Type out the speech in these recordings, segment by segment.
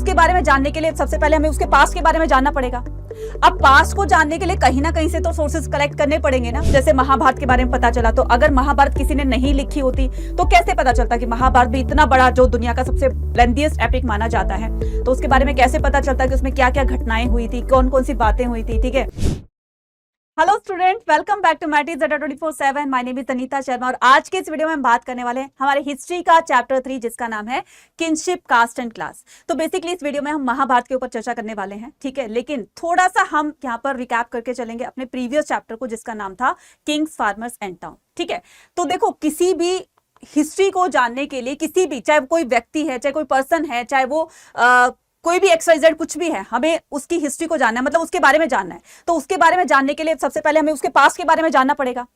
उसके बारे में जानने के लिए सबसे पहले हमें उसके पास्ट के बारे में जानना पड़ेगा। अब पास्ट को जानने के लिए कहीं ना कहीं से तो सोर्सेज कलेक्ट करने पड़ेंगे ना। जैसे महाभारत के बारे में पता चला, तो अगर महाभारत किसी ने नहीं लिखी होती तो कैसे पता चलता कि महाभारत भी इतना बड़ा, जो दुनिया का सबसे लेंथीएस्ट एपिक माना जाता है, तो उसके बारे में कैसे पता चलता कि उसमें क्या क्या घटनाएं हुई थी, कौन कौन सी बातें हुई थी। ठीक है, hello student, welcome back to मैटिज 24/7। My name is Anita Sharma और आज के इस वीडियो में हम बात करने वाले हैं हमारे हिस्ट्री का चैप्टर 3 जिसका नाम है किंगशिप, कास्ट एंड क्लास। तो बेसिकली इस वीडियो में हम महाभारत के ऊपर चर्चा करने वाले हैं, ठीक है। लेकिन थोड़ा सा हम यहाँ पर रिकैप करके चलेंगे अपने प्रीवियस चैप्टर को जिसका नाम था किंग्स, फार्मर्स एंड टाउन, ठीक है। तो देखो, किसी भी हिस्ट्री को जानने के लिए किसी भी, चाहे कोई व्यक्ति है, चाहे कोई पर्सन है, चाहे वो कोई भी XYZ कुछ भी है, हमें उसकी हिस्ट्री को जानना है, मतलब उसके बारे में जानना है। तो उसके बारे में जानने के लिए सबसे पहले हमें उसके पास्ट के बारे में जानना पड़ेगा।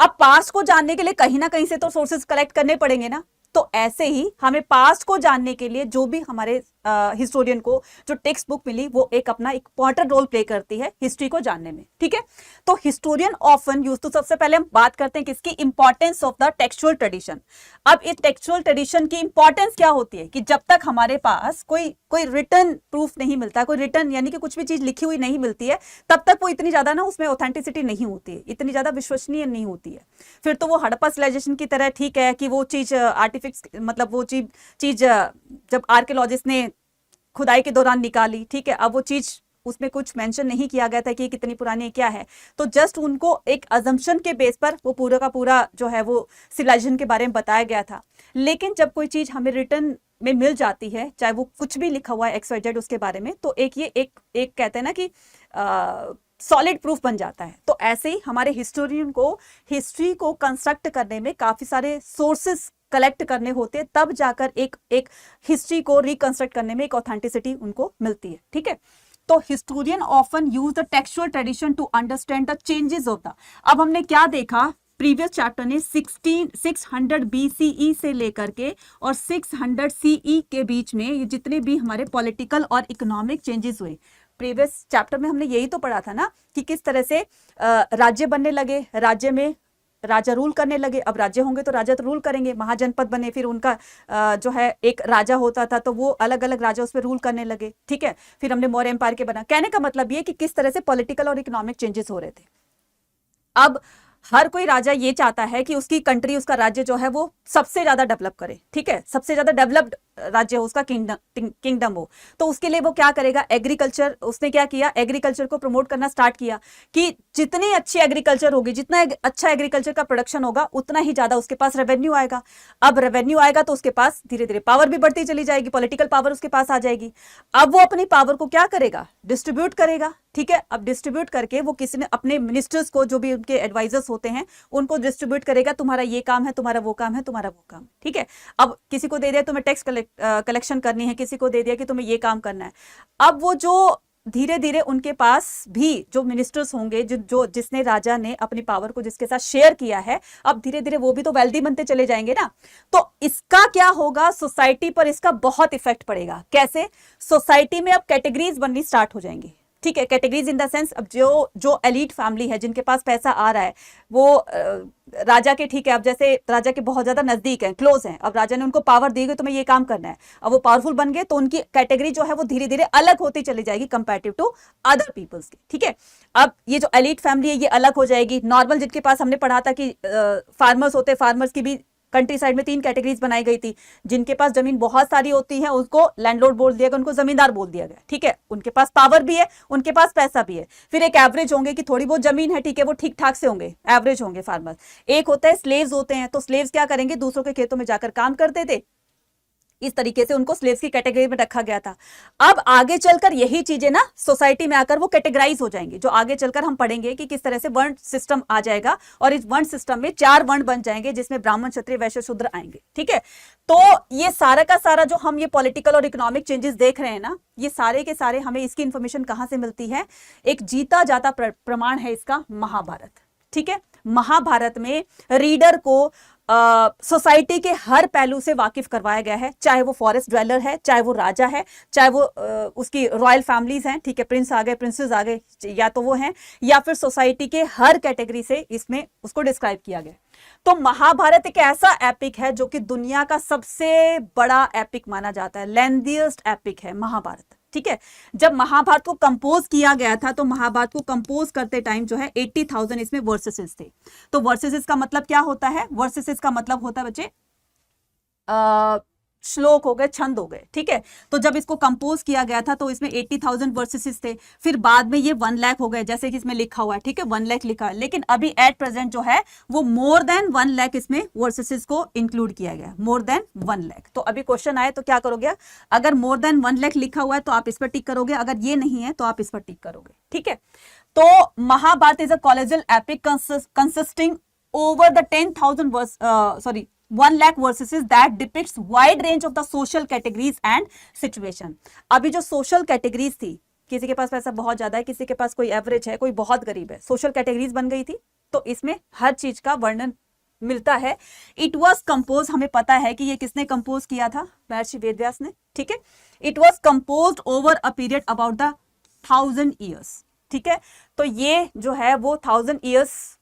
अब पास्ट को जानने के लिए कहीं ना कहीं से तो सोर्सेज कलेक्ट करने पड़ेंगे ना। तो ऐसे ही हमें पास्ट को जानने के लिए जो भी हमारे हिस्टोरियन को जो टेक्स्ट बुक मिली, वो एक अपना इंपॉर्टेंट रोल प्ले करती है हिस्ट्री को जानने में, ठीक है। तो हिस्टोरियन ऑफन यूज, तो सबसे पहले हम बात करते हैं किसकी, importance of the textual tradition. अब इस टेक्सचुअल ट्रेडिशन की इंपॉर्टेंस क्या होती है कि जब तक हमारे पास कोई रिटन प्रूफ नहीं मिलता, कोई रिटन यानी कि कुछ भी चीज लिखी हुई नहीं मिलती है, तब तक वो इतनी ज्यादा ना उसमें ऑथेंटिसिटी नहीं होती है, इतनी ज्यादा विश्वसनीय नहीं होती है। फिर तो वो हड़प्पा सिविलाइजेशन की तरह, ठीक है, कि वो चीज आर्टिफिक्स, मतलब वो चीज जब आर्कियोलॉजिस्ट ने खुदाई के दौरान निकाली, ठीक है, अब वो चीज उसमें कुछ मेंशन नहीं किया गया था कि कितनी पुरानी है, क्या है। तो जस्ट उनको एक अजम्पशन के बेस पर वो पूरा का पूरा जो है वो सिविलाइजेशन के बारे में बताया गया था। लेकिन जब कोई चीज हमें रिटर्न में मिल जाती है, चाहे वो कुछ भी लिखा हुआ है XYZ उसके बारे में, तो एक कहते हैं ना कि सॉलिड प्रूफ बन जाता है। तो ऐसे ही हमारे हिस्टोरियन को हिस्ट्री को कंस्ट्रक्ट करने में काफी सारे सोर्सेस कलेक्ट करने होते हैं, तब जाकर एक हिस्ट्री को रिकंस्ट्रक्ट करने में एक ऑथेंटिसिटी उनको मिलती है, ठीक है। तो historian often use the textual tradition to understand the changes of the. अब हमने क्या देखा, प्रीवियस चैप्टर ने 600 BCE से लेकर के और 600 CE के बीच में ये जितने भी हमारे पॉलिटिकल और इकोनॉमिक चेंजेस हुए, प्रीवियस चैप्टर में हमने यही तो पढ़ा था ना कि किस तरह से राज्य बनने लगे, राज्य में राजा रूल करने लगे। अब राज्य होंगे तो राजा तो रूल करेंगे, महाजनपद बने, फिर उनका जो है एक राजा होता था, तो वो अलग अलग राजा उस पर रूल करने लगे, ठीक है। फिर हमने मौर्य एम्पायर के बना। कहने का मतलब ये कि किस तरह से पॉलिटिकल और इकोनॉमिक चेंजेस हो रहे थे। अब हर कोई राजा ये चाहता है कि उसकी कंट्री, उसका राज्य जो है वो सबसे ज्यादा डेवलप करे, ठीक है, सबसे ज्यादा डेवलप्ड राज्य हो, उसका किंगडम हो। तो उसके लिए वो क्या करेगा, एग्रीकल्चर, उसने क्या किया, एग्रीकल्चर को प्रमोट करना स्टार्ट किया कि जितनी अच्छी एग्रीकल्चर होगी, जितना अच्छा एग्रीकल्चर का प्रोडक्शन होगा, उतना ही ज्यादा उसके पास रेवेन्यू आएगा। अब रेवेन्यू आएगा तो उसके पास धीरे धीरे पावर भी बढ़ती चली जाएगी, पॉलिटिकल पावर उसके पास आ जाएगी। अब वो अपनी पावर को क्या करेगा, डिस्ट्रीब्यूट करेगा, ठीक है। अब डिस्ट्रीब्यूट करके वो किसी ने अपने मिनिस्टर्स को, जो भी उनके एडवाइजर्स होते हैं, उनको डिस्ट्रीब्यूट करेगा, तुम्हारा ये काम है, तुम्हारा वो काम है, तुम्हारा वो काम, ठीक है। अब किसी को दे दिया तुम्हें टैक्स कलेक्शन करनी है, किसी को दे दिया कि तुम्हें ये काम करना है। अब वो जो धीरे धीरे उनके पास भी जो मिनिस्टर्स होंगे, जिसने राजा ने अपनी पावर को जिसके साथ शेयर किया है, अब धीरे धीरे वो भी तो वेल्दी बनते चले जाएंगे ना। तो इसका क्या होगा, सोसाइटी पर इसका बहुत इफेक्ट पड़ेगा। कैसे, सोसाइटी में अब कैटेगरीज बननी स्टार्ट हो जाएंगी, ठीक है। कैटेगरीज इन द सेंस, अब जो एलीट फैमिली है, जिनके पास पैसा आ रहा है, वो राजा के, ठीक है, अब जैसे राजा के बहुत ज्यादा नजदीक हैं, क्लोज हैं, अब राजा ने उनको पावर दी गई, तुम्हें ये काम करना है। अब वो पावरफुल बन गए तो उनकी कैटेगरी जो है वो धीरे धीरे अलग होती चली जाएगी कंपैरेटिव टू अदर पीपल्स की, ठीक है। अब ये जो एलीट फैमिली है ये अलग हो जाएगी। नॉर्मल, जिनके पास हमने पढ़ा था कि फार्मर्स होते, फार्मर्स की भी कंट्री साइड में 3 कैटेगरीज बनाई गई थी। जिनके पास जमीन बहुत सारी होती है उनको लैंडलॉर्ड बोल दिया गया, उनको जमींदार बोल दिया गया, ठीक है। उनके पास पावर भी है, उनके पास पैसा भी है। फिर एक एवरेज होंगे कि थोड़ी बहुत जमीन है, ठीक है, वो ठीक ठाक से होंगे, एवरेज होंगे फार्मर्स। एक होता है स्लेव्स होते हैं, तो स्लेव्स क्या करेंगे, दूसरों के खेतों में जाकर काम करते थे। इस तरीके से उनको स्लेव्स की कैटेगरी में रखा गया था। अब आगे चलकर यही चीजें ना सोसाइटी में आकर वो कैटेगराइज हो जाएंगी, जो आगे चलकर हम पढ़ेंगे कि किस तरह से वर्ण सिस्टम आ जाएगा, और इस वर्ण सिस्टम में 4 वर्ण बन जाएंगे, जिसमें ब्राह्मण, क्षत्रिय, वैश्य, शूद्र आएंगे, ठीक है। तो ये सारा का सारा जो हम ये पॉलिटिकल और इकोनॉमिक चेंजेस देख रहे हैं ना, ये सारे के सारे हमें इसकी इंफॉर्मेशन कहां से मिलती है, एक जीता जाता प्रमाण है इसका महाभारत, ठीक है। महाभारत में रीडर को सोसाइटी के हर पहलू से वाकिफ करवाया गया है, चाहे वो फॉरेस्ट ड्वेलर है, चाहे वो राजा है, चाहे वो उसकी रॉयल फैमिलीज हैं, ठीक है, प्रिंस आ गए, प्रिंसेस आ गए, या तो वो हैं, या फिर सोसाइटी के हर कैटेगरी से इसमें उसको डिस्क्राइब किया गया। तो महाभारत एक ऐसा एपिक है जो कि दुनिया का सबसे बड़ा एपिक माना जाता है, लेंथीएस्ट एपिक है महाभारत। ठीक है, जब महाभारत को कंपोज किया गया था तो महाभारत को कंपोज करते टाइम जो है 80,000 इसमें वर्सेसेस थे। तो वर्सेसेस का मतलब क्या होता है? वर्सेसेस का मतलब होता है बच्चे श्लोक हो गए, छंद हो गए। ठीक है, तो जब इसको कंपोज किया गया था तो इसमें 80,000 वर्सेसेस थे, फिर बाद में ये 1 लाख हो गए, जैसे कि इसमें लिखा हुआ है। ठीक है, 1 लाख लिखा है, लेकिन अभी एट प्रेजेंट जो है वो मोर देन 1 लाख इसमें वर्सेसेस को इंक्लूड किया गया, मोर देन 1 लाख। तो अभी क्वेश्चन आए तो क्या करोगे? अगर मोर देन 1 लाख लिखा हुआ है तो आप इस पर टिक करोगे, अगर ये नहीं है तो आप इस पर टिक करोगे। ठीक है, तो Mahabharata is a colossal epic consisting over the 10,000 verse 1 lakh verses that depicts wide range of the social categories and situation। अभी जो सोशल कैटेगरीज थी, किसी के पास पैसा बहुत ज्यादा है, किसी के पास कोई एवरेज है, कोई बहुत गरीब है, सोशल कैटेगरीज बन गई थी, तो इसमें हर चीज का वर्णन मिलता है। इट वॉज कंपोज, हमें पता है कि ये किसने कंपोज किया था? महर्षि वेदव्यास ने। ठीक है, it was compose over a period about the 1000 years. ठीक है, तो ये जो है वो 1000 years,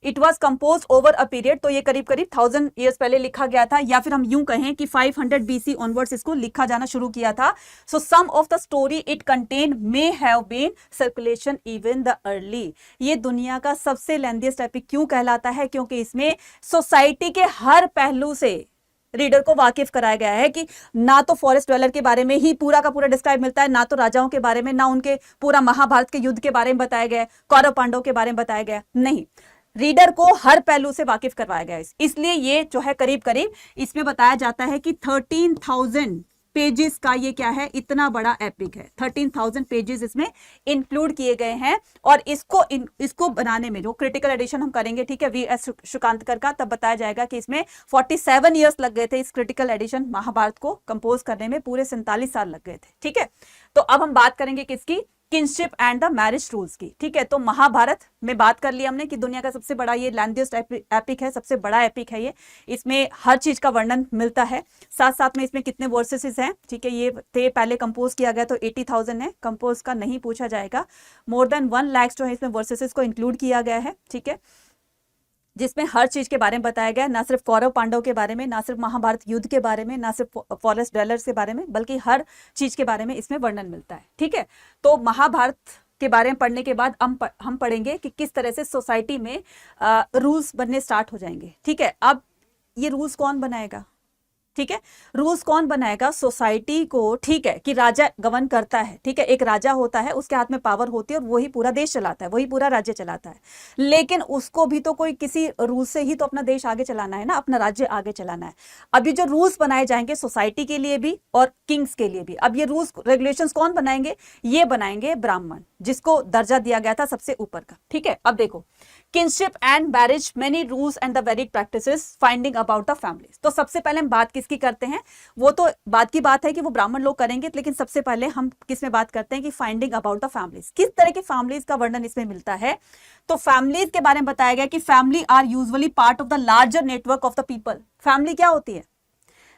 it was compose over a period, तो ये करीब करीब 1000 ईयर्स पहले लिखा गया था, या फिर हम यूं कहें कि 500 BC ऑनवर्ड्स इसको लिखा जाना शुरू किया था। So some of the story it contain may have been circulation even the early. ये दुनिया का सबसे लेंथीएस्ट एपिक क्यों कहलाता है? क्योंकि इसमें सोसाइटी के हर पहलू से रीडर को वाकिफ कराया गया है कि ना तो फॉरेस्ट ड्वेलर के बारे में ही पूरा का पूरा डिस्क्राइब मिलता है, ना तो राजाओं के बारे में, ना उनके पूरा महाभारत के युद्ध के बारे में बताया गया है, कौरव पांडव के बारे में बताया गया नहीं, रीडर को हर पहलू से वाकिफ करवाया गया है। इसलिए ये जो है करीब करीब इसमें बताया जाता है कि 13,000 पेजेस का ये क्या है, इतना बड़ा एपिक है। 13,000 पेजेस इसमें इंक्लूड किए गए हैं, और इसको बनाने में जो क्रिटिकल एडिशन हम करेंगे, ठीक है, वीएस शुकांतकर का, तब बताया जाएगा कि इसमें 47 ईयर्स लग गए थे इस क्रिटिकल एडिशन महाभारत को कंपोज करने में, पूरे 47 साल लग गए थे। ठीक है, तो अब हम बात करेंगे किसकी? Kinship and the marriage rules की। ठीक है, तो महाभारत में बात कर लिया हमने कि दुनिया का सबसे बड़ा ये लेंथीएस्ट एपिक है, सबसे बड़ा एपिक है ये, इसमें हर चीज का वर्णन मिलता है, साथ साथ में इसमें कितने वर्सेसेस हैं। ठीक है, ये थे पहले कंपोज किया गया तो 80,000 है, कंपोज का नहीं पूछा जाएगा। मोर देन 1 लाख जो है इसमें वर्सेसेस को इंक्लूड किया गया है। ठीक है, जिसमें हर चीज के बारे में बताया गया, ना सिर्फ कौरव पांडव के बारे में, ना सिर्फ महाभारत युद्ध के बारे में, ना सिर्फ फॉरेस्ट ड्वेलर्स के बारे में, बल्कि हर चीज के बारे में इसमें वर्णन मिलता है। ठीक है, तो महाभारत के बारे में पढ़ने के बाद हम पढ़ेंगे कि किस तरह से सोसाइटी में रूल्स बनने स्टार्ट हो जाएंगे। ठीक है, अब ये रूल्स कौन बनाएगा? ठीक है, रूल्स कौन बनाएगा? सोसाइटी को। ठीक है, कि राजा गवर्न करता है, ठीक है, एक राजा होता है, उसके हाथ में पावर होती है और वही पूरा देश चलाता है, वही पूरा राज्य चलाता है, लेकिन उसको भी तो कोई किसी रूल से ही तो अपना देश आगे चलाना है ना, अपना राज्य आगे चलाना है। अभी जो रूल्स बनाए जाएंगे सोसाइटी के लिए भी और किंग्स के लिए भी, अब ये रूल्स रेगुलेशंस कौन बनाएंगे? ये बनाएंगे ब्राह्मण, जिसको दर्जा दिया गया था सबसे ऊपर का। ठीक है, अब देखो, kinship and marriage, many rules and the varied practices, finding about the families. तो सबसे पहले हम बात किसकी करते हैं? वो तो बात की बात है कि वो ब्राह्मण लोग करेंगे, लेकिन सबसे पहले हम किस में बात करते हैं कि फाइंडिंग अबाउट द फैमिलीज, किस तरह की फैमिलीज का वर्णन इसमें मिलता है। तो फैमिलीज के बारे में बताया गया कि family are usually part of the larger network of the people. Family क्या होती है?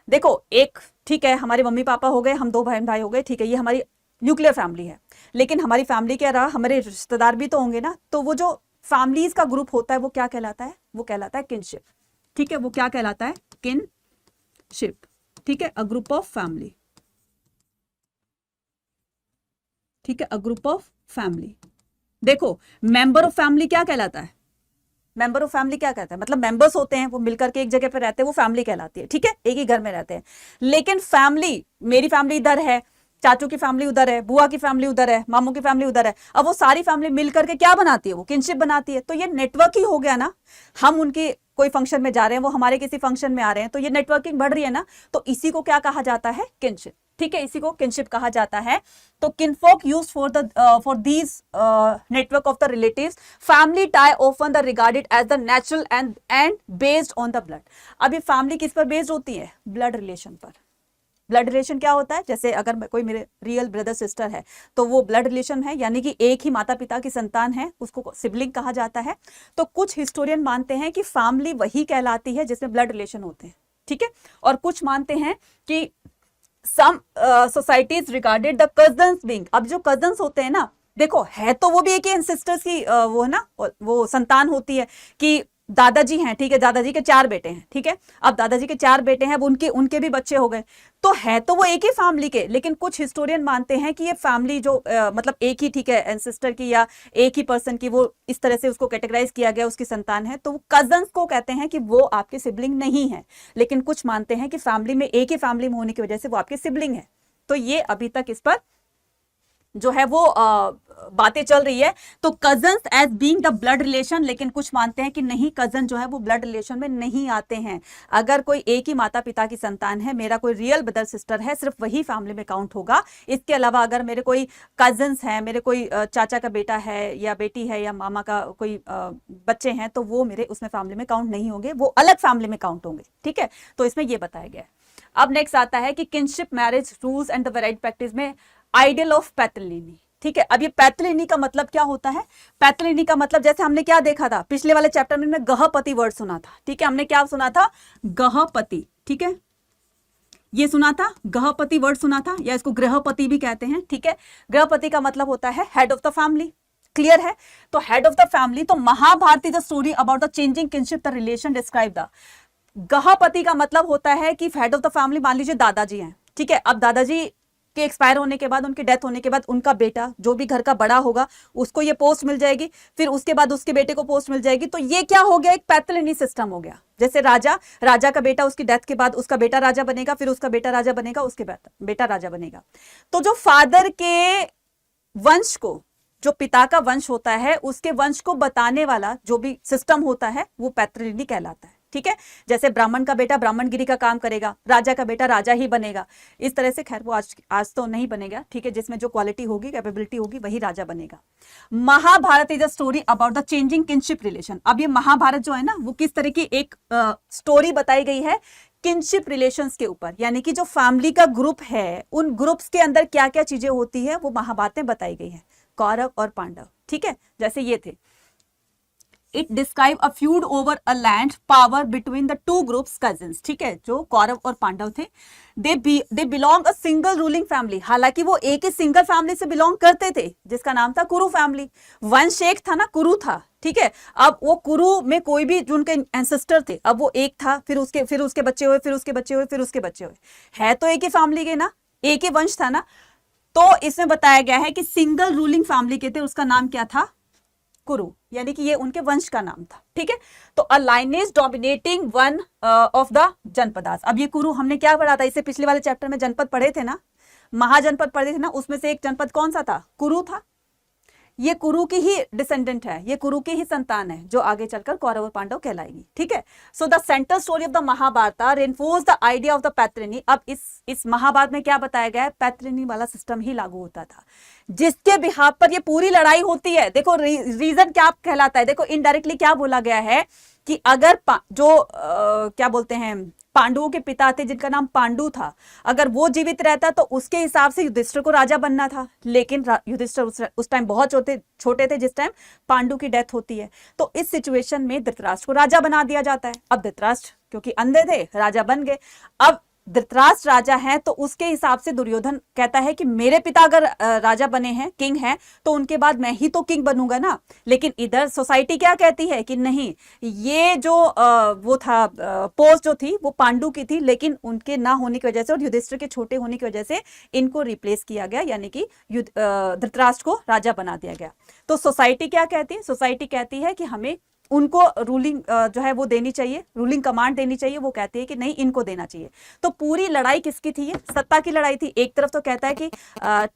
देखो, एक, ठीक है, हमारे मम्मी पापा हो गए, हम 2 बहन भाई हो गए, ठीक है, ये हमारी न्यूक्लियर फैमिली है, लेकिन हमारी फैमिली क्या रहा, हमारे रिश्तेदार भी तो होंगे ना, तो वो जो फैमिलीज का ग्रुप होता है वो क्या कहलाता है? वो कहलाता है किनशिप। ठीक है, वो क्या कहलाता है? किनशिप। ठीक है, अ ग्रुप ऑफ फैमिली। ठीक है, अ ग्रुप ऑफ फैमिली। देखो, मेंबर ऑफ फैमिली क्या कहलाता है? मेंबर ऑफ फैमिली क्या कहता है? मतलब मेंबर्स होते हैं, वो मिलकर के एक जगह पे रहते हैं, वो फैमिली कहलाती है। ठीक है, एक ही घर में रहते हैं, लेकिन फैमिली, मेरी फैमिली इधर है, चाचू की फैमिली उधर है, बुआ की फैमिली उधर है, मामू की फैमिली उधर है, अब वो सारी फैमिली मिलकर के क्या बनाती है? वो किनशिप बनाती है। तो ये नेटवर्क ही हो गया ना, हम उनके कोई फंक्शन में जा रहे हैं, वो हमारे किसी फंक्शन में आ रहे हैं, तो ये नेटवर्किंग बढ़ रही है ना, तो इसी को क्या कहा जाता है? किनशिप। ठीक है, इसी को किनशिप कहा जाता है। तो kinfolk use for these network of the relatives, family tie often the regarded as the natural and based on the blood. अब ये फैमिली किस पर बेस्ड होती है? ब्लड रिलेशन पर। ब्लड रिलेशन क्या होता है? जैसे अगर कोई मेरे रियल ब्रदर सिस्टर है तो वो ब्लड रिलेशन है, यानी कि एक ही माता पिता की संतान है, उसको सिबलिंग कहा जाता है। तो कुछ हिस्टोरियन मानते हैं कि फैमिली वही कहलाती है जिसमें ब्लड रिलेशन होते हैं। ठीक है, और कुछ मानते हैं कि some societies regarded the cousins being. अब जो कजन्स होते हैं ना, देखो, है तो वो भी एक ही एंसेस्टर्स की वो है ना, वो संतान होती है कि दादाजी हैं, ठीक है, दादाजी के 4 बेटे हैं, ठीक है, अब दादाजी के 4 बेटे हैं, अब उनके उनके भी बच्चे हो गए, तो है तो वो एक ही फैमिली के, लेकिन कुछ हिस्टोरियन मानते हैं कि ये फैमिली जो मतलब एक ही, ठीक है, एंसेस्टर की या एक ही पर्सन की, वो इस तरह से उसको कैटेगराइज किया गया, उसकी संतान है, तो कजन्स को कहते हैं कि वो आपके सिबलिंग नहीं है, लेकिन कुछ मानते हैं कि फैमिली में, एक ही फैमिली में होने की वजह से वो आपके सिबलिंग है। तो ये अभी तक इस पर जो है वो बातें चल रही है। तो cousins as being the blood relation, लेकिन कुछ मानते हैं कि नहीं, कजन जो है वो ब्लड रिलेशन में नहीं आते हैं। अगर कोई एक ही माता पिता की संतान है, मेरा कोई रियल ब्रदर सिस्टर है, सिर्फ वही फैमिली में काउंट होगा। इसके अलावा अगर मेरे कोई कजन्स हैं, मेरे कोई चाचा का बेटा है या बेटी है या मामा का कोई बच्चे हैं, तो वो मेरे उसमें फैमिली में काउंट नहीं होंगे, वो अलग फैमिली में काउंट होंगे, ठीक है। तो इसमें ये बताया गया है। अब नेक्स्ट आता है कि kinship marriage rules and the varied practice में आइडियल ऑफ पैटर्लिनी, ठीक है। अब ये पैटर्लिनी का मतलब क्या होता है? पैटर्लिनी का मतलब, जैसे हमने क्या देखा था पिछले वाले चैप्टर में, गहपति वर्ड सुना था, ठीक है, हमने क्या सुना था? गहपति, ठीक है, ये सुना था, गहपति वर्ड सुना था, या इसको गृहपति भी कहते हैं, ठीक है। गृहपति का मतलब होता है head of the family, clear है। तो हेड ऑफ द फैमिली, तो Mahabharata is the story about the changing kinship, the relation describe the. गहपति का मतलब होता है कि हेड ऑफ द फैमिली, मान लीजिए दादाजी हैं, ठीक है, अब दादाजी के एक्सपायर होने के बाद, उनकी डेथ होने के बाद, उनका बेटा जो भी घर का बड़ा होगा उसको ये पोस्ट मिल जाएगी, फिर उसके बाद उसके बेटे को पोस्ट मिल जाएगी। तो ये क्या हो गया? एक पैटर्लिनी सिस्टम हो गया। जैसे राजा का बेटा, उसकी डेथ के बाद उसका बेटा राजा बनेगा, फिर उसका बेटा राजा बनेगा, उसके बेटा राजा बनेगा। तो जो फादर के वंश को, जो पिता का वंश होता है, उसके वंश को बताने वाला जो भी सिस्टम होता है वो पैटर्लिनी कहलाता है, ठीक है। जैसे ब्राह्मण का बेटा ब्राह्मणगिरी का काम करेगा, राजा का बेटा राजा ही बनेगा, इस तरह से। खैर वो आज तो नहीं बनेगा, ठीक है, जिसमें जो क्वालिटी होगी, कैपेबिलिटी होगी, वही राजा बनेगा। Mahabharata is a story about the changing kinship relation. अब ये महाभारत जो है ना, वो किस तरह की एक स्टोरी बताई गई है? किनशिप रिलेशंस के ऊपर, यानी कि जो फैमिली का ग्रुप है, उन ग्रुप्स के अंदर क्या क्या चीजें होती है वो महाभारत में बताई गई है। कौरव और पांडव, ठीक है, जैसे ये थे। It describe a feud over a land power between the two groups cousins, ठीक है, जो कौरव और पांडव थे। They belong a single ruling family, हालांकि वो एक ही सिंगल फैमिली से बिलोंग करते थे, जिसका नाम था कुरु फैमिली। वंश एक था ना, कुरु था, ठीक है। अब वो कुरु में कोई भी जो उनके एंसेस्टर थे, अब वो एक था, फिर उसके बच्चे हुए, फिर उसके बच्चे हुए, फिर उसके बच्चे हुए, है तो एक ही फैमिली के ना, एक ही वंश था ना। तो इसमें बताया गया है कि सिंगल रूलिंग फैमिली के थे, उसका नाम क्या था? कुरु, यानी कि ये उनके वंश का नाम था, ठीक है। तो a lineage dominating one of the janapadas. अब ये कुरु, हमने क्या पढ़ा था इससे पिछले वाले चैप्टर में? जनपद पढ़े थे ना, महाजनपद पढ़े थे ना, उसमें से एक जनपद कौन सा था? कुरु था। ये कुरु की ही डिसेंडेंट है, ये कुरु की ही संतान है, जो आगे चलकर कौरव और पांडव कहलाएगी, ठीक है। So the central story of the Mahabharata reinforce the idea of the patriliny. अब इस महाभारत में क्या बताया गया है? पैटर्नी वाला सिस्टम ही लागू होता था, जिसके बिहाफ पर ये पूरी लड़ाई होती है। देखो रीजन क्या कहलाता है, देखो इनडायरेक्टली क्या बोला गया है कि अगर क्या बोलते हैं, पांडवों के पिता थे जिनका नाम पांडु था, अगर वो जीवित रहता तो उसके हिसाब से युधिष्ठिर को राजा बनना था, लेकिन युधिष्ठिर उस टाइम बहुत छोटे थे जिस टाइम पांडु की डेथ होती है। तो इस सिचुएशन में धृतराष्ट्र को राजा बना दिया जाता है। अब धृतराष्ट्र क्योंकि अंधे थे, राजा बन गए। अब धृतराष्ट्र राजा है तो उसके हिसाब से दुर्योधन कहता है कि मेरे पिता अगर राजा बने हैं, किंग हैं, तो उनके बाद मैं ही तो किंग बनूंगा ना। लेकिन इधर सोसाइटी क्या कहती है कि नहीं, ये जो वो था पोस्ट जो थी वो पांडु की थी, लेकिन उनके ना होने की वजह से और युधिष्ठिर के छोटे होने की वजह से इनको रिप्लेस किया गया, यानी कि धृतराष्ट्र को राजा बना दिया गया। तो सोसाइटी क्या कहती है? सोसाइटी कहती है कि हमें उनको रूलिंग जो है वो देनी चाहिए, रूलिंग कमांड देनी चाहिए। वो कहती है कि नहीं, इनको देना चाहिए। तो पूरी लड़ाई किसकी थी? ये सत्ता की लड़ाई थी। एक तरफ तो कहता है कि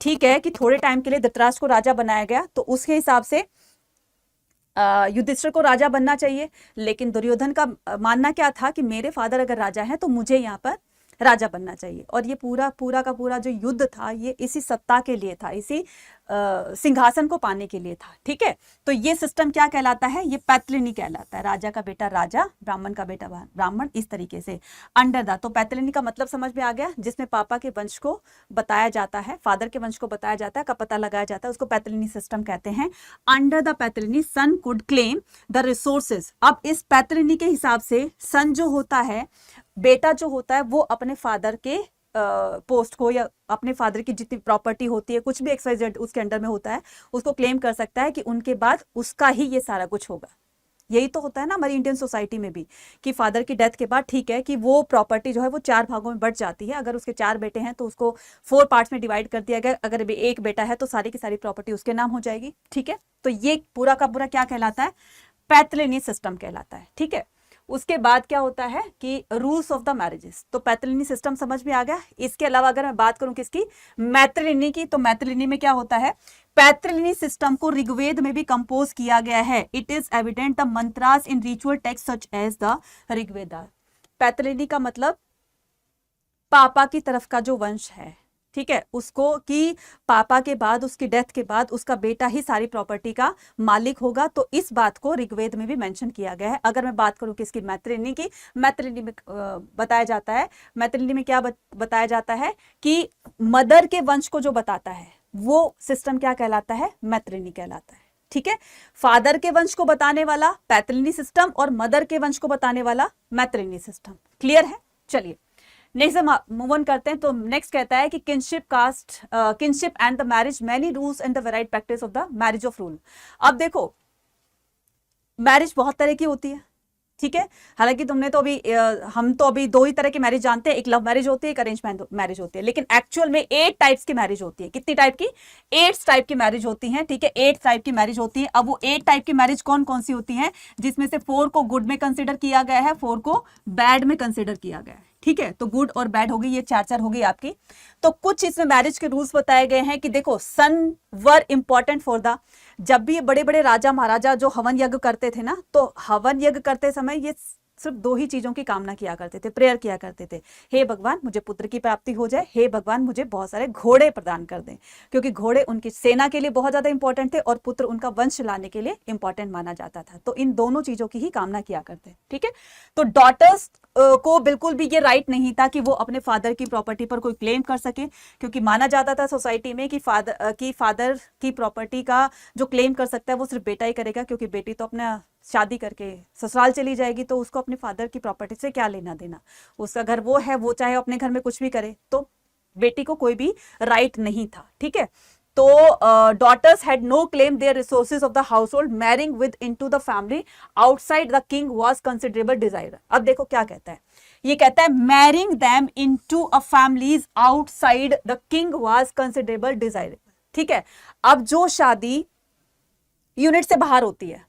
ठीक है कि थोड़े टाइम के लिए धृतराष्ट्र को राजा बनाया गया, तो उसके हिसाब से युधिष्ठिर को राजा बनना चाहिए। लेकिन दुर्योधन का मानना क्या था कि मेरे फादर अगर राजा हैं तो मुझे यहाँ पर राजा बनना चाहिए। और ये पूरा का पूरा जो युद्ध था ये इसी सत्ता के लिए था, इसी सिंहासन को पाने के लिए था, ठीक है। तो ये सिस्टम क्या कहलाता है? ये पैटर्लिनी कहलाता है। राजा का बेटा राजा, ब्राह्मण का बेटा ब्राह्मण, इस तरीके से अंडर द। तो पैटर्लिनी का मतलब समझ में आ गया, जिसमें पापा के वंश को बताया जाता है, फादर के वंश को बताया जाता है, का पता लगाया जाता है, उसको पैटर्लिनी सिस्टम कहते हैं। Under the patriliny son could claim the resources. अब इस पैटर्लिनी के हिसाब से सन जो होता है, बेटा जो होता है, वो अपने फादर के पोस्ट को या अपने फादर की जितनी प्रॉपर्टी होती है, कुछ भी XYZ उसके अंडर में होता है, उसको क्लेम कर सकता है कि उनके बाद उसका ही ये सारा कुछ होगा, यही तो होता है ना हमारी इंडियन सोसाइटी में भी, कि फादर की डेथ के बाद ठीक है कि वो प्रॉपर्टी जो है वो 4 भागों में बट जाती है। अगर उसके 4 बेटे हैं तो उसको 4 पार्ट्स में डिवाइड कर दिया गया। अगर एक बेटा है तो सारी की सारी प्रॉपर्टी उसके नाम हो जाएगी। ठीक है, तो ये पूरा का पूरा क्या कहलाता है, पैटर्लिनी सिस्टम कहलाता है। ठीक है, उसके बाद क्या होता है कि रूल्स ऑफ द मैरिजेस, तो पैटर्लिनी सिस्टम समझ में आ गया। इसके अलावा अगर मैं बात करूं किसकी, मैट्रिलिनी की, तो मैट्रिलिनी में क्या होता है, पैटर्लिनी सिस्टम को ऋग्वेद में भी कंपोज किया गया है। It is evident the mantras in ritual text such as the Rigveda. Patriliny का मतलब पापा की तरफ का जो वंश है, ठीक है, उसको कि पापा के बाद, उसकी डेथ के बाद उसका बेटा ही सारी प्रॉपर्टी का मालिक होगा। तो इस बात को ऋग्वेद में भी मेंशन किया गया है। अगर मैं बात करूं किसकी, मैत्रिनी की, मैत्रिनी में बताया जाता है, मैत्रिनी में क्या बताया जाता है कि मदर के वंश को जो बताता है वो सिस्टम क्या कहलाता है, मैत्रिनी कहलाता है। ठीक है, फादर के वंश को बताने वाला पैटर्लिनी सिस्टम और मदर के वंश को बताने वाला मैत्रिनी सिस्टम। क्लियर है? चलिए नेक्स्ट मूव ऑन करते हैं। तो नेक्स्ट कहता है कि kinship and the marriage, many rules and the varied practice of the marriage of rule. अब देखो मैरिज बहुत तरह की होती है। ठीक है, हालांकि तुमने तो अभी हम तो अभी 2 ही तरह की मैरिज जानते हैं, एक लव मैरिज होती है, एक अरेंज मैरिज होती है। लेकिन एक्चुअल में 8 टाइप्स की मैरिज होती है। कितनी टाइप की? 8 टाइप की मैरिज होती है। ठीक है, 8 टाइप की मैरिज होती है। अब वो 8 टाइप की मैरिज कौन कौन सी होती है, जिसमें से 4 को गुड में कंसिडर किया गया है, 4 को बैड में कंसिडर किया गया है। ठीक है, तो गुड और बैड हो गई, ये 4 हो गई आपकी। तो कुछ इसमें मैरिज के रूल्स बताए गए हैं कि देखो, सन वर इंपॉर्टेंट फॉर द, जब भी बड़े बड़े राजा महाराजा जो हवन यज्ञ करते थे ना, तो हवन यज्ञ करते समय ये सिर्फ 2 ही चीजों की कामना किया करते थे, प्रेयर किया करते थे। हे भगवान मुझे पुत्र की प्राप्ति हो जाए, हे भगवान मुझे बहुत सारे घोड़े प्रदान कर दें, क्योंकि घोड़े उनकी सेना के लिए बहुत ज्यादा इंपॉर्टेंट थे और पुत्र उनका वंश लाने के लिए इंपॉर्टेंट माना जाता था। तो इन दोनों चीजों की ही कामना किया करते। ठीक है, तो डॉटर्स को बिल्कुल भी ये राइट नहीं था कि वो अपने फादर की प्रॉपर्टी पर कोई क्लेम कर सके, क्योंकि माना जाता था सोसाइटी में कि फादर की प्रॉपर्टी का जो क्लेम कर सकता है वो सिर्फ बेटा ही करेगा, क्योंकि बेटी तो अपना शादी करके ससुराल चली जाएगी, तो उसको अपने फादर की प्रॉपर्टी से क्या लेना देना। उसका घर वो है, वो चाहे अपने घर में कुछ भी करे, तो बेटी को कोई भी राइट नहीं था। ठीक है, तो daughters had no claim their resources of the household, marrying with into the family outside the king was considerable desire। अब देखो क्या कहता है, ये कहता है marrying them into a families outside the king was considerable desire। ठीक है, अब जो शादी यूनिट से बाहर होती है,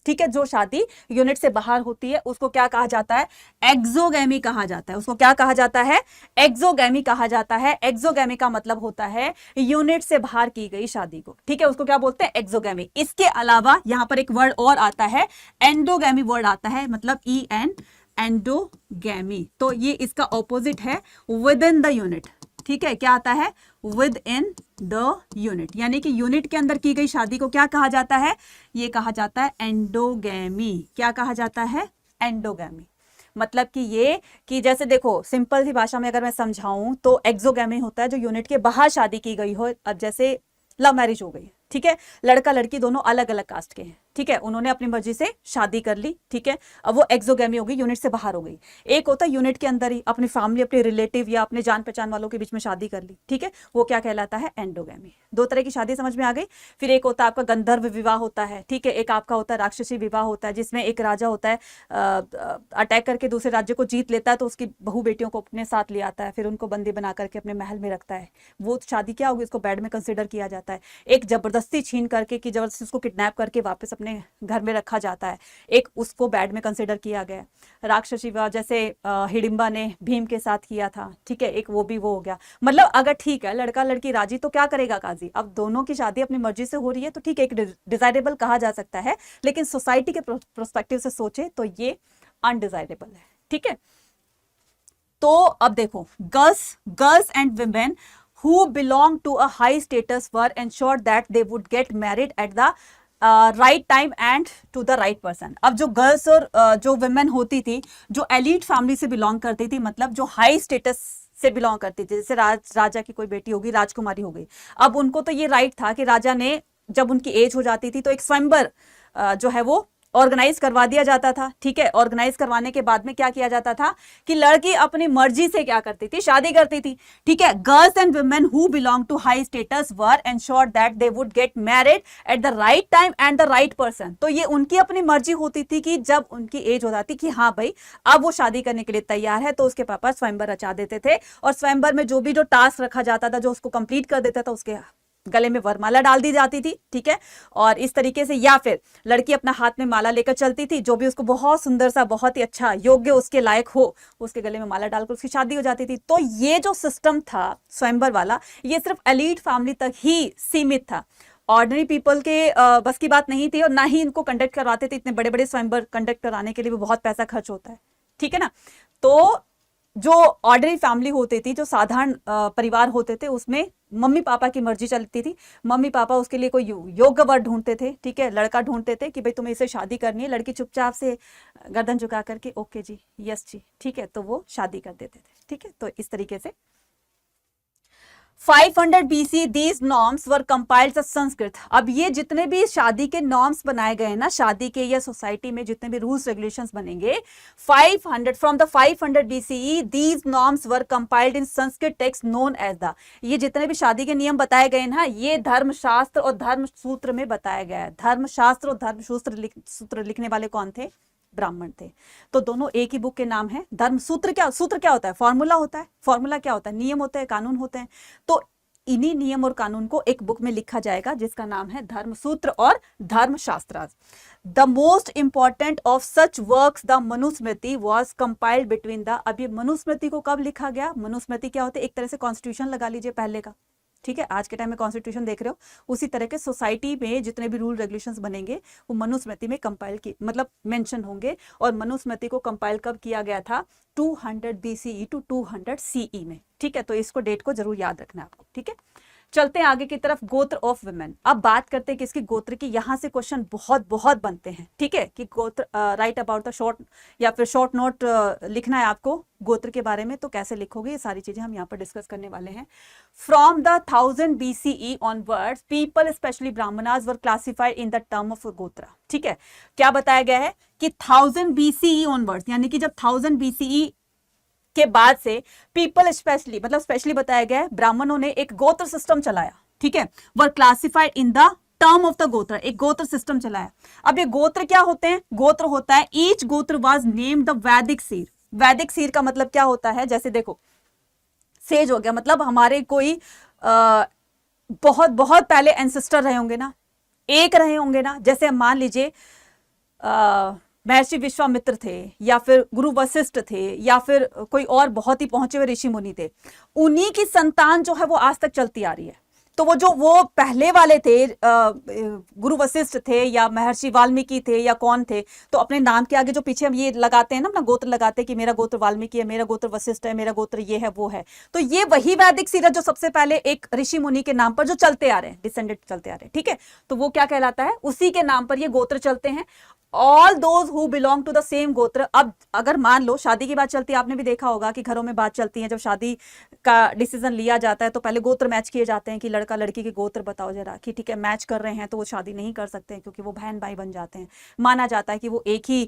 ठीक है, जो शादी यूनिट से बाहर होती है उसको क्या कहा जाता है, एक्सोगैमी कहा जाता है। उसको क्या कहा जाता है, एक्सोगैमी कहा जाता है। एक्सोगैमी का मतलब होता है यूनिट से बाहर की गई शादी को। ठीक है, उसको क्या बोलते हैं, एक्सोगैमी। इसके अलावा यहां पर एक वर्ड और आता है, एंडोगैमी वर्ड आता है, मतलब एंडोगैमी। तो ये इसका ऑपोजिट है, विद इन द यूनिट। ठीक है, क्या आता है, विद इन द यूनिट, यानी कि यूनिट के अंदर की गई शादी को क्या कहा जाता है, ये कहा जाता है एंडोगैमी। क्या कहा जाता है, एंडोगैमी। मतलब कि ये कि जैसे देखो सिंपल सी भाषा में अगर मैं समझाऊं तो एक्सोगैमी होता है जो यूनिट के बाहर शादी की गई हो। अब जैसे लव मैरिज हो गई, ठीक है, लड़का लड़की दोनों अलग अलग कास्ट के हैं, ठीक है, उन्होंने अपनी मर्जी से शादी कर ली, ठीक है, अब वो एक्सोगैमी हो गई, यूनिट से बाहर हो गई। एक होता है यूनिट के अंदर ही अपनी फैमिली, अपने रिलेटिव या अपने जान पहचान वालों के बीच में शादी कर ली, ठीक है, वो क्या कहलाता है, एंडोगैमी। 2 तरह की शादी समझ में आ गई। फिर एक होता है आपका गंधर्व विवाह होता है, ठीक है, एक आपका होता है राक्षसी विवाह होता है, जिसमें एक राजा होता है अटैक करके दूसरे राज्य को जीत लेता है, तो उसकी बहू बेटियों को अपने साथ ले आता है, फिर उनको बंदी बना करके अपने महल में रखता है। वो शादी क्या होगी, उसको बैड में कंसिडर किया जाता है। एक जबरदस्ती छीन करके कि जबरदस्ती उसको किडनैप करके वापस अपने घर में रखा जाता है, एक उसको बैड में कंसिडर किया गया। राक्षसी विवाह जैसे हिडिंबा ने भीम के साथ किया था, ठीक है, एक वो भी वो हो गया। मतलब अगर ठीक है लड़का लड़की राजी तो क्या करेगा काजी, अब दोनों की शादी अपनी मर्जी से हो रही है तो ठीक है, एक डिजायरेबल कहा जा सकता है, लेकिन सोसाइटी के प्रोस्पेक्टिव से सोचे तो ये अनडिजायरेबल है। ठीक है, तो अब देखो girls and women who belong to a high status were ensured that they would get married at the right time and to the right person। अब जो गर्ल्स और जो विमेन होती थी जो एलीट फैमिली से बिलोंग करती थी, मतलब जो हाई स्टेटस से बिलोंग करती थी, जैसे राजा की कोई बेटी होगी, राजकुमारी हो गई, अब उनको तो ये राइट था कि राजा ने जब उनकी एज हो जाती थी तो एक स्वयंवर जो है वो ऑर्गेनाइज करवा दिया जाता था, ठीक है। ऑर्गेनाइज करवाने के बाद में क्या किया जाता था कि लड़की अपनी मर्जी से क्या करती थी, शादी करती थी, ठीक है। Girls and women who belong to high status were ensured that they would get married at the right time and the right person. तो ये उनकी अपनी मर्जी होती थी कि जब उनकी एज हो जाती कि हाँ भाई अब वो शादी करने के लिए तैयार है, तो उसके पापा स्वयंवर रचा देते थे, और स्वयंवर में जो भी जो टास्क रखा जाता था, जो उसको कंप्लीट कर देता था, उसके गले में वरमाला डाल दी जाती थी, ठीक है। और इस तरीके से, या फिर लड़की अपना हाथ में माला लेकर चलती थी, जो भी उसको बहुत सुंदर सा, बहुत ही अच्छा, योग्य उसके लायक हो, उसके गले में माला डालकर उसकी शादी हो जाती थी। तो ये जो सिस्टम था स्वयंवर वाला, ये सिर्फ एलीट फैमिली तक ही सीमित था। ऑर्डिनरी पीपल के बस की बात नहीं थी, और ना ही इनको कंडक्ट करवाते थे। इतने बड़े बड़े स्वयंवर कंडक्ट कराने के लिए भी बहुत पैसा खर्च होता है, ठीक है ना। तो जो ऑर्डिनरी फैमिली होती थी, जो साधारण परिवार होते थे, उसमें मम्मी पापा की मर्जी चलती थी। मम्मी पापा उसके लिए कोई योग्य वर ढूंढते थे, ठीक है, लड़का ढूंढते थे कि भाई तुम्हें इसे शादी करनी है। लड़की चुपचाप से गर्दन झुका करके ओके जी, यस जी, ठीक है, तो वो शादी कर देते थे, ठीक है। तो इस तरीके से 500 BC these norms were compiled as Sanskrit. अब ये जितने भी शादी के नॉर्म्स बनाए गए हैं ना, शादी के या सोसाइटी में जितने भी रूल्स रेगुलेशंस बनेंगे, 500 from the 500 BCE these norms were compiled in Sanskrit text known as the। ये जितने भी शादी के नियम बताए गए ना, ये धर्मशास्त्र और धर्म सूत्र में बताया गया है। धर्मशास्त्र और धर्म सूत्र लिखने वाले कौन थे? ब्राह्मण थे। तो दोनों एक ही बुक के नाम है। धर्म सूत्र क्या होता है? फॉर्मूला होता है। फॉर्मूला क्या होता है? नियम होते हैं, कानून होते हैं। तो इन्हीं नियम और कानून को एक बुक में लिखा जाएगा, जिसका नाम है धर्मसूत्र और धर्मशास्त्र। The most important of such works the Manusmriti was compiled between the. अब ये मनुस्मृति को कब लिखा गया? मनुस्मृति क्या होता है? एक तरह से कॉन्स्टिट्यूशन लगा लीजिए पहले का, ठीक है। आज के टाइम में कॉन्स्टिट्यूशन देख रहे हो, उसी तरह के सोसाइटी में जितने भी रूल रेगुलेशंस बनेंगे वो मनुस्मृति में कंपाइल की, मतलब मेंशन होंगे। और मनुस्मृति को कंपाइल कब किया गया था? 200 BCE टू 200 CE में, ठीक है। तो इसको डेट को जरूर याद रखना है आपको, ठीक है। चलते हैं आगे की तरफ, गोत्र ऑफ वुमेन। अब बात करते हैं किसकी? गोत्र की। यहां से क्वेश्चन बहुत बहुत बनते हैं, ठीक है, कि गोत्र राइट अबाउट द शॉर्ट, या फिर शॉर्ट नोट लिखना है आपको गोत्र के बारे में, तो कैसे लिखोगे? ये सारी चीजें हम यहाँ पर डिस्कस करने वाले हैं। From the 1000 BCE onwards people specially Brahmanas were classified in the term of गोत्रा, ठीक है। क्या बताया गया है कि 1000 BCE ऑनवर्ड्स, यानी कि जब 1000 BCE के बाद से पीपल स्पेशली, मतलब स्पेशली बताया गया है, ब्राह्मणों ने एक गोत्र सिस्टम चलाया, ठीक है। Were classified in the term of the gotra, एक गोत्र सिस्टम चलाया। अब ये गोत्र क्या होते हैं? गोत्र होता है ईच गोत्र वाज नेम्ड द वैदिक सीर। वैदिक सीर का मतलब क्या होता है? जैसे देखो, सेज हो गया, मतलब हमारे कोई बहुत बहुत पहले एंसेस्टर रहे होंगे ना, एक रहे होंगे ना। जैसे मान लीजिए महर्षि विश्वामित्र थे, या फिर गुरु वशिष्ठ थे, या फिर कोई और बहुत ही पहुंचे हुए ऋषि मुनि थे। उन्हीं की संतान जो है वो आज तक चलती आ रही है। तो वो पहले वाले थे, गुरु वशिष्ठ थे या महर्षि वाल्मीकि थे या कौन थे, तो अपने नाम के आगे जो पीछे हम ये लगाते हैं ना, अपना गोत्र लगाते हैं कि मेरा गोत्र वाल्मीकि है, मेरा गोत्र वशिष्ठ है, मेरा गोत्र ये है वो है। तो ये वही वैदिक सीरत जो सबसे पहले एक ऋषि मुनि के नाम पर जो चलते आ रहे हैं, डिसेंडेंट चलते आ रहे हैं, ठीक है। तो वो क्या कहलाता है? उसी के नाम पर ये गोत्र चलते हैं। All those who belong to the same gotra. अब अगर मान लो शादी की बात चलती है, आपने भी देखा होगा कि घरों में बात चलती है, जब शादी का डिसीजन लिया जाता है तो पहले गोत्र मैच किए जाते हैं कि लड़का लड़की के गोत्र बताओ जरा, कि ठीक है मैच कर रहे हैं तो वो शादी नहीं कर सकते हैं, क्योंकि वो बहन भाई बन जाते हैं। माना जाता है कि वो एक ही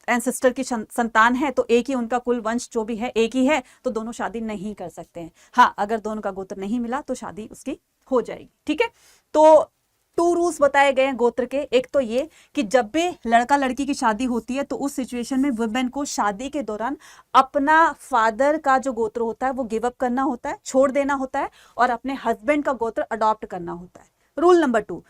एंसेस्टर की संतान है, तो एक ही उनका कुल वंश जो भी है एक ही है, तो दोनों शादी नहीं कर सकते हैं। हाँ, अगर दोनों का गोत्र नहीं मिला तो शादी उसकी हो जाएगी, ठीक है। तो 2 रूल्स बताए गए हैं गोत्र के। एक तो ये कि जब भी लड़का लड़की की शादी होती है तो उस सिचुएशन में वुमेन को शादी के दौरान अपना फादर का जो गोत्र होता है वो गिव अप करना होता है, छोड़ देना होता है, और अपने हस्बैंड का गोत्र अडॉप्ट करना होता है। रूल नंबर 2,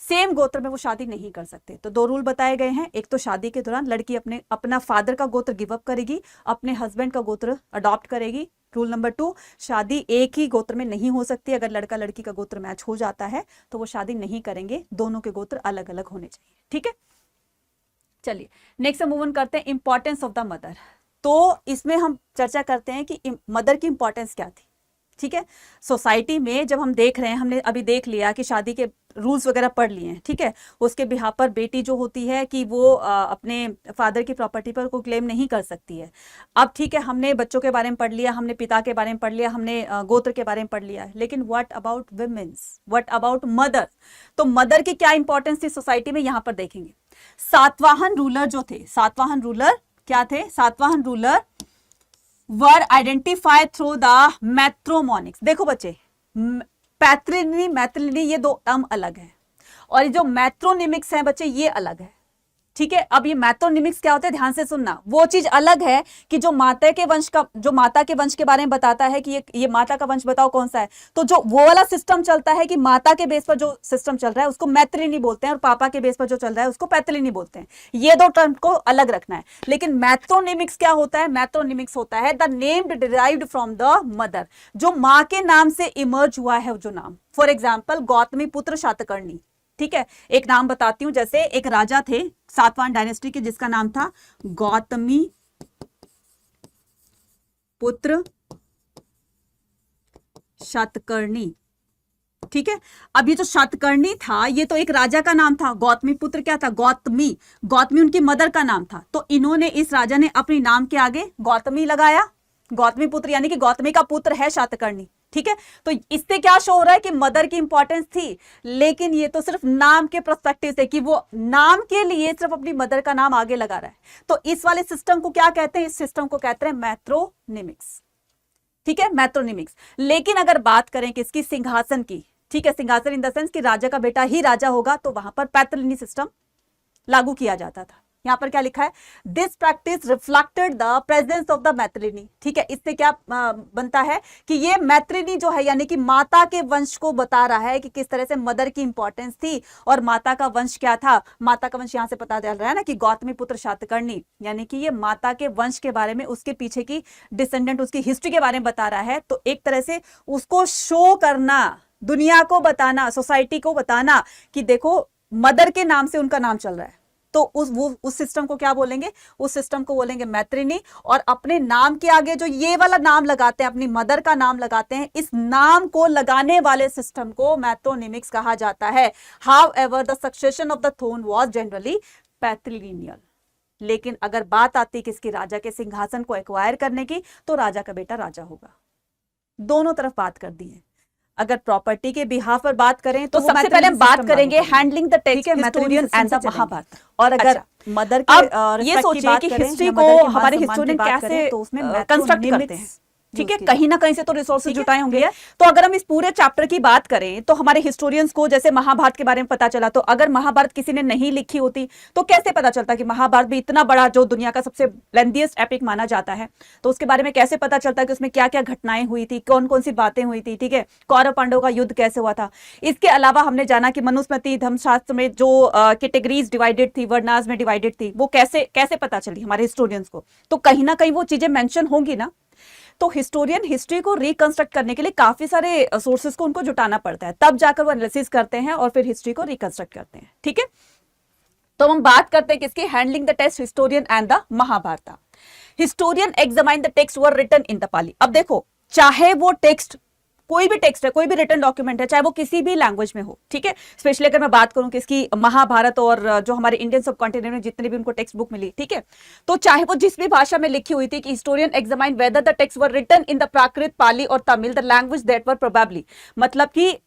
सेम गोत्र में वो शादी नहीं कर सकते। तो 2 रूल बताए गए हैं। एक तो शादी के दौरान लड़की अपना फादर का गोत्र गिव अप करेगी, अपने हस्बैंड का गोत्र अडॉप्ट करेगी। रूल नंबर 2, शादी एक ही गोत्र में नहीं हो सकती। अगर लड़का लड़की का गोत्र मैच हो जाता है तो वो शादी नहीं करेंगे, दोनों के गोत्र अलग अलग होने चाहिए, ठीक है। चलिए नेक्स्ट मूव ऑन करते हैं, इंपॉर्टेंस ऑफ द मदर। तो इसमें हम चर्चा करते हैं कि मदर की इंपॉर्टेंस क्या थी, ठीक है। सोसाइटी में जब हम देख रहे हैं, हमने अभी देख लिया कि शादी के रूल्स वगैरह पढ़ लिए हैं, ठीक है। उसके बिहाफ पर बेटी जो होती है कि वो अपने फादर की प्रॉपर्टी पर कोई क्लेम नहीं कर सकती है। अब ठीक है, हमने बच्चों के बारे में पढ़ लिया, हमने पिता के बारे में पढ़ लिया, हमने गोत्र के बारे में पढ़ लिया, लेकिन what about women's, what about mother? तो मदर की क्या इंपॉर्टेंस थी सोसाइटी में, यहाँ पर देखेंगे। सातवाहन रूलर जो थे, सातवाहन रूलर क्या थे? Satavahana ruler were identified through the matronymics. देखो बच्चे, पैट्रिनी मैट्रिलिनी ये दो टर्म अलग है, और ये जो मैट्रोनिमिक्स है बच्चे ये अलग है। ठीक है, अब ये मैट्रोनिमिक्स क्या होता है, ध्यान से सुनना। वो चीज अलग है कि जो माता के वंश का, जो माता के वंश के बारे में बताता है कि ये माता का वंश बताओ कौन सा है, तो जो वो वाला सिस्टम चलता है कि माता के बेस पर जो सिस्टम चल रहा है उसको मैत्रिनी बोलते हैं, और पापा के बेस पर जो चल रहा है उसको पैत्रिनी बोलते हैं। ये दो टर्म को अलग रखना है। लेकिन मैट्रोनिमिक्स क्या होता है? मैट्रोनिमिक्स होता है the name derived from the mother, जो माँ के नाम से इमर्ज हुआ है जो नाम। फॉर एग्जाम्पल गौतमी पुत्र शातकर्णी। ठीक है, एक नाम बताती हूं, जैसे एक राजा थे सातवाहन डायनेस्टी के जिसका नाम था गौतमी पुत्र शातकर्णी। ठीक है, अब ये जो शातकर्णी था ये तो एक राजा का नाम था, गौतमी पुत्र क्या था? गौतमी। गौतमी उनकी मदर का नाम था, तो इन्होंने, इस राजा ने अपने नाम के आगे गौतमी लगाया, गौतमी पुत्र, यानी कि गौतमी का पुत्र है शातकर्णी। ठीक है, तो इससे क्या शो हो रहा है कि मदर की इंपॉर्टेंस थी, लेकिन ये तो सिर्फ नाम के पर्सपेक्टिव से कि वो नाम के लिए सिर्फ अपनी मदर का नाम आगे लगा रहा है। तो इस वाले सिस्टम को क्या कहते हैं? इस सिस्टम को कहते हैं मैट्रोनिमिक्स। ठीक है, मैट्रोनिमिक्स। लेकिन अगर बात करें किसकी? सिंहासन की। ठीक है, सिंहासन इन द सेंस कि राजा का बेटा ही राजा होगा, तो वहां पर पैट्रिलिनी सिस्टम लागू किया जाता था। यहां पर क्या लिखा है? This practice reflected the presence of the matriliny. ठीक है, इससे क्या बनता है कि ये मैत्रिनी जो है, यानी कि माता के वंश को बता रहा है कि किस तरह से मदर की इंपॉर्टेंस थी, और माता का वंश क्या था। माता का वंश यहां से पता चल रहा है ना कि गौतमी पुत्र शातकर्णी, यानी कि ये माता के वंश के बारे में, उसके पीछे की डिसेंडेंट, उसकी हिस्ट्री के बारे में बता रहा है। तो एक तरह से उसको शो करना, दुनिया को बताना, सोसाइटी को बताना कि देखो मदर के नाम से उनका नाम चल रहा है। तो उस सिस्टम को क्या बोलेंगे? उस सिस्टम को बोलेंगे मैत्रिनी। और अपने नाम के आगे जो ये वाला नाम लगाते हैं, अपनी मदर का नाम लगाते हैं, इस नाम को लगाने वाले सिस्टम को मैट्रोनिमिक्स कहा जाता है। However the succession of the throne was generally patrilineal. लेकिन अगर बात आती किसकी? राजा के सिंहासन को एक्वायर करने की, तो राजा का बेटा राजा होगा। दोनों तरफ बात कर दी है। अगर प्रॉपर्टी के बिहाफ पर बात करें तो सबसे पहले हम बात करेंगे handling the text historian and the Mahabharata. और अगर मदर के ये सोचिए कि हिस्ट्री को हमारे हिस्टोरियन कैसे कंस्ट्रक्ट करते हैं। ठीक है, कहीं ना कहीं से तो रिसोर्सेज जुटाए होंगे। तो अगर हम इस पूरे चैप्टर की बात करें तो हमारे हिस्टोरियंस को जैसे महाभारत के बारे में पता चला, तो अगर महाभारत किसी ने नहीं लिखी होती तो कैसे पता चलता कि महाभारत भी इतना बड़ा, जो दुनिया का सबसे लेंथीएस्ट एपिक माना जाता है, तो उसके बारे में कैसे पता चलता कि उसमें क्या क्या घटनाएं हुई थी, कौन कौन सी बातें हुई थी। ठीक है, कौरव पांडवों का युद्ध कैसे हुआ था। इसके अलावा हमने जाना कि मनुस्मृति धर्मशास्त्र में जो कैटेगरीज डिवाइडेड थी, वर्णास में डिवाइडेड थी, वो कैसे कैसे पता चली हमारे हिस्टोरियंस को। तो कहीं ना कहीं वो चीजें मेंशन होंगी ना। तो हिस्टोरियन हिस्ट्री को रिकंस्ट्रक्ट करने के लिए काफी सारे सोर्सेज को उनको जुटाना पड़ता है, तब जाकर वो एनालिसिस करते हैं और फिर हिस्ट्री को रिकंस्ट्रक्ट करते हैं। ठीक है, तो हम बात करते हैं किसकी? Handling the text historian and the Mahabharata. Historian examine the text were written in the Pali. अब देखो, चाहे वो टेक्स्ट कोई भी टेक्स्ट है, कोई भी रिटन डॉक्यूमेंट है, चाहे वो किसी भी लैंग्वेज में हो। ठीक है, स्पेशली अगर मैं बात करूं कि इसकी महाभारत और जो हमारे इंडियन सब कॉन्टिनेंट में जितने भी उनको टेक्स्ट बुक मिली, ठीक है, तो चाहे वो जिस भी भाषा में लिखी हुई थी, कि historian examine whether the text were written in the Prakrit, Pali और Tamil, the language that were probably, मतलब कि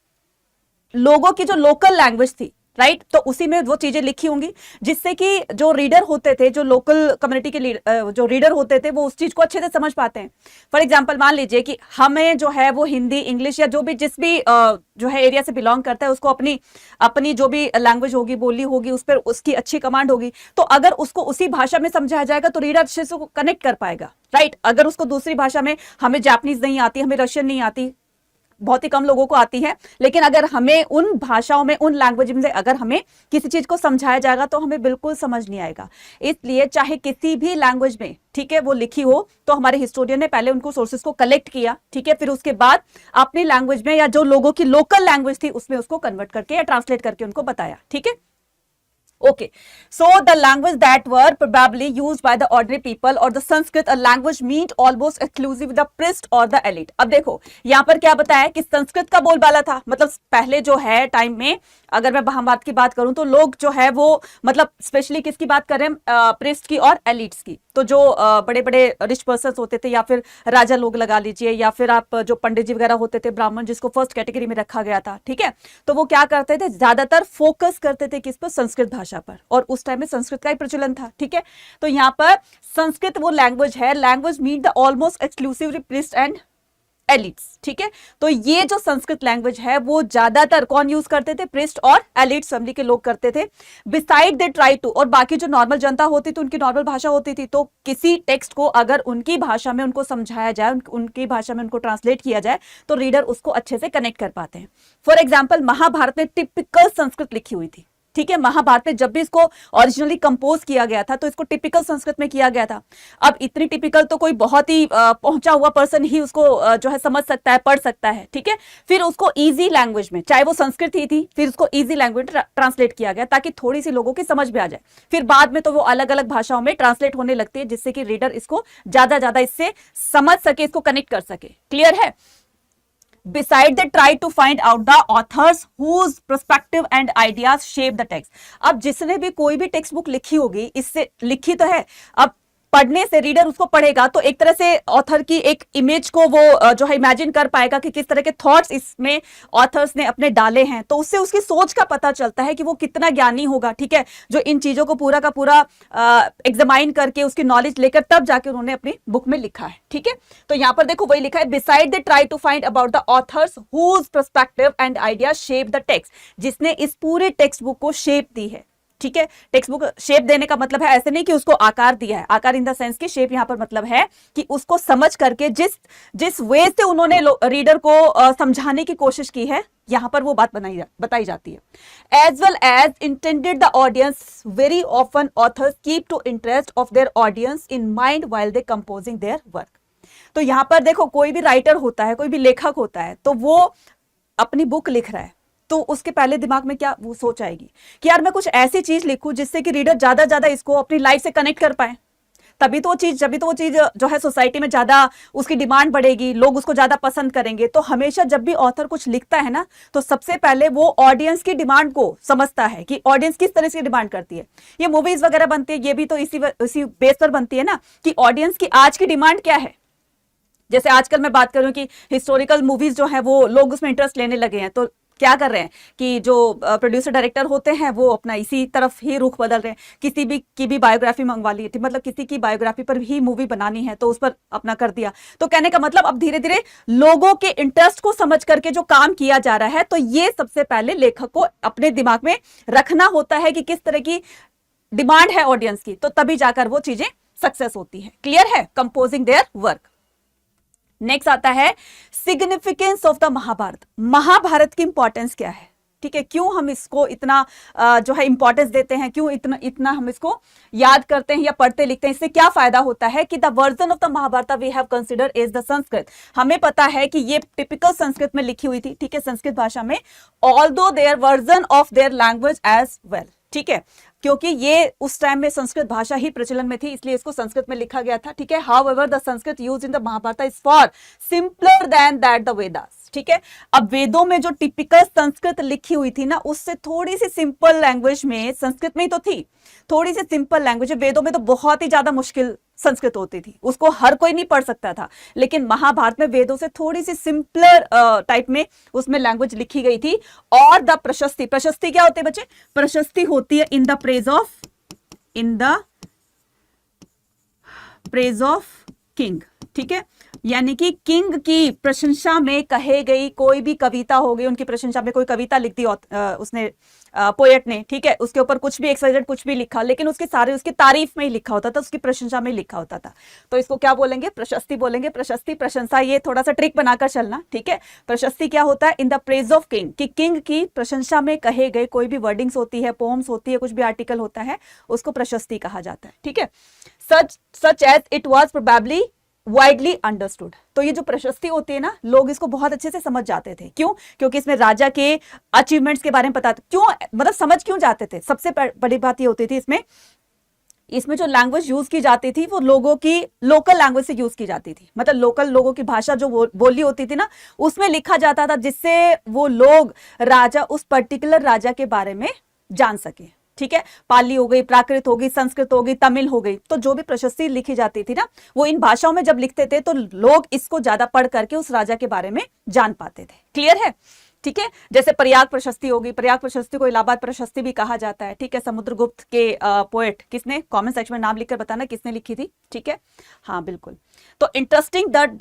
लोगों की जो लोकल लैंग्वेज थी, राइट, तो उसी में वो चीजें लिखी होंगी, जिससे कि जो रीडर होते थे, जो लोकल कम्युनिटी के जो रीडर होते थे, वो उस चीज को अच्छे से समझ पाते हैं। फॉर एग्जांपल मान लीजिए कि हमें जो है वो हिंदी, इंग्लिश या जो भी जिस भी जो है एरिया से बिलोंग करता है, उसको अपनी जो भी लैंग्वेज होगी, बोली होगी, उस पर उसकी अच्छी कमांड होगी। तो अगर उसको उसी भाषा में समझाया जाएगा तो रीडर अच्छे से कनेक्ट कर पाएगा, राइट। अगर उसको दूसरी भाषा में, हमें जापानीज नहीं आती, हमें रशियन नहीं आती, बहुत ही कम लोगों को आती है, लेकिन अगर हमें उन भाषाओं में, उन लैंग्वेज में अगर हमें किसी चीज को समझाया जाएगा तो हमें बिल्कुल समझ नहीं आएगा। इसलिए चाहे किसी भी लैंग्वेज में, ठीक है, वो लिखी हो, तो हमारे हिस्टोरियन ने पहले उनको सोर्सेस को कलेक्ट किया, ठीक है, फिर उसके बाद अपनी लैंग्वेज में या जो लोगों की लोकल लैंग्वेज थी उसमें उसको कन्वर्ट करके या ट्रांसलेट करके उनको बताया। ठीक है, okay, so the language that were probably used by the ordinary people or the Sanskrit, a language meant almost exclusive the priest or the elite। अब देखो यहाँ पर क्या बताया कि संस्कृत का बोलबाला था, मतलब पहले जो है टाइम में, अगर मैं महाभारत की बात करूं तो लोग जो है वो, मतलब स्पेशली किसकी बात कर रहे हैं? प्रिस्ट की और एलिट्स की। तो तो जो बड़े बड़े रिच पर्सन होते थे या फिर राजा लोग लगा लीजिए, या फिर आप जो पंडित जी वगैरह होते थे, ब्राह्मण, जिसको फर्स्ट कैटेगरी में रखा गया था, ठीक है, तो वो क्या करते थे, ज्यादातर फोकस करते थे किस पर, संस्कृत भाषा पर, और उस टाइम में संस्कृत का ही प्रचलन था, ठीक है। तो यहाँ पर संस्कृत वो लैंग्वेज है, language mean the almost exclusively priest and elites, ठीक है। तो ये जो संस्कृत लैंग्वेज है वो ज्यादातर कौन यूज करते थे, प्रिस्ट और एलिट्स फैमिली के लोग करते थे। बिसाइड दे ट्राई टू, और बाकी जो नॉर्मल जनता होती थी उनकी नॉर्मल भाषा होती थी, तो किसी टेक्स्ट को अगर उनकी भाषा में उनको समझाया जाए, उनकी भाषा में उनको ट्रांसलेट किया जाए, तो रीडर उसको अच्छे से कनेक्ट कर पाते हैं। फॉर एग्जाम्पल, महाभारत में टिपिकल संस्कृत लिखी हुई थी, ठीक है। महाभारत में जब भी इसको ओरिजिनली कंपोज किया गया था तो इसको टिपिकल संस्कृत में किया गया था। अब इतनी टिपिकल तो कोई बहुत ही पहुंचा हुआ पर्सन ही उसको जो है समझ सकता है, पढ़ सकता है, ठीक है। फिर उसको इजी लैंग्वेज में, चाहे वो संस्कृत ही थी, फिर उसको इजी लैंग्वेज ट्रांसलेट किया गया ताकि थोड़ी सी लोगों की समझ में आ जाए। फिर बाद में तो वो अलग अलग भाषाओं में ट्रांसलेट होने लगती है, जिससे कि रीडर इसको ज्यादा इससे समझ सके, इसको कनेक्ट कर सके। क्लियर है? Beside they try to find out the authors whose perspective and ideas shape the text। अब जिसने भी कोई भी टेक्स्ट बुक लिखी होगी, इससे लिखी तो है, अब पढ़ने से रीडर उसको पढ़ेगा तो एक तरह से ऑथर की एक इमेज को वो जो है इमेजिन कर पाएगा कि किस तरह के थॉट्स इसमें ऑथर्स ने अपने डाले हैं, तो उससे उसकी सोच का पता चलता है कि वो कितना ज्ञानी होगा, ठीक है, जो इन चीजों को पूरा का पूरा एग्जामाइन करके उसकी नॉलेज लेकर तब जाके उन्होंने अपनी बुक में लिखा है, ठीक है। तो यहाँ पर देखो वही लिखा है, beside they try to find about the authors whose perspective and idea shape the text, जिसने इस पूरे टेक्स्ट बुक को शेप दी है, ठीक है। टेक्स्ट बुक शेप देने का मतलब है ऐसे नहीं कि उसको आकार दिया है, आकार इन द सेंस की शेप यहां पर मतलब है कि उसको समझ करके जिस वे से उन्होंने रीडर को समझाने की कोशिश की है, यहां पर वो बात बताई जाती है। As well as intended the audience, very often authors keep to interest of their audience in mind while they composing their work. तो यहां पर देखो, कोई भी राइटर होता है, कोई भी लेखक होता है, तो वो अपनी बुक लिख रहा है, तो उसके पहले दिमाग में क्या वो सोच आएगी कि यार मैं कुछ ऐसी चीज लिखूं जिससे कि रीडर ज्यादा इसको अपनी लाइफ से कनेक्ट कर पाए, जब भी तो वो चीज जो है सोसाइटी में ज्यादा उसकी डिमांड बढ़ेगी, लोग उसको ज्यादा पसंद करेंगे। तो हमेशा जब भी ऑथर कुछ लिखता है ना, तो सबसे पहले वो ऑडियंस की डिमांड को समझता है कि ऑडियंस किस तरह से डिमांड करती है। ये मूवीज वगैरह बनती है, ये भी तो इसी बेस पर बनती है ना, कि ऑडियंस की आज की डिमांड क्या है। जैसे आजकल मैं बात करूं कि हिस्टोरिकल मूवीज जो है वो लोग उसमें इंटरेस्ट लेने लगे हैं, तो क्या कर रहे हैं कि जो प्रोड्यूसर डायरेक्टर होते हैं वो अपना इसी तरफ ही रुख बदल रहे हैं। किसी भी की भी बायोग्राफी मंगवा ली थी, मतलब किसी की बायोग्राफी पर ही मूवी बनानी है तो उस पर अपना कर दिया। तो कहने का मतलब अब धीरे धीरे लोगों के इंटरेस्ट को समझ करके जो काम किया जा रहा है, तो ये सबसे पहले लेखक को अपने दिमाग में रखना होता है कि किस तरह की डिमांड है ऑडियंस की, तो तभी जाकर वो चीजें सक्सेस होती है। क्लियर है? Composing their work. नेक्स्ट आता है significance of the Mahabharata. Mahabharata की इंपॉर्टेंस क्या है, ठीक है, क्यों हम इसको इतना जो है इंपॉर्टेंस देते हैं, क्यों इतना हम इसको याद करते हैं या पढ़ते लिखते हैं, इससे क्या फायदा होता है कि the version of the Mahabharata we have consider is the Sanskrit. हमें पता है कि ये टिपिकल संस्कृत में लिखी हुई थी, ठीक है, संस्कृत भाषा में, although there version of their language as well, ठीक है, क्योंकि ये उस टाइम में संस्कृत भाषा ही प्रचलन में थी, इसलिए इसको संस्कृत में लिखा गया था, ठीक है। However the Sanskrit used in the Mahabharata is far simpler than that the Vedas, ठीक है। अब वेदों में जो टिपिकल संस्कृत लिखी हुई थी ना, उससे थोड़ी सी सिंपल लैंग्वेज में, संस्कृत में ही तो थी, थोड़ी सी सिंपल लैंग्वेज, वेदों में तो बहुत ही ज्यादा मुश्किल संस्कृत होती थी, उसको हर कोई नहीं पढ़ सकता था, लेकिन महाभारत में वेदों से थोड़ी सी सिंपलर टाइप में उसमें लैंग्वेज लिखी गई थी। और द प्रशस्ति, प्रशस्ति क्या होती है बच्चे? प्रशस्ति होती है in the praise of king, ठीक है, यानी कि किंग की प्रशंसा में कहे गई कोई भी कविता हो गई, उनकी प्रशंसा में कोई कविता लिख दी उसने पोएट ने, ठीक है, उसके ऊपर कुछ भी एक्सवाइजेड कुछ भी लिखा, लेकिन उसके सारे उसकी तारीफ में ही लिखा होता था, उसकी प्रशंसा में ही लिखा होता था, तो इसको क्या बोलेंगे? प्रशस्ति बोलेंगे। प्रशस्ति, प्रशंसा, ये थोड़ा सा ट्रिक बनाकर चलना, ठीक है। प्रशस्ति क्या होता है? In the praise of king, कि किंग की प्रशंसा में कहे गए कोई भी वर्डिंग्स होती है, पोम्स होती है, कुछ भी आर्टिकल होता है, उसको प्रशस्ति कहा जाता है, ठीक है। Such as it was probably widely understood. तो ये जो प्रशस्ति होती है ना, लोग इसको बहुत अच्छे से समझ जाते थे। क्यों? क्योंकि इसमें राजा के अचीवमेंट्स के बारे में पता, क्यों मतलब समझ क्यों जाते थे? सबसे बड़ी बात ये होती थी इसमें जो लैंग्वेज यूज की जाती थी वो लोगों की लोकल लैंग्वेज से यूज की जाती थी, मतलब लोकल लोगों की भाषा जो बोली होती थी ना, उसमें लिखा जाता था, जिससे वो लोग उस पर्टिकुलर राजा के बारे में जान सके, ठीक है, पाली हो गई, प्राकृत हो गई, संस्कृत हो गई, तमिल हो गई। तो जो भी प्रशस्ति लिखी जाती थी ना, वो इन भाषाओं में जब लिखते थे तो लोग इसको ज्यादा पढ़ करके उस राजा के बारे में जान पाते थे। क्लियर है? ठीक है, जैसे प्रयाग प्रशस्ति होगी, प्रयाग प्रशस्ति को इलाहाबाद प्रशस्ति भी कहा जाता है। ठीक है, समुद्रगुप्त के पोएट किसने, कमेंट सेक्शन में नाम लिखकर बताना किसने लिखी थी। ठीक है, हाँ बिल्कुल। तो interesting the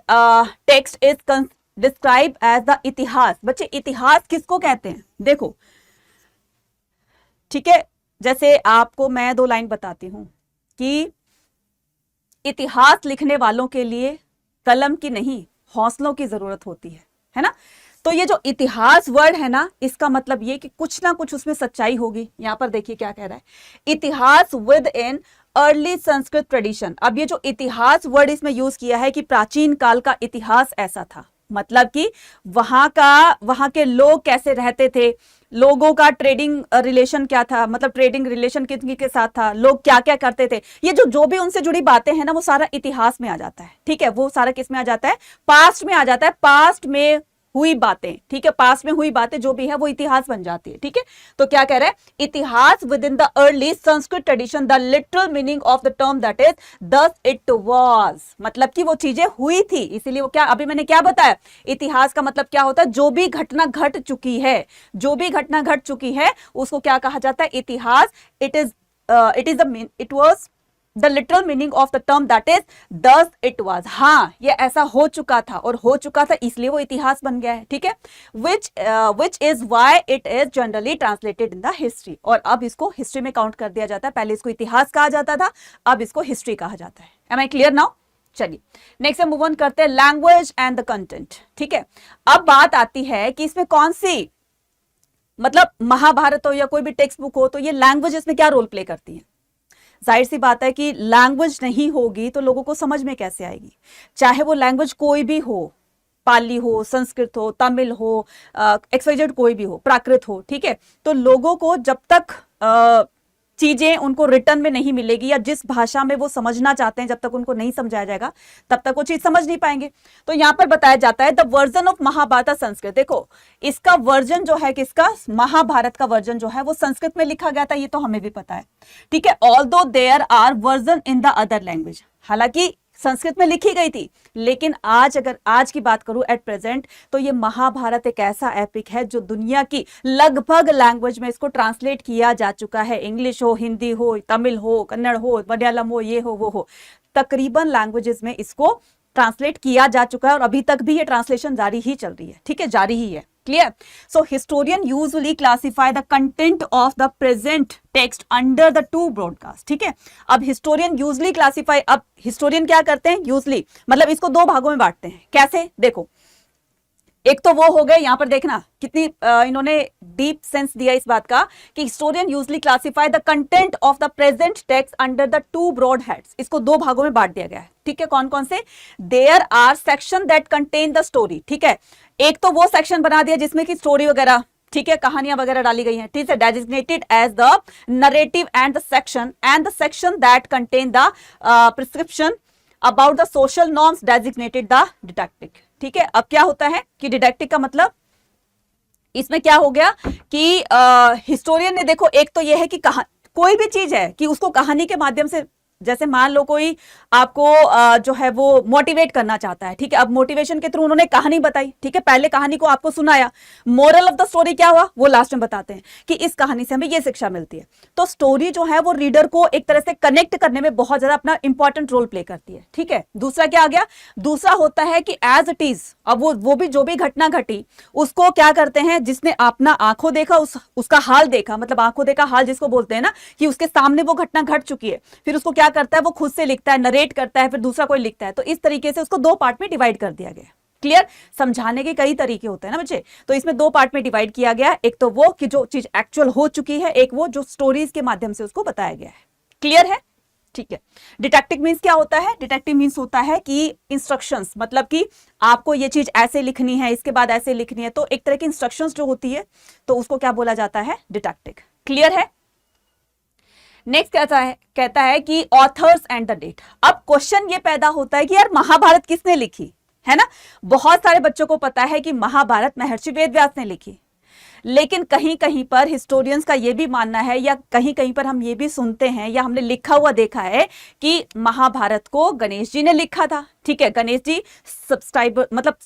text is describe as the itihasa. बच्चे इतिहास किसको कहते हैं? देखो, ठीक है, जैसे आपको मैं 2 लाइन बताती हूं कि इतिहास लिखने वालों के लिए कलम की नहीं, हौसलों की जरूरत होती है ना। तो ये जो इतिहास वर्ड है ना, इसका मतलब ये कि कुछ ना कुछ उसमें सच्चाई होगी। यहां पर देखिए क्या कह रहा है, इतिहास with in early Sanskrit tradition. अब ये जो इतिहास वर्ड इसमें यूज किया है कि प्राचीन काल का इतिहास ऐसा था, मतलब कि वहां के लोग कैसे रहते थे, लोगों का ट्रेडिंग रिलेशन क्या था, मतलब ट्रेडिंग रिलेशन किन के साथ था, लोग क्या क्या करते थे, ये जो भी उनसे जुड़ी बातें हैं ना, वो सारा इतिहास में आ जाता है। ठीक है, वो सारा किस में आ जाता है? पास्ट में आ जाता है। पास्ट में हुई बातें, ठीक है, पास्ट में हुई बातें जो भी है वो इतिहास बन जाती है। ठीक है, तो क्या कह रहा है, इतिहास with in the early Sanskrit tradition the literal meaning of the term that is thus it was, मतलब कि वो चीजें हुई थी, इसीलिए वो क्या, अभी मैंने क्या बताया, इतिहास का मतलब क्या होता है, जो भी घटना घट चुकी है, जो भी घटना घट चुकी है उसको क्या कहा जाता है, इतिहास। It was the literal meaning of the term that is thus it was. हाँ, ये ऐसा हो चुका था, और हो चुका था इसलिए वो इतिहास बन गया है। ठीक है, which is why it is generally translated in the history. और अब इसको हिस्ट्री में काउंट कर दिया जाता है। पहले इसको इतिहास कहा जाता था, अब इसको हिस्ट्री कहा जाता है। Am I clear now? चलिए नेक्स्ट मूव ऑन करते हैं, लैंग्वेज एंड द कंटेंट। ठीक है, अब बात आती है कि इसमें कौन सी, मतलब महाभारत हो या कोई भी टेक्स्ट बुक हो, तो ये लैंग्वेज इसमें क्या रोल प्ले करती है? जाहिर सी बात है कि लैंग्वेज नहीं होगी तो लोगों को समझ में कैसे आएगी, चाहे वो लैंग्वेज कोई भी हो, पाली हो, संस्कृत हो, तमिल हो, एक्सवाइजेड कोई भी हो, प्राकृत हो। ठीक है, तो लोगों को जब तक चीजें उनको रिटर्न में नहीं मिलेगी, या जिस भाषा में वो समझना चाहते हैं जब तक उनको नहीं समझाया जाएगा तब तक वो चीज समझ नहीं पाएंगे। तो यहां पर बताया जाता है the version of Mahabharata Sanskrit. देखो, इसका वर्जन जो है, किसका, महाभारत का वर्जन जो है वो संस्कृत में लिखा गया था, ये तो हमें भी पता है। ठीक है, although there are version in the other language, हालांकि संस्कृत में लिखी गई थी, लेकिन अगर आज की बात करूं एट प्रेजेंट, तो ये महाभारत एक ऐसा एपिक है जो दुनिया की लगभग लैंग्वेज में इसको ट्रांसलेट किया जा चुका है। इंग्लिश हो, हिंदी हो, तमिल हो, कन्नड़ हो, मलयालम हो, ये हो वो हो, तकरीबन लैंग्वेजेस में इसको ट्रांसलेट किया जा चुका है, और अभी तक भी ये ट्रांसलेशन जारी ही चल रही है। ठीक है, जारी ही है। Clear? So historian usually classify the content of the present text under the 2 broadcast. ठीक है, अब हिस्टोरियन यूजुअली क्लासिफाई, अब हिस्टोरियन क्या करते हैं, यूजुअली मतलब इसको 2 भागों में बांटते हैं। कैसे? देखो, एक तो वो हो गए, यहां पर देखना कितनी इन्होंने डीप सेंस दिया इस बात का कि historian usually classify the content of the present text under the 2 broad heads. इसको 2 भागों में बांट दिया गया है। ठीक है, कौन कौन से? There are section that contain the story. ठीक है, एक तो वो सेक्शन बना दिया जिसमें कि स्टोरी वगैरह, ठीक है, कहानियां वगैरह डाली गई हैं। ठीक है, designated as the narrative and the section that contain the prescription about the social norms designated the didactic. ठीक है, अब क्या होता है कि डिडक्टिक का मतलब, इसमें क्या हो गया कि हिस्टोरियन ने, देखो, एक तो यह है कि कोई भी चीज है कि उसको कहानी के माध्यम से, जैसे मान लो कोई आपको जो है वो मोटिवेट करना चाहता है। ठीक है, अब मोटिवेशन के थ्रू उन्होंने कहानी बताई। ठीक है, पहले कहानी को आपको सुनाया, मोरल ऑफ द स्टोरी क्या हुआ वो लास्ट में बताते हैं कि इस कहानी से हमें ये शिक्षा मिलती है। तो स्टोरी जो है वो रीडर को एक तरह से कनेक्ट करने में बहुत ज्यादा अपना इंपॉर्टेंट रोल प्ले करती है। ठीक है, दूसरा क्या आ गया, दूसरा होता है कि एज इट इज, अब वो भी जो भी घटना घटी उसको क्या करते हैं, जिसने अपना आंखों देखा उसका हाल देखा, मतलब आंखों देखा हाल जिसको बोलते हैं ना, कि उसके सामने वो घटना घट चुकी है, फिर उसको क्या करता है, वो खुद से लिखता है, नरेट करता है, फिर दूसरा कोई लिखता है। तो इस तरीके से उसको 2 पार्ट में डिवाइड कर दिया गया। क्लियर? समझाने के कई तरीके होते हैं ना बच्चे, तो इसमें 2 पार्ट में डिवाइड किया गया। एक तो वो कि जो चीज एक्चुअल हो चुकी है, एक वो जो स्टोरीज के माध्यम से उसको बताया गया है। क्लियर है? ठीक है। डिटेक्टिव मीन्स क्या होता है? डिटेक्टिव मीन्स होता है कि इंस्ट्रक्शंस, मतलब कि आपको ये चीज ऐसे लिखनी है, इसके बाद ऐसे लिखनी है, तो एक तरह की इंस्ट्रक्शंस जो होती है, तो उसको क्या बोला जाता है? डिटेक्टिव। क्लियर है? नेक्स्ट कहता है कि ऑथर्स एंड द डेट। अब क्वेश्चन ये पैदा होता है कि यार महाभारत किसने लिखी, है ना? बहुत सारे बच्चों को पता है कि महाभारत महर्षि वेदव्यास ने लिखी, लेकिन कहीं कहीं पर हिस्टोरियंस का ये भी मानना है, या कहीं कहीं पर हम ये भी सुनते हैं या हमने लिखा हुआ देखा है कि महाभारत को गणेश जी ने लिखा था। ठीक है, गणेश जी सब्सक्राइबर, मतलब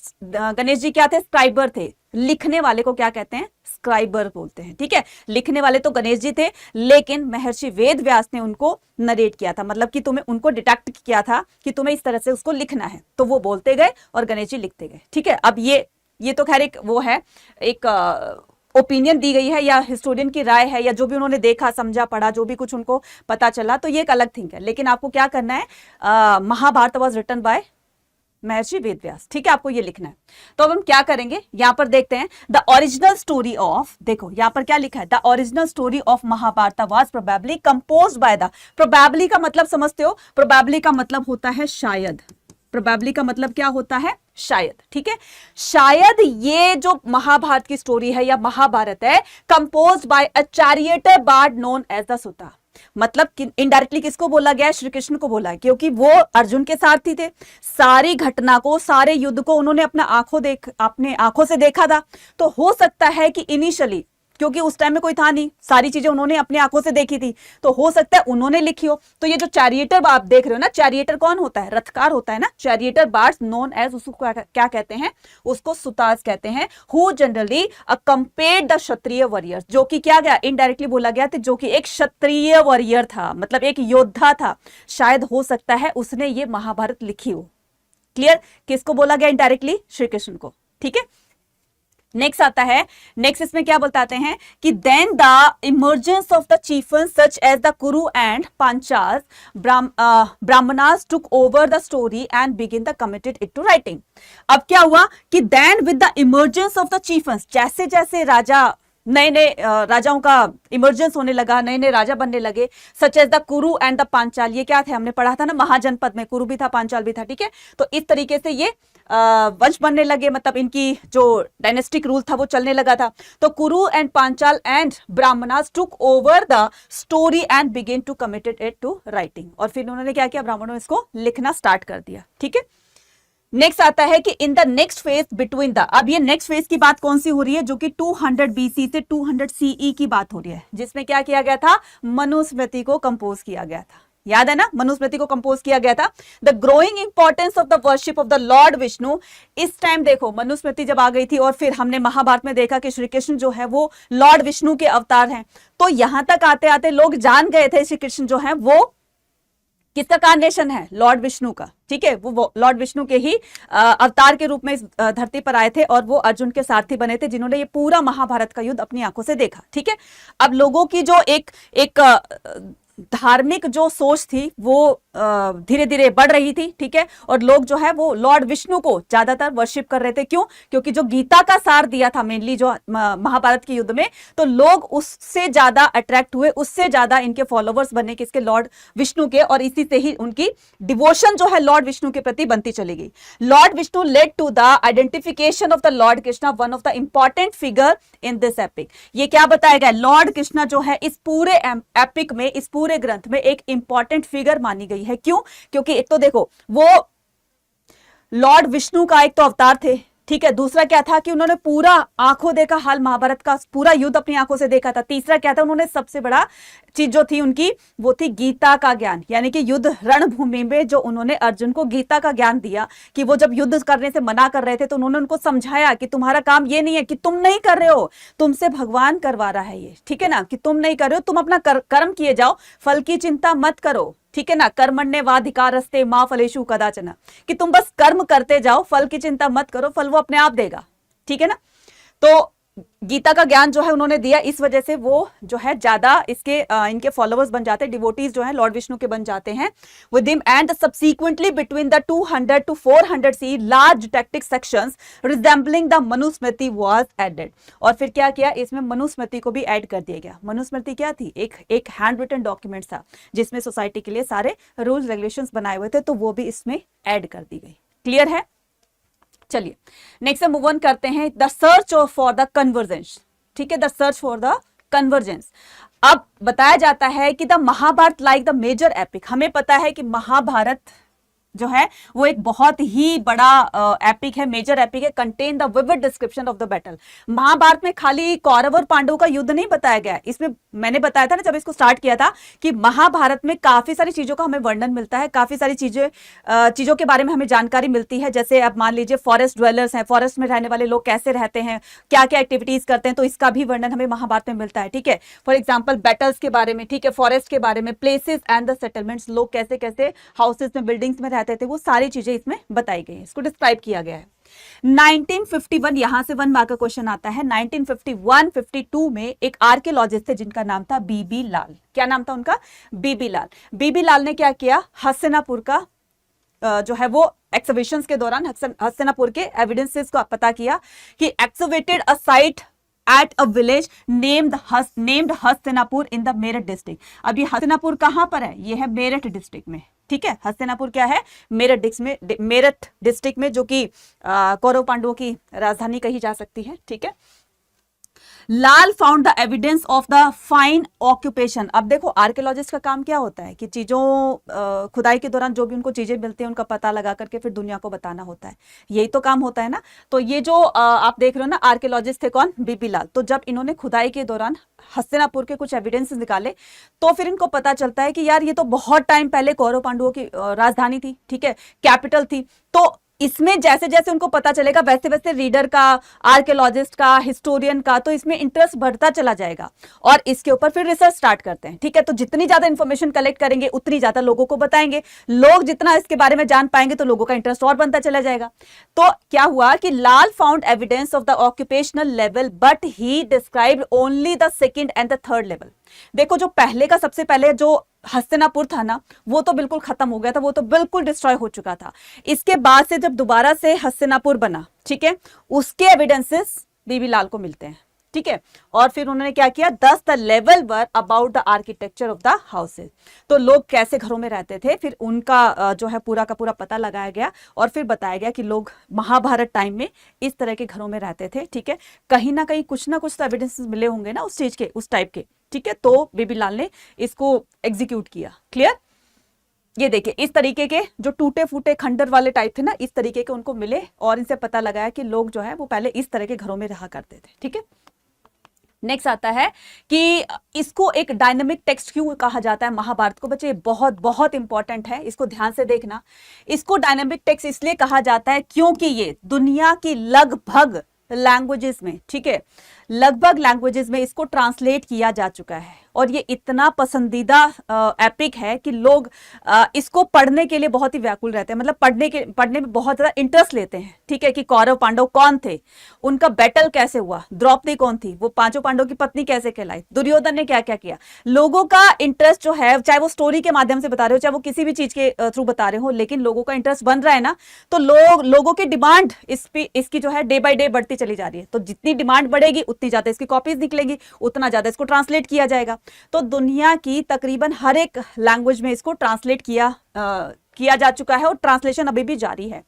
गणेश जी क्या थे? स्क्राइबर थे। लिखने वाले को क्या कहते हैं? स्क्राइबर बोलते हैं। ठीक है, लिखने वाले तो गणेश जी थे, लेकिन महर्षि वेद व्यास ने उनको नरेट किया था, मतलब कि तुम्हें उनको डिटेक्ट किया था कि तुम्हें इस तरह से उसको लिखना है, तो वो बोलते गए और गणेश जी लिखते गए। ठीक है, अब ये तो खैर एक वो है, एक ओपिनियन दी गई है या हिस्टोरियन की राय है, या जो भी उन्होंने देखा, समझा, पढ़ा, जो भी कुछ उनको पता चला, तो ये एक अलग थिंग है। लेकिन आपको क्या करना है? महाभारत वॉज रिटन बाय महर्षि वेद व्यास। ठीक है, आपको ये लिखना है। तो अब हम क्या करेंगे, यहां पर देखते हैं द ओरिजिनल स्टोरी ऑफ, देखो यहां पर क्या लिखा है, the original story of Mahabharata was probably composed by the, probably का मतलब समझते हो? प्रोबेबली का मतलब होता है शायद। प्रोबेबली का मतलब क्या होता है? शायद। ठीक है, शायद ये जो महाभारत की स्टोरी है या महाभारत है, composed by a charioteer bard known as the suta. मतलब इनडायरेक्टली किसको बोला गया है? श्री कृष्ण को बोला है, क्योंकि वो अर्जुन के सारथी थे। सारी घटना को, सारे युद्ध को उन्होंने अपने आंखों से देखा था। तो हो सकता है कि इनिशियली, क्योंकि उस टाइम में कोई था नहीं, सारी चीजें उन्होंने अपनी आंखों से देखी थी, तो हो सकता है उन्होंने लिखी हो। तो ये जो चैरियटर आप देख रहे हो ना, चैरियटर कौन होता है? रथकार होता है ना। चैरियटर बार्ड्स नोन एज, उसको क्या कहते हैं? उसको सुतास कहते हैं। Who generally accompanied the Kshatriya warriors, जो कि क्या गया? इनडायरेक्टली बोला गया था, जो कि एक क्षत्रिय वॉरियर था, मतलब एक योद्धा था। शायद हो सकता है उसने ये महाभारत लिखी हो। क्लियर? किसको बोला गया इनडायरेक्टली? श्री कृष्ण को। ठीक है, नेक्स्ट आता है, नेक्स्ट इसमें क्या बताते हैं कि then the emergence of the chiefdom such as the Kuru and Panchala Brahmanas took over the story and begin the committed it to writing. अब क्या हुआ कि then with the emergence of the chiefdoms, जैसे जैसे राजा, नए नए राजाओं का इमर्जेंस होने लगा, नए नए राजा बनने लगे, सच as the Kuru and the Panchal, ये क्या थे? हमने पढ़ा था ना, महाजनपद में कुरु भी था, पांचाल भी था। ठीक है, तो इस तरीके से ये वंश बनने लगे, मतलब इनकी जो डायनेस्टिक रूल था वो चलने लगा था। तो Kuru and Panchala and Brahmanas took over the story and begin to committed it to writing, और फिर उन्होंने क्या किया? ब्राह्मणों ने इसको लिखना स्टार्ट कर दिया। ठीक है, नेक्स्ट आता है कि in the next phase between the, अब ये नेक्स्ट फेज की बात कौन सी हो रही है? जो कि 200 बीसी से 200 सीई की बात हो रही है, जिसमें क्या किया गया था? मनुस्मृति को कंपोज किया गया था। याद है ना, मनुस्मृति को कंपोज किया गया था। The growing importance of the worship of the Lord Vishnu, इस टाइम देखो मनुस्मृति जब आ गई थी, और फिर हमने महाभारत में देखा कि श्री कृष्ण जो है वो लॉर्ड विष्णु के अवतार हैं। तो यहां तक आते आते लोग जान गए थे श्री कृष्ण जो है वो किसका कार्नेशन है? लॉर्ड विष्णु का। ठीक है, वो लॉर्ड विष्णु के ही अवतार के रूप में इस धरती पर आए थे, और वो अर्जुन के सारथी बने थे, जिन्होंने ये पूरा महाभारत का युद्ध अपनी आंखों से देखा। ठीक है, अब लोगों की जो एक धार्मिक जो सोच थी वो धीरे धीरे बढ़ रही थी। ठीक है, और लोग जो है वो लॉर्ड विष्णु को ज्यादातर वर्शिप कर रहे थे। क्यों? क्योंकि जो गीता का सार दिया था मेनली जो महाभारत के युद्ध में, तो लोग उससे ज्यादा अट्रैक्ट हुए, उससे ज्यादा इनके फॉलोवर्स बने किसके? लॉर्ड विष्णु के, और इसी से ही उनकी डिवोशन जो है लॉर्ड विष्णु के प्रति बनती चली गई। Lord Vishnu led to the identification of the Lord Krishna one of the important figure in this epic. ये क्या बताया गया? लॉर्ड कृष्णा जो है इस पूरे एपिक में, इस पूरे ग्रंथ में एक इंपॉर्टेंट फिगर मानी गई है। क्यों? क्योंकि एक तो देखो वो लॉर्ड विष्णु का एक तो अवतार थे। ठीक है, दूसरा क्या था कि उन्होंने पूरा आंखों देखा हाल, महाभारत का पूरा युद्ध अपनी आंखों से देखा था। तीसरा क्या था? उन्होंने सबसे बड़ा चीज जो थी उनकी, वो थी गीता का ज्ञान, यानी कि युद्ध रणभूमि में जो उन्होंने अर्जुन को गीता का ज्ञान दिया, कि वो जब युद्ध करने से मना कर रहे थे तो उन्होंने उनको समझाया कि तुम्हारा काम ये नहीं है, कि तुम नहीं कर रहे हो, तुमसे भगवान करवा रहा है ये। ठीक है ना, कि तुम नहीं कर रहे हो, तुम अपना कर्म किए जाओ, फल की चिंता मत करो। ठीक है ना, कर्मण्येवाधिकारस्ते मा फलेषु कदाचन, कि तुम बस कर्म करते जाओ, फल की चिंता मत करो, फल वो अपने आप देगा। ठीक है ना, तो गीता का ज्ञान जो है उन्होंने दिया, इस वजह से वो जो है ज्यादा इनके फॉलोअर्स बन जाते हैं, डिवोटीज जो है लॉर्ड विष्णु के बन जाते हैं with him. And subsequently between the 200 to 400 C large didactic sections resembling the Manusmriti was added. और फिर क्या किया? इसमें मनुस्मृति को भी ऐड कर दिया गया। मनुस्मृति क्या थी? एक हैंड रिटन डॉक्यूमेंट था, जिसमें सोसाइटी के लिए सारे रूल्स रेगुलेशंस बनाए हुए थे, तो वो भी इसमें ऐड कर दी गई। क्लियर है? चलिए नेक्स्ट मूव ऑन करते हैं, the search for the convergence. ठीक है, the search for the convergence. अब बताया जाता है कि the Mahabharata like the major epic, हमें पता है कि महाभारत जो है वो एक बहुत ही बड़ा एपिक है, मेजर एपिक है, contain the vivid description of the battle. Mahabharata में खाली कौरव और पांडवों का युद्ध नहीं बताया गया, इसमें मैंने बताया था ना जब इसको स्टार्ट किया था कि महाभारत में काफी सारी चीजों का हमें वर्णन मिलता है, काफी सारी चीजों के बारे में हमें जानकारी मिलती है। जैसे अब मान लीजिए फॉरेस्ट ड्वेलर्स हैं, फॉरेस्ट में रहने वाले लोग कैसे रहते हैं, क्या क्या एक्टिविटीज करते हैं, तो इसका भी वर्णन हमें महाभारत में मिलता है। ठीक है, फॉर एग्जाम्पल बैटल्स के बारे में, ठीक है, फॉरेस्ट के बारे में, प्लेसेस एंड द सेटलमेंट्स, लोग कैसे कैसे हाउसेस में, बिल्डिंग्स में रहते थे, वो सारी चीजें इसमें बताई गई है, इसको डिस्क्राइब किया गया है। 1951 यहां से 1 मार्क का क्वेश्चन आता है। 1951-52 में एक आर्कियोलॉजिस्ट थे जिनका नाम था बीबी लाल। क्या नाम था उनका? बीबी लाल। बीबी लाल ने क्या किया, हस्तिनापुर का जो है वो एक्सकवेशंस के दौरान हस्तिनापुर के एविडेंसेस को पता किया कि excavated a site at a village named Hastinapur in the Meerut district. अब ये हस्तिनापुर कहां पर है? ये है मेरठ डिस्ट्रिक्ट में। ठीक है, हस्तिनापुर क्या है? मेरठ डिस्ट्रिक्ट में, जो कि कौरव पांडवों की राजधानी कही जा सकती है। ठीक है, Lal found the evidence of the five occupation. अब देखो आर्कियोलॉजिस्ट का काम क्या होता है कि चीजों खुदाई के दौरान जो भी उनको चीजें मिलती हैं उनका पता लगा करके फिर दुनिया को बताना होता है, यही तो काम होता है ना। तो ये जो आप देख रहे हो ना, आर्कियोलॉजिस्ट थे कौन? बीबी लाल। तो जब इन्होंने खुदाई के दौरान हस्तिनापुर के कुछ एविडेंस निकाले तो फिर इनको पता चलता है कि यार ये तो बहुत टाइम पहले कौरव पांडवों की राजधानी थी, ठीक है, कैपिटल थी। तो इसमें जैसे जैसे उनको पता चलेगा वैसे वैसे रीडर का, आर्कियोलॉजिस्ट का, हिस्टोरियन का, तो इसमें इंटरेस्ट बढ़ता चला जाएगा और इसके ऊपर फिर रिसर्च स्टार्ट करते हैं। ठीक है, तो जितनी ज्यादा इंफॉर्मेशन कलेक्ट करेंगे उतनी ज्यादा लोगों को बताएंगे, लोग जितना इसके बारे में जान पाएंगे तो लोगों का इंटरेस्ट और बनता चला जाएगा। तो क्या हुआ कि Lal found evidence of the occupational level but he described only the second and the third level. देखो जो पहले का, सबसे पहले जो हस्तिनापुर था ना, वो तो बिल्कुल खत्म हो गया था, वो तो बिल्कुल डिस्ट्रॉय हो चुका था। इसके बाद से जब दोबारा से हस्तिनापुर बना, ठीक है, उसके एविडेंसेस बीबी लाल को मिलते हैं। ठीक है, और फिर उन्होंने क्या किया, 10 the level were about the architecture of the houses. तो लोग कैसे घरों में रहते थे, फिर उनका जो है पूरा का पूरा पता लगाया गया और फिर बताया गया कि लोग महाभारत टाइम में इस तरह के घरों में रहते थे। ठीक है, कहीं ना कुछ तो एविडेंसेस मिले होंगे ना उस चीज के, उस टाइप के। ठीक है, तो बीबी लाल ने इसको एग्जीक्यूट किया। क्लियर? ये देखिए इस तरीके के जो टूटे फूटे खंडर वाले टाइप थे ना, इस तरीके के उनको मिले और इनसे पता लगाया कि लोग जो है वो पहले इस तरह के घरों में रहा करते थे। ठीक है, नेक्स्ट आता है कि इसको एक डायनेमिक टेक्स्ट क्यों कहा जाता है महाभारत को। बच्चे बहुत बहुत इंपॉर्टेंट है, इसको ध्यान से देखना। इसको डायनेमिक टेक्स्ट इसलिए कहा जाता है क्योंकि ये दुनिया की लगभग लैंग्वेजेस में, ठीक है, लगभग लैंग्वेजेस में इसको ट्रांसलेट किया जा चुका है और ये इतना पसंदीदा एपिक है कि लोग इसको पढ़ने के लिए बहुत ही व्याकुल रहते हैं, मतलब पढ़ने में बहुत ज्यादा इंटरेस्ट लेते हैं। ठीक है, कि कौरव पांडव कौन थे, उनका बैटल कैसे हुआ, द्रौपदी कौन थी, वो पांचों पांडवों की पत्नी कैसे कहलाई, दुर्योधन ने क्या क्या किया। लोगों का इंटरेस्ट जो है, चाहे वो स्टोरी के माध्यम से बता रहे हो, चाहे वो किसी भी चीज के थ्रू बता रहे हो, लेकिन लोगों का इंटरेस्ट बन रहा है ना, तो लोगों की डिमांड इसकी जो है डे बाय डे बढ़ती चली जा रही है। तो जितनी डिमांड बढ़ेगी उतनी ज्यादा इसकी कॉपीज निकलेंगी, उतना ज्यादा इसको ट्रांसलेट किया जाएगा। तो दुनिया की तकरीबन हर एक लैंग्वेज में इसको ट्रांसलेट किया जा चुका है और ट्रांसलेशन अभी भी जारी है।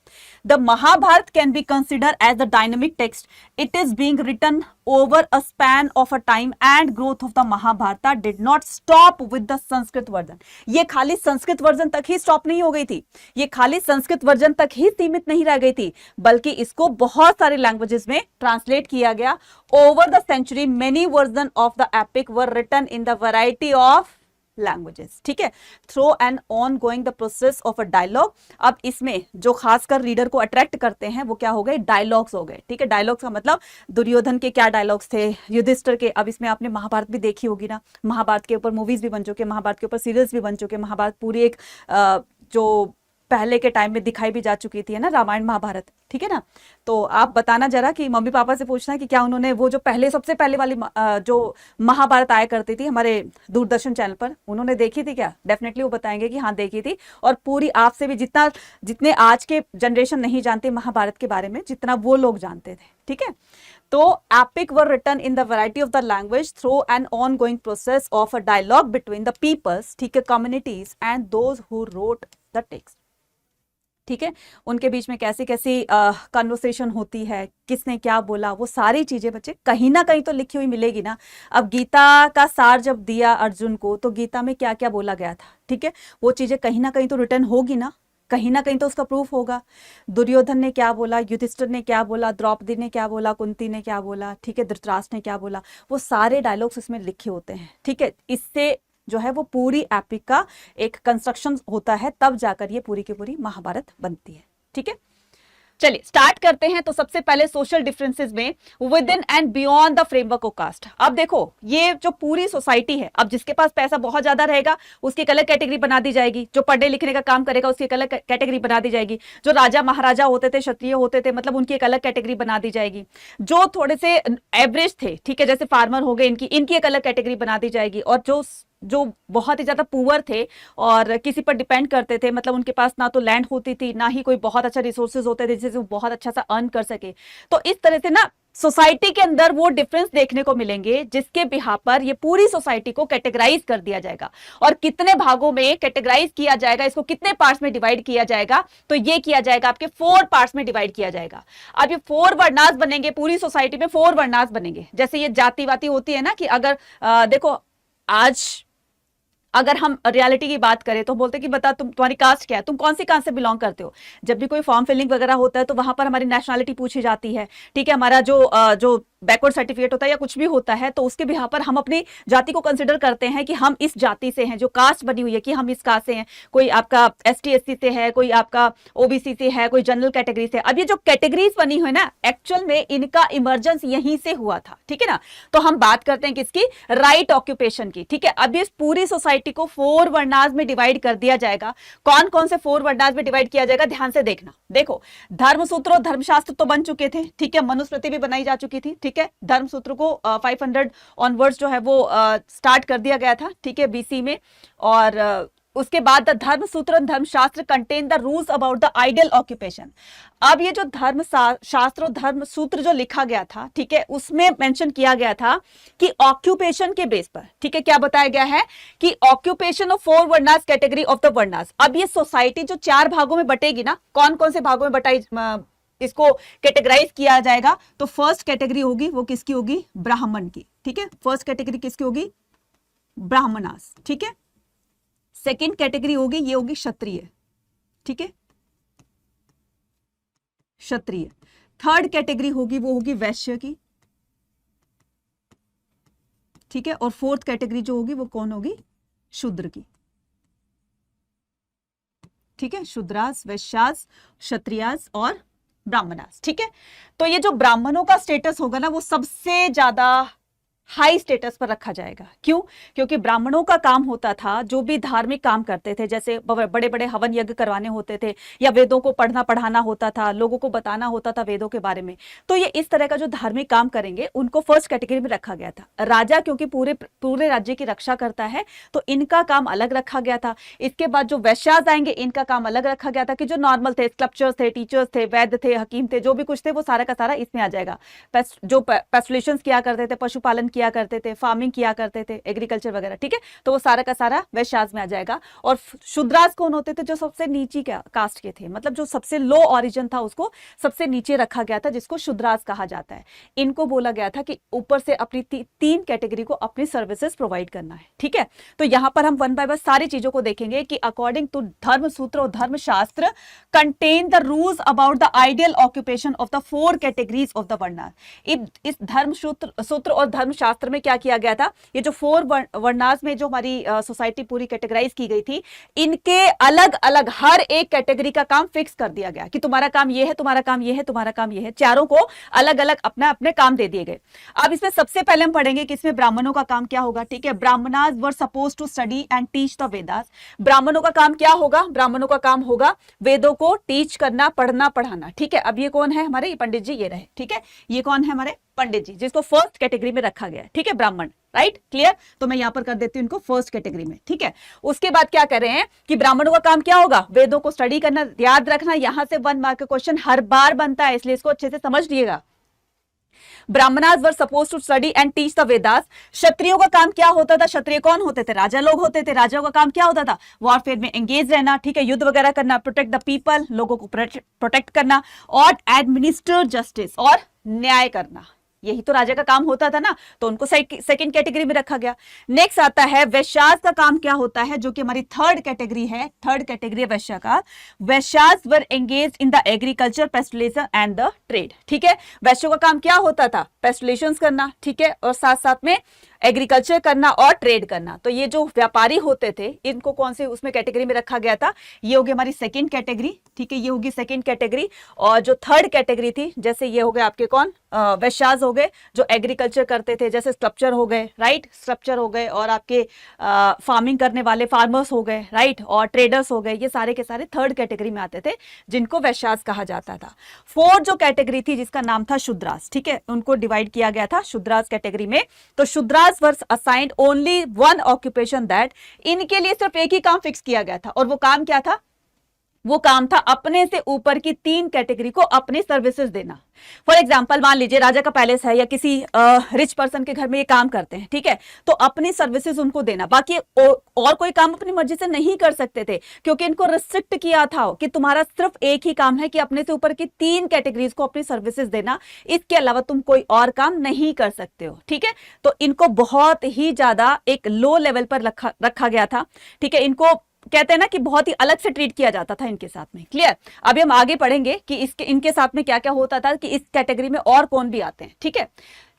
The Mahabharata can be consider as the dynamic text. It is being written over a span of a time and growth of the Mahabharata did not stop with the Sanskrit version. ये खाली संस्कृत वर्जन तक ही स्टॉप नहीं हो गई थी, ये खाली संस्कृत वर्जन तक ही सीमित नहीं रह गई थी, बल्कि इसको बहुत सारे लैंग्वेजेस में ट्रांसलेट किया गया। Over the century many version of the epic were written in the variety of languages. ठीक है, through and on going the process of a dialogue. अब इसमें जो खासकर रीडर को अट्रैक्ट करते हैं वो क्या हो गए, डायलॉग्स हो गए। ठीक है, डायलॉग्स का मतलब दुर्योधन के क्या डायलॉग्स थे, युधिष्ठिर के। अब इसमें आपने महाभारत भी देखी होगी ना, महाभारत के ऊपर मूवीज भी बन चुके, महाभारत के ऊपर सीरियल्स भी बन चुके, महाभारत पूरी एक जो पहले के टाइम में दिखाई भी जा चुकी थी, है ना, रामायण महाभारत। ठीक है ना, तो आप बताना जरा कि मम्मी पापा से पूछना कि क्या उन्होंने वो जो सबसे पहले वाली जो महाभारत आया करती थी हमारे दूरदर्शन चैनल पर, उन्होंने देखी थी क्या। डेफिनेटली वो बताएंगे कि हाँ देखी थी। और पूरी आपसे भी जितने आज के जनरेशन नहीं जानते महाभारत के बारे में, जितना वो लोग जानते थे। ठीक है, तो epic were written in the variety of the language through an on going process of a dialogue between the peoples, ठीक है, communities and those who wrote the text. ठीक है, उनके बीच में कैसी कैसी कन्वर्सेशन होती है, किसने क्या बोला, वो सारी चीजें बच्चे कहीं ना कहीं तो लिखी हुई मिलेगी ना। अब गीता का सार जब दिया अर्जुन को, तो गीता में क्या क्या बोला गया था, ठीक है, वो चीजें कहीं ना कहीं तो रिटर्न होगी ना। कहीं ना कहीं तो उसका प्रूफ होगा। दुर्योधन ने क्या बोला, युधिष्ठिर ने क्या बोला, द्रौपदी ने क्या बोला, कुंती ने क्या बोला, ठीक है, धृतराष्ट्र ने क्या बोला, वो सारे डायलॉग्स इसमें लिखे होते हैं। ठीक है, इससे जो है वो पूरी एपिक का एक कंस्ट्रक्शन होता है, तब जाकर ये पूरी की पूरी महाभारत बनती है। ठीक है, चलिए स्टार्ट करते हैं। तो सबसे पहले सोशल डिफरेंसेस में within and beyond the framework of caste. अब देखो ये जो पूरी सोसाइटी है, अब जिसके पास पैसा बहुत ज्यादा रहेगा उसकी एक अलग कैटेगरी बना दी जाएगी, जो पढ़ने लिखने का काम करेगा उसकी एक अलग कैटेगरी बना दी जाएगी, जो राजा महाराजा होते थे, क्षत्रिय होते थे, मतलब उनकी एक अलग कैटेगरी बना दी जाएगी, जो थोड़े से एवरेज थे, ठीक है, जैसे फार्मर हो गए, इनकी एक अलग कैटेगरी बना दी जाएगी, और जो बहुत ही ज्यादा पुअर थे और किसी पर डिपेंड करते थे, मतलब उनके पास ना तो लैंड होती थी ना ही कोई बहुत अच्छा रिसोर्सेज होते थे जिससे वो बहुत अच्छा सा अर्न कर सके। तो इस तरह से ना सोसाइटी के अंदर वो डिफरेंस देखने को मिलेंगे जिसके बिहाफ पर ये पूरी सोसाइटी को कैटेगराइज कर दिया जाएगा। और कितने भागों में कैटेगराइज किया जाएगा, इसको कितने पार्ट्स में डिवाइड किया जाएगा, तो ये किया जाएगा आपके 4 पार्ट्स में डिवाइड किया जाएगा। अब ये 4 वर्णास बनेंगे, पूरी सोसाइटी में 4 वर्णास बनेंगे। जैसे ये जाति वाती होती है ना, कि अगर देखो आज अगर हम रियलिटी की बात करें तो बोलते कि बता तुम्हारी कास्ट क्या है, तुम कौन सी कास्ट से बिलोंग करते हो। जब भी कोई फॉर्म फिलिंग वगैरह होता है तो वहां पर हमारी नेशनलिटी पूछी जाती है, ठीक है, हमारा जो बैकवर्ड सर्टिफिकेट होता है या कुछ भी होता है, तो उसके बिहाफ पर हम अपनी जाति को कंसिडर करते हैं कि हम इस जाति से हैं, जो कास्ट बनी हुई है कि हम इस कास्ट से हैं। कोई आपका ST SC से है, कोई आपका OBC से है, कोई जनरल कैटेगरी से। अब ये जो कैटेगरीज बनी हुई ना, एक्चुअल में इनका इमर्जेंस यहीं से हुआ था, ठीक है ना। तो हम बात करते हैं किसकी, राइट ऑक्यूपेशन की, ठीक है। अब इस पूरी सोसाइटी को 4 वर्णास में डिवाइड कर दिया जाएगा। कौन कौन से 4 वर्णास में डिवाइड किया जाएगा, ध्यान से देखना। देखो धर्मसूत्र और धर्मशास्त्र तो बन चुके थे, ठीक है, मनुस्मृति भी बनाई जा चुकी थी, ठीक है। धर्मसूत्र को 500 ऑनवर्ड्स जो है वो स्टार्ट कर दिया गया था, ठीक है, BC में। और उसके बाद द धर्मसूत्र और धर्मशास्त्र contain the rules about the ideal occupation. अब ये जो धर्म शास्त्र और धर्मसूत्र जो लिखा गया था, ठीक है, उसमें मेंशन किया गया था कि ऑक्यूपेशन के बेस पर, ठीक है, क्या बताया गया है कि occupation of 4 varnas category of the varnas. अब ये सोसाइटी जो 4 भागों में बटेगी ना, कौन कौन से भागों में बटाई इसको कैटेगराइज किया जाएगा, तो फर्स्ट कैटेगरी होगी वो किसकी होगी, ब्राह्मण की, ठीक है। फर्स्ट कैटेगरी किसकी होगी, ब्राह्मणास, ठीक है। सेकेंड कैटेगरी होगी, ये होगी क्षत्रिय, ठीक है, क्षत्रिय। थर्ड कैटेगरी होगी वो होगी वैश्य की, ठीक है। और फोर्थ कैटेगरी जो होगी वो कौन होगी, शूद्र की, ठीक है। शूद्रास, वैश्यास, क्षत्रियास और ब्राह्मणास, ठीक है। तो ये जो ब्राह्मणों का स्टेटस होगा ना, वो सबसे ज्यादा हाई स्टेटस पर रखा जाएगा। क्यों, क्योंकि ब्राह्मणों का काम होता था जो भी धार्मिक काम करते थे, जैसे बड़े बड़े हवन यज्ञ करवाने होते थे, या वेदों को पढ़ना पढ़ाना होता था, लोगों को बताना होता था वेदों के बारे में। तो ये इस तरह का जो धार्मिक काम करेंगे उनको फर्स्ट कैटेगरी में रखा गया था। राजा क्योंकि पूरे राज्य की रक्षा करता है, तो इनका काम अलग रखा गया था। इसके बाद जो वैश्यास आएंगे, इनका काम अलग रखा गया था, कि जो नॉर्मल थे, स्कल्पचर्स थे, टीचर्स थे, वैद्य थे, हकीम थे, जो भी कुछ थे वो सारा का सारा इसमें आ जाएगा। जो पेस्टुलेशंस किया करते थे, पशुपालन किया करते थे, फार्मिंग किया करते थे, एग्रीकल्चर वगैरह, ठीक है, तो वो सारा का सारा वैश्यास में आ जाएगा। और शूद्रास कौन होते थे, जो सबसे नीची कास्ट के थे, मतलब जो सबसे लो ओरिजिन था उसको सबसे नीचे रखा गया था, जिसको शूद्रास कहा जाता है। इनको बोला गया था कि ऊपर से अपनी 3 कैटेगरी को अपनी सर्विसेज प्रोवाइड करना है, ठीक है। तो यहां पर हम वन बाय वन सारी चीजों को देखेंगे कि अकॉर्डिंग टू धर्मसूत्र और धर्मशास्त्र contain the rules about the ideal occupation of the 4 categories of the varnas. इस धर्मसूत्र और धर्मशास्त्र में क्या किया गया था, ये जो 4 वर्णास में जो हमारी सोसाइटी पूरी कैटेगराइज की गई थी, इनके अलग अलग हर एक कैटेगरी का काम फिक्स कर दिया गया कि तुम्हारा काम ये है, तुम्हारा काम ये है, तुम्हारा काम ये है। चारों को अलग अलग अपना अपने काम दे दिए गए। अब इसमें सबसे पहले हम पढ़ेंगे कि इसमें ब्राह्मणों का काम क्या होगा, ठीक है। Brahmanas were suppose to study and teach the Vedas. ब्राह्मणों का काम क्या होगा, ब्राह्मणों का काम होगा वेदों को टीच करना, पढ़ना, पढ़ाना, ठीक है। अब ये कौन है हमारे, ये पंडित जी ये रहे, ठीक है। ये कौन है हमारे पंडित जी, जिसको फर्स्ट कैटेगरी में रखा गया है, ठीक है, ब्राह्मण, राइट, क्लियर। तो मैं यहां पर कर देती हूं इनको फर्स्ट कैटेगरी में, ठीक है। उसके बाद क्या कर रहे हैं कि ब्राह्मणों का काम क्या होगा, वेदों को स्टडी करना। याद रखना यहां से 1 मार्क का क्वेश्चन हर बार बनता है, इसलिए इसको अच्छे से समझ लीजिएगा। Brahmanas were suppose to study and teach the Vedas. क्षत्रियों का काम क्या होता था, क्षत्रिय कौन होते थे, राजा लोग होते थे। राजाओं का काम क्या होता था, वॉरफेयर में एंगेज रहना, ठीक है, युद्ध वगैरह करना, प्रोटेक्ट द पीपल, लोगों को प्रोटेक्ट करना, और एडमिनिस्टर जस्टिस, और न्याय करना। यही तो राजा का काम होता था ना, तो उनको सेकंड कैटेगरी में रखा गया। नेक्स्ट आता है वैश्यास का काम क्या होता है, जो कि हमारी थर्ड कैटेगरी है, थर्ड कैटेगरी है वैश्या का। Vaishyas were engage in the agriculture, pastoralism and the trade. ठीक है, वैश्यों का काम क्या होता था, पेस्टुलेशन करना, ठीक है, और साथ साथ में एग्रीकल्चर करना और ट्रेड करना। तो ये जो व्यापारी होते थे, इनको कौन से उसमें कैटेगरी में रखा गया था, ये होगी हमारी सेकंड कैटेगरी। ठीक है, ये होगी सेकंड कैटेगरी। और जो थर्ड कैटेगरी थी, जैसे ये हो गए आपके कौन, वैश्यास हो गए जो एग्रीकल्चर करते थे, जैसे स्कल्पचर हो गए, राइट, स्कल्पचर हो गए, और आपके फार्मिंग करने वाले फार्मर्स हो गए, राइट, और ट्रेडर्स हो गए। ये सारे के सारे थर्ड कैटेगरी में आते थे, जिनको वैश्यास कहा जाता था। फोर्थ जो कैटेगरी थी, जिसका नाम था शूद्रास, ठीक है, उनको डिवाइड किया गया था शूद्रास कैटेगरी में। तो Shudras were assigned only one occupation, that इनके लिए सिर्फ एक ही काम फिक्स किया गया था, और वो काम क्या था, वो काम था अपने से ऊपर की 3 कैटेगरी को अपनी सर्विसेज देना। फॉर एग्जाम्पल, मान लीजिए राजा का पैलेस है या किसी रिच पर्सन के घर में ये काम करते हैं, ठीक है, तो अपनी सर्विसेज उनको देना, बाकी और कोई काम अपनी मर्जी से नहीं कर सकते थे, क्योंकि इनको रिस्ट्रिक्ट किया था कि तुम्हारा सिर्फ एक ही काम है कि अपने से ऊपर की 3 कैटेगरीज को अपनी सर्विसेज देना, इसके अलावा तुम कोई और काम नहीं कर सकते हो। ठीक है, तो इनको बहुत ही ज्यादा एक लो लेवल पर रखा गया था। ठीक है, इनको कहते हैं ना कि बहुत ही अलग से ट्रीट किया जाता था इनके साथ में। क्लियर, अभी हम आगे पढ़ेंगे कि इनके साथ में क्या क्या होता था, कि इस कैटेगरी में और कौन भी आते हैं। ठीक है,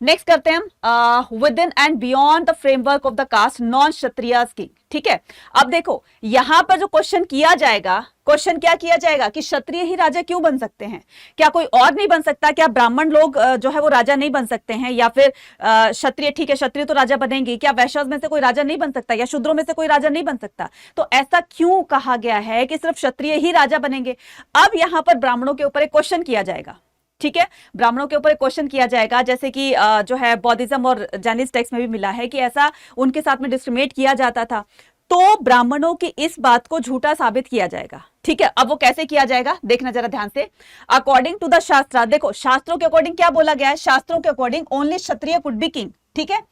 नेक्स्ट करते हैं हम within and beyond the framework of the caste non Kshatriyas king. ठीक है, अब देखो यहां पर जो क्वेश्चन किया जाएगा, क्वेश्चन क्या किया जाएगा कि क्षत्रिय ही राजा क्यों बन सकते हैं, क्या कोई और नहीं बन सकता, क्या ब्राह्मण लोग जो है वो राजा नहीं बन सकते हैं, या फिर क्षत्रिय, ठीक है क्षत्रिय तो राजा बनेंगे, क्या वैश्य में से कोई राजा नहीं बन सकता, या शूद्रों में से कोई राजा नहीं बन सकता। तो ऐसा क्यों कहा गया है कि सिर्फ क्षत्रिय ही राजा बनेंगे। अब यहां पर ब्राह्मणों के ऊपर एक क्वेश्चन किया जाएगा। ठीक है, ब्राह्मणों के ऊपर एक क्वेश्चन किया जाएगा, जैसे कि जो है बौद्धिज्म और जैनिज्म टेक्स्ट में भी मिला है कि ऐसा उनके साथ में डिस्क्रिमिनेट किया जाता था, तो ब्राह्मणों की इस बात को झूठा साबित किया जाएगा। ठीक है, अब वो कैसे किया जाएगा, देखना जरा ध्यान से। अकॉर्डिंग टू द शास्त्र, देखो शास्त्रों के अकॉर्डिंग क्या बोला गया है, शास्त्रों के according only Kshatriya could be king. ठीक है,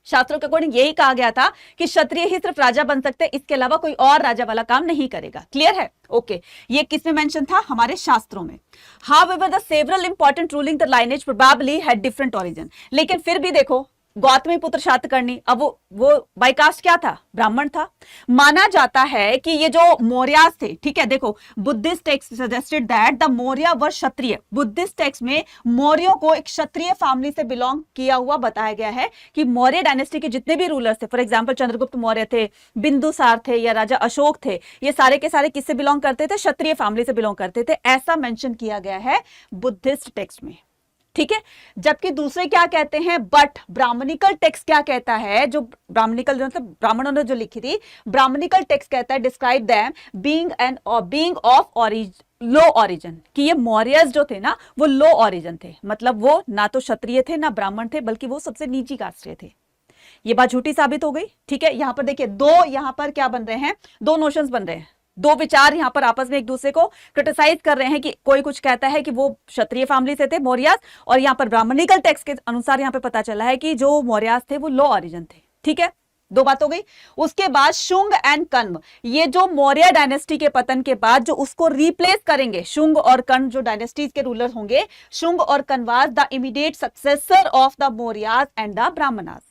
शास्त्रों के अकॉर्डिंग यही कहा गया था कि क्षत्रिय ही सिर्फ राजा बन सकते, इसके अलावा कोई और राजा वाला काम नहीं करेगा। क्लियर है, ओके, ये किस में मेंशन था, हमारे शास्त्रों में। However, the several important ruling the lineage probably had different origin। लेकिन फिर भी देखो, गौतमी पुत्र शातकर्णी, अब वो बाय कास्ट क्या था, ब्राह्मण था। माना जाता है कि ये जो मौर्यास थे, ठीक है, देखो Buddhist text suggested that the Maurya were Kshatriya. Buddhist text में मौर्यों को एक क्षत्रिय फैमिली से बिलोंग किया हुआ बताया गया है, कि मौर्य डायनेस्टी के जितने भी रूलर्स थे, फॉर एग्जांपल चंद्रगुप्त मौर्य थे, बिंदुसार थे, या राजा अशोक थे, ये सारे के सारे किससे बिलोंग करते थे, क्षत्रिय फैमिली से बिलोंग करते थे, ऐसा मेंशन किया गया है बुद्धिस्ट टेक्स्ट में। ठीक है, जबकि दूसरे क्या कहते हैं, बट ब्राह्मणिकल टेक्स्ट क्या कहता है, जो ब्राह्मणिकल मतलब ब्राह्मणों ने जो लिखी थी, ब्राह्मणिकल टेक्स्ट कहता है describe them being of low origin, कि ये मौर्यस जो थे ना वो लो ऑरिजिन थे, मतलब वो ना तो क्षत्रिय थे ना ब्राह्मण थे, बल्कि वो सबसे नीची कास्ट थे। ये बात झूठी साबित हो गई। ठीक है, यहां पर देखिए दो, यहां पर क्या बन रहे हैं, दो नोशंस बन रहे हैं, दो विचार यहां पर आपस में एक दूसरे को क्रिटिसाइज कर रहे हैं, कि कोई कुछ कहता है कि वो क्षत्रिय फैमिली से थे मौर्यास, और यहां पर ब्राह्मणिकल टेक्स्ट के अनुसार यहां पे पता चला है कि जो मौर्यास थे वो लो ऑरिजिन थे। ठीक है, दो बात हो गई। उसके बाद शुंग एंड कण्व, ये जो मौर्य डायनेस्टी के पतन के बाद जो उसको रिप्लेस करेंगे, शुंग और कण्व जो डायनेस्टीज के रूलर होंगे, शुंग और Kanvas the immediate successor of the Mauryas and the Brahmanas.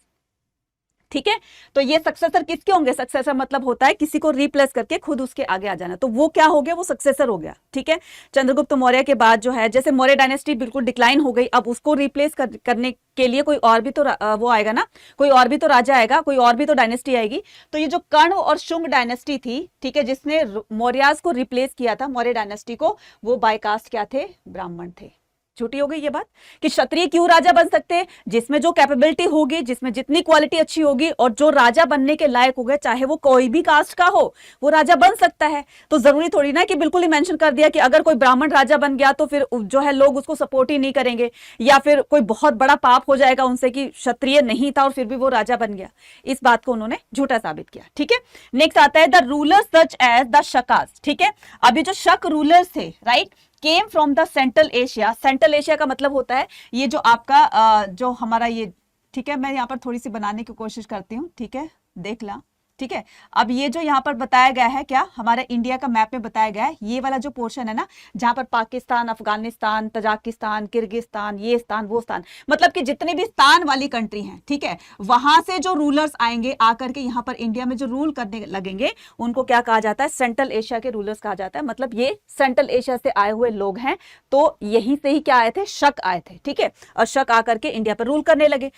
ठीक है, तो ये सक्सेसर किसके होंगे, सक्सेसर मतलब होता है किसी को रिप्लेस करके खुद उसके आगे आ जाना, तो वो क्या हो गया, वो सक्सेसर हो गया। ठीक है, चंद्रगुप्त मौर्य के बाद जो है, जैसे मौर्य डायनेस्टी बिल्कुल डिक्लाइन हो गई, अब उसको रिप्लेस करने के लिए कोई और भी तो वो आएगा ना, कोई और भी तो राजा आएगा, कोई और भी तो डायनेस्टी आएगी। तो ये जो कण्व और शुंग डायनेस्टी थी, ठीक है, जिसने मौर्यास को रिप्लेस किया था, मौर्य डायनेस्टी को, वो बाय कास्ट क्या थे, ब्राह्मण थे। झूठी हो गई ये बात कि क्षत्रिय क्यों राजा बन सकते हैं, जिसमें जो कैपेबिलिटी होगी, जिसमें जितनी क्वालिटी अच्छी होगी, और जो राजा बनने के लायक हो गए, चाहे वो कोई भी कास्ट का हो, वो राजा बन सकता है। तो जरूरी थोड़ी ना कि बिल्कुल ही मेंशन कर दिया कि अगर कोई ब्राह्मण राजा बन गया तो फिर जो है लोग उसको सपोर्ट ही नहीं करेंगे, या फिर कोई बहुत बड़ा पाप हो जाएगा उनसे कि क्षत्रिय नहीं था और फिर भी वो राजा बन गया। इस बात को उन्होंने झूठा साबित किया। ठीक है, नेक्स्ट आता है the rulers such as the Shakas. ठीक है, अभी जो शक रूलर्स थे, right, came from the central Asia. Central Asia का मतलब होता है ये जो आपका जो हमारा ये, ठीक है, मैं यहाँ पर थोड़ी सी बनाने की कोशिश करती हूँ। ठीक है, देख ला, ठीक है। अब ये जो यहाँ पर बताया गया है, क्या हमारे इंडिया का मैप में बताया गया है, ये वाला जो पोर्शन है ना, जहां पर पाकिस्तान, अफगानिस्तान, तजाकिस्तान, किर्गिस्तान, ये स्थान, वो स्थान, मतलब कि जितनी भी स्थान वाली कंट्री हैं, ठीक है, वहां से जो रूलर्स आएंगे आकर के यहाँ पर इंडिया में जो रूल करने लगेंगे, उनको क्या कहा जाता है, सेंट्रल एशिया के रूलर्स कहा जाता है। मतलब ये सेंट्रल एशिया से आए हुए लोग हैं, तो यहीं से ही क्या आए थे, शक आए थे, ठीक है, और शक आकर के इंडिया पर रूल करने लगे।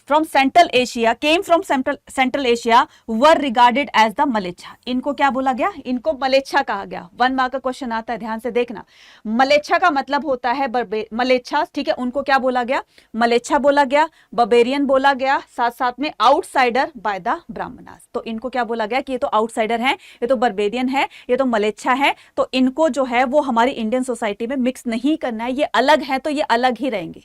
From central Asia, came from central Asia, were regarded as the mlechchha. इनको क्या बोला गया, इनको मलेच्छा कहा गया। 1 मार्क का क्वेश्चन आता है, ध्यान से देखना। मलेच्छा का मतलब होता है मलेच्छा, ठीक है, उनको क्या बोला गया, मलेच्छा बोला गया, बर्बेरियन बोला गया, साथ साथ में आउटसाइडर बाय द ब्राह्मणास। तो इनको क्या बोला गया कि ये तो आउटसाइडर हैं, ये तो बर्बेरियन है, ये तो मलेच्छा है, तो इनको जो है वो हमारी इंडियन सोसाइटी में मिक्स नहीं करना है, ये अलग है तो ये अलग ही रहेंगे।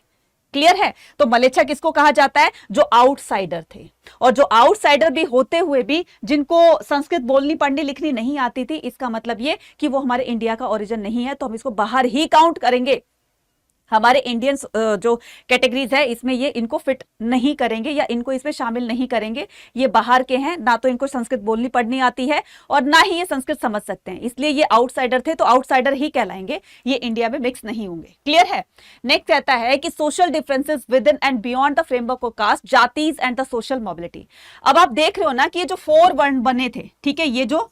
क्लियर है। तो मलेच्छा किसको कहा जाता है, जो आउटसाइडर थे, और जो आउटसाइडर भी होते हुए भी जिनको संस्कृत बोलनी पढ़नी लिखनी नहीं आती थी, इसका मतलब ये कि वो हमारे इंडिया का ओरिजिन नहीं है, तो हम इसको बाहर ही काउंट करेंगे। हमारे इंडियन जो कैटेगरीज है इसमें ये इनको फिट नहीं करेंगे या इनको इसमें शामिल नहीं करेंगे। ये बाहर के हैं, ना तो इनको संस्कृत बोलनी पढ़नी आती है और ना ही ये संस्कृत समझ सकते हैं, इसलिए ये आउटसाइडर थे, तो आउटसाइडर ही कहलाएंगे, ये इंडिया में मिक्स नहीं होंगे। क्लियर है। नेक्स्ट कहता है कि social differences within and beyond the framework of caste, jatis and the social mobility. अब आप देख रहे हो ना कि ये जो 4 वर्ण बने थे, ठीक है, ये जो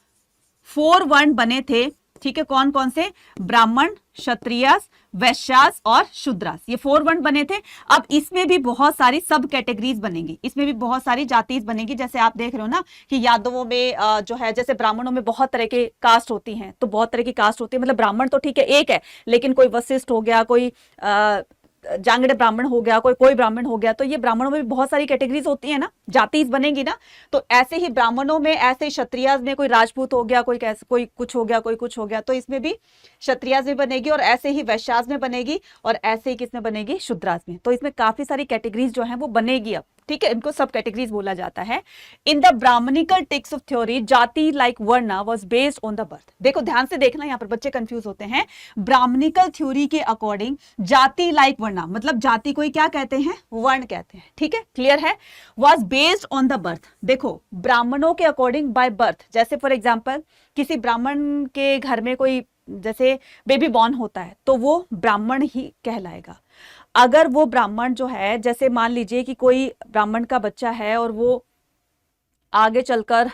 4 वर्ण बने थे, ठीक है, कौन कौन से, ब्राह्मण, क्षत्रियास, वैश्यास और शूद्रास, ये 4 वर्ण बने थे। अब इसमें भी बहुत सारी सब कैटेगरीज बनेंगी, इसमें भी बहुत सारी जातीज बनेगी। जैसे आप देख रहे हो ना कि यादवों में जो है, जैसे ब्राह्मणों में बहुत तरह के कास्ट होती हैं, तो बहुत तरह की कास्ट होती है, मतलब ब्राह्मण तो ठीक है एक है, लेकिन कोई वशिष्ठ हो गया, कोई जांगड़े ब्राह्मण हो गया, कोई ब्राह्मण हो गया, तो ये ब्राह्मणों में भी बहुत सारी कैटेगरीज होती है ना, जातीज बनेगी ना। तो ऐसे ही ब्राह्मणों में, ऐसे ही क्षत्रियास में कोई राजपूत हो गया, कोई कुछ हो गया, कोई कुछ हो गया, तो इसमें भी क्षत्रियास में बनेगी, और ऐसे ही वैश्यास में बनेगी, और ऐसे ही किसमें बनेगी, शूद्रास में। तो इसमें काफी सारी कैटेगरीज जो है वो बनेगी अब, ठीक है, इनको सब कैटेगरीज बोला जाता है। In the Brahmanical text of theory, jati like varna was based on the birth. देखो ध्यान से देखना, यहाँ पर बच्चे कंफ्यूज होते हैं। ब्राह्मणिकल थ्योरी के अकॉर्डिंग जाति लाइक वर्ना, मतलब जाति को ही क्या कहते हैं, वर्ण कहते हैं, ठीक है, क्लियर है। Was based on the birth. देखो ब्राह्मणों के अकॉर्डिंग बाय बर्थ, जैसे फॉर एग्जाम्पल किसी ब्राह्मण के घर में कोई जैसे बेबी बॉर्न होता है, तो वो ब्राह्मण ही कहलाएगा। अगर वो ब्राह्मण जो है, जैसे मान लीजिए कि कोई ब्राह्मण का बच्चा है और वो आगे चलकर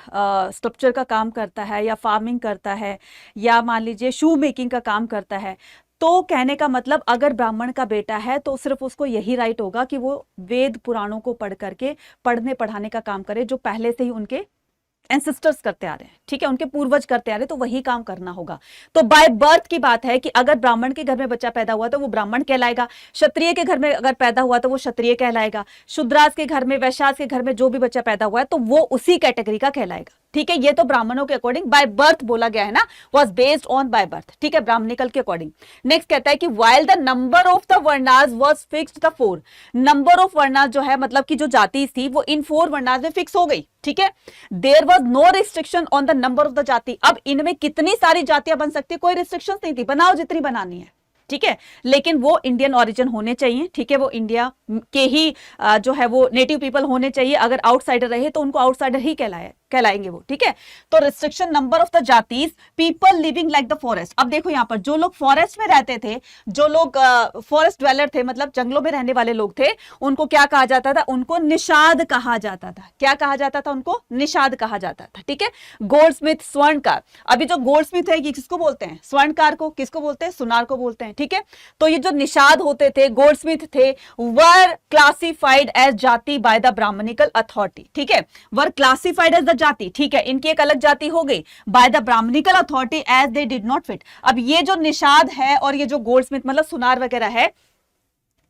स्कल्पचर का काम करता है या फार्मिंग करता है या मान लीजिए शू मेकिंग का काम करता है, तो कहने का मतलब अगर ब्राह्मण का बेटा है तो सिर्फ उसको यही राइट होगा कि वो वेद पुराणों को पढ़ करके पढ़ने पढ़ाने का काम करे, जो पहले से ही उनके एंसेस्टर्स करते आ रहे हैं, ठीक है, उनके पूर्वज करते आ रहे हैं, तो वही काम करना होगा। तो बाय बर्थ की बात है कि अगर ब्राह्मण के घर में बच्चा पैदा हुआ तो वो ब्राह्मण कहलाएगा, क्षत्रिय के घर में अगर पैदा हुआ तो वो क्षत्रिय कहलाएगा, शूद्रास के घर में, वैश्यास के घर में जो भी बच्चा पैदा हुआ है तो वो उसी कैटेगरी का कहलाएगा, ठीक है। ये तो ब्राह्मणों के अकॉर्डिंग बाय बर्थ बोला गया है ना, was based on by birth, ठीक है, ब्राह्मणिकल के अकॉर्डिंग। नेक्स्ट कहता है कि while the number of the varnas was fixed the 4, number of varnas जो है, मतलब कि जो जाति थी वो इन 4 वर्णास में फिक्स हो गई, ठीक है। There was no restriction on the number of the jati. अब इनमें कितनी सारी जातियां बन सकती है, कोई रिस्ट्रिक्शन नहीं थी, बनाओ जितनी बनानी है, ठीक है, लेकिन वो इंडियन ओरिजिन होने चाहिए, ठीक है, वो इंडिया के ही जो है वो नेटिव पीपल होने चाहिए। अगर आउटसाइडर रहे तो उनको आउटसाइडर ही कहलाएंगे वो, ठीक है। तो restriction number of the जातीज, people living like the forest. अब देखो यहाँ पर जो लोग फॉरेस्ट में रहते थे, जो लोग फॉरेस्ट ड्वेलर थे, मतलब जंगलों में रहने वाले लोग थे, उनको क्या कहा जाता था, उनको निषाद कहा जाता था। क्या कहा जाता था, उनको निषाद कहा जाता था, ठीक है। गोल्डस्मिथ, स्वर्णकार। अभी जो गोल्डस्मिथ है ये किसको बोलते हैं, स्वर्णकार को। किसको बोलते हैं, सुनार को बोलते हैं, ठीक है। तो ये जो निषाद होते थे, गोल्डस्मिथ थे, वर क्लासिफाइड एज जाति बाय द ब्राह्मणिकल अथॉरिटी, ठीक है, वर क्लासिफाइड एज द जाति, ठीक है, इनकी एक अलग जाति हो गई by the Brahmanical authority as they did not fit. अब ये जो निषाद है और ये जो गोल्डस्मिथ मतलब सुनार वगैरह है,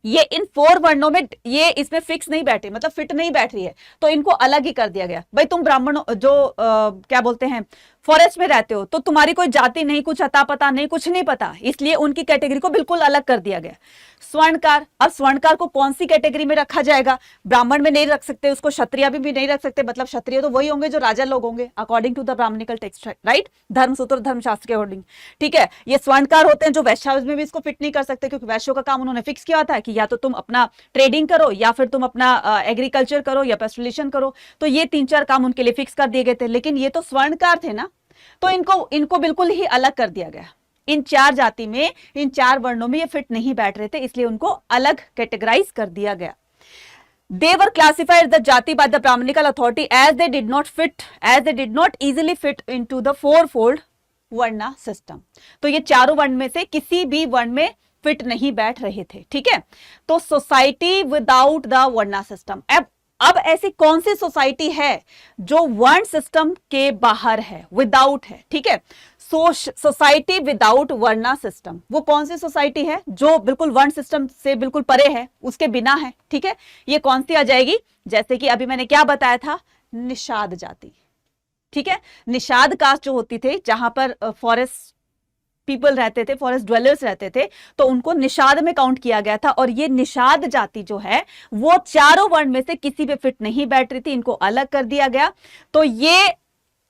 ये इन 4 वर्णों में ये इसमें फिक्स नहीं बैठे, मतलब फिट नहीं बैठ रही है, तो इनको अलग ही कर दिया गया। भाई तुम ब्राह्मण जो क्या बोलते हैं फॉरेस्ट में रहते हो तो तुम्हारी कोई जाति नहीं, कुछ अता पता नहीं, कुछ नहीं पता, इसलिए उनकी कैटेगरी को बिल्कुल अलग कर दिया गया। स्वर्णकार, अब स्वर्णकार को कौन सी कैटेगरी में रखा जाएगा? ब्राह्मण में नहीं रख सकते उसको, क्षत्रिय भी नहीं रख सकते, मतलब क्षत्रिय तो वही होंगे जो राजा लोग होंगे according to the Brahmanical text, right, Dharmasutra Dharmashastra के अकॉर्डिंग। ठीक है, ये स्वर्णकार होते हैं जो वैश्य में भी इसको फिट नहीं कर सकते, क्योंकि वैश्यों का काम उन्होंने फिक्स किया था कि या तो तुम अपना ट्रेडिंग करो या फिर तुम अपना एग्रीकल्चर करो या पेस्टुलेशन करो, तो ये 3-4 काम उनके लिए फिक्स कर दिए गए थे। लेकिन ये तो स्वर्णकार थे ना, तो इनको बिल्कुल ही अलग कर दिया गया। इन 4 जाति में, इन 4 वर्णों में ये फिट नहीं बैठ रहे थे, इसलिए उनको अलग कैटेगराइज कर दिया गया। They were classified the jati by the Brahmanical authority as they did not easily fit into the fourfold varna system. तो ये चारों वर्ण में से किसी भी वर्ण में फिट नहीं बैठ रहे थे। ठीक है, तो सोसाइटी विदाउट द वर्णा सिस्टम। अब ऐसी कौन सी सोसाइटी है जो वर्ण सिस्टम के बाहर है, विदाउट है? ठीक है, सोसाइटी विदाउट वर्णा सिस्टम, वो कौन सी सोसाइटी है जो बिल्कुल वर्ण सिस्टम से बिल्कुल परे है, उसके बिना है? ठीक है, ये कौन सी आ जाएगी? जैसे कि अभी मैंने क्या बताया था, निषाद जाति। ठीक है, निषाद कास्ट जो होती थी, जहां पर फॉरेस्ट पीपल रहते थे, फॉरेस्ट ड्वेलर्स रहते थे, तो उनको निषाद में काउंट किया गया था। और ये निषाद जाति जो है वो चारों वर्ण में से किसी पे फिट नहीं बैठ रही थी, इनको अलग कर दिया गया। तो ये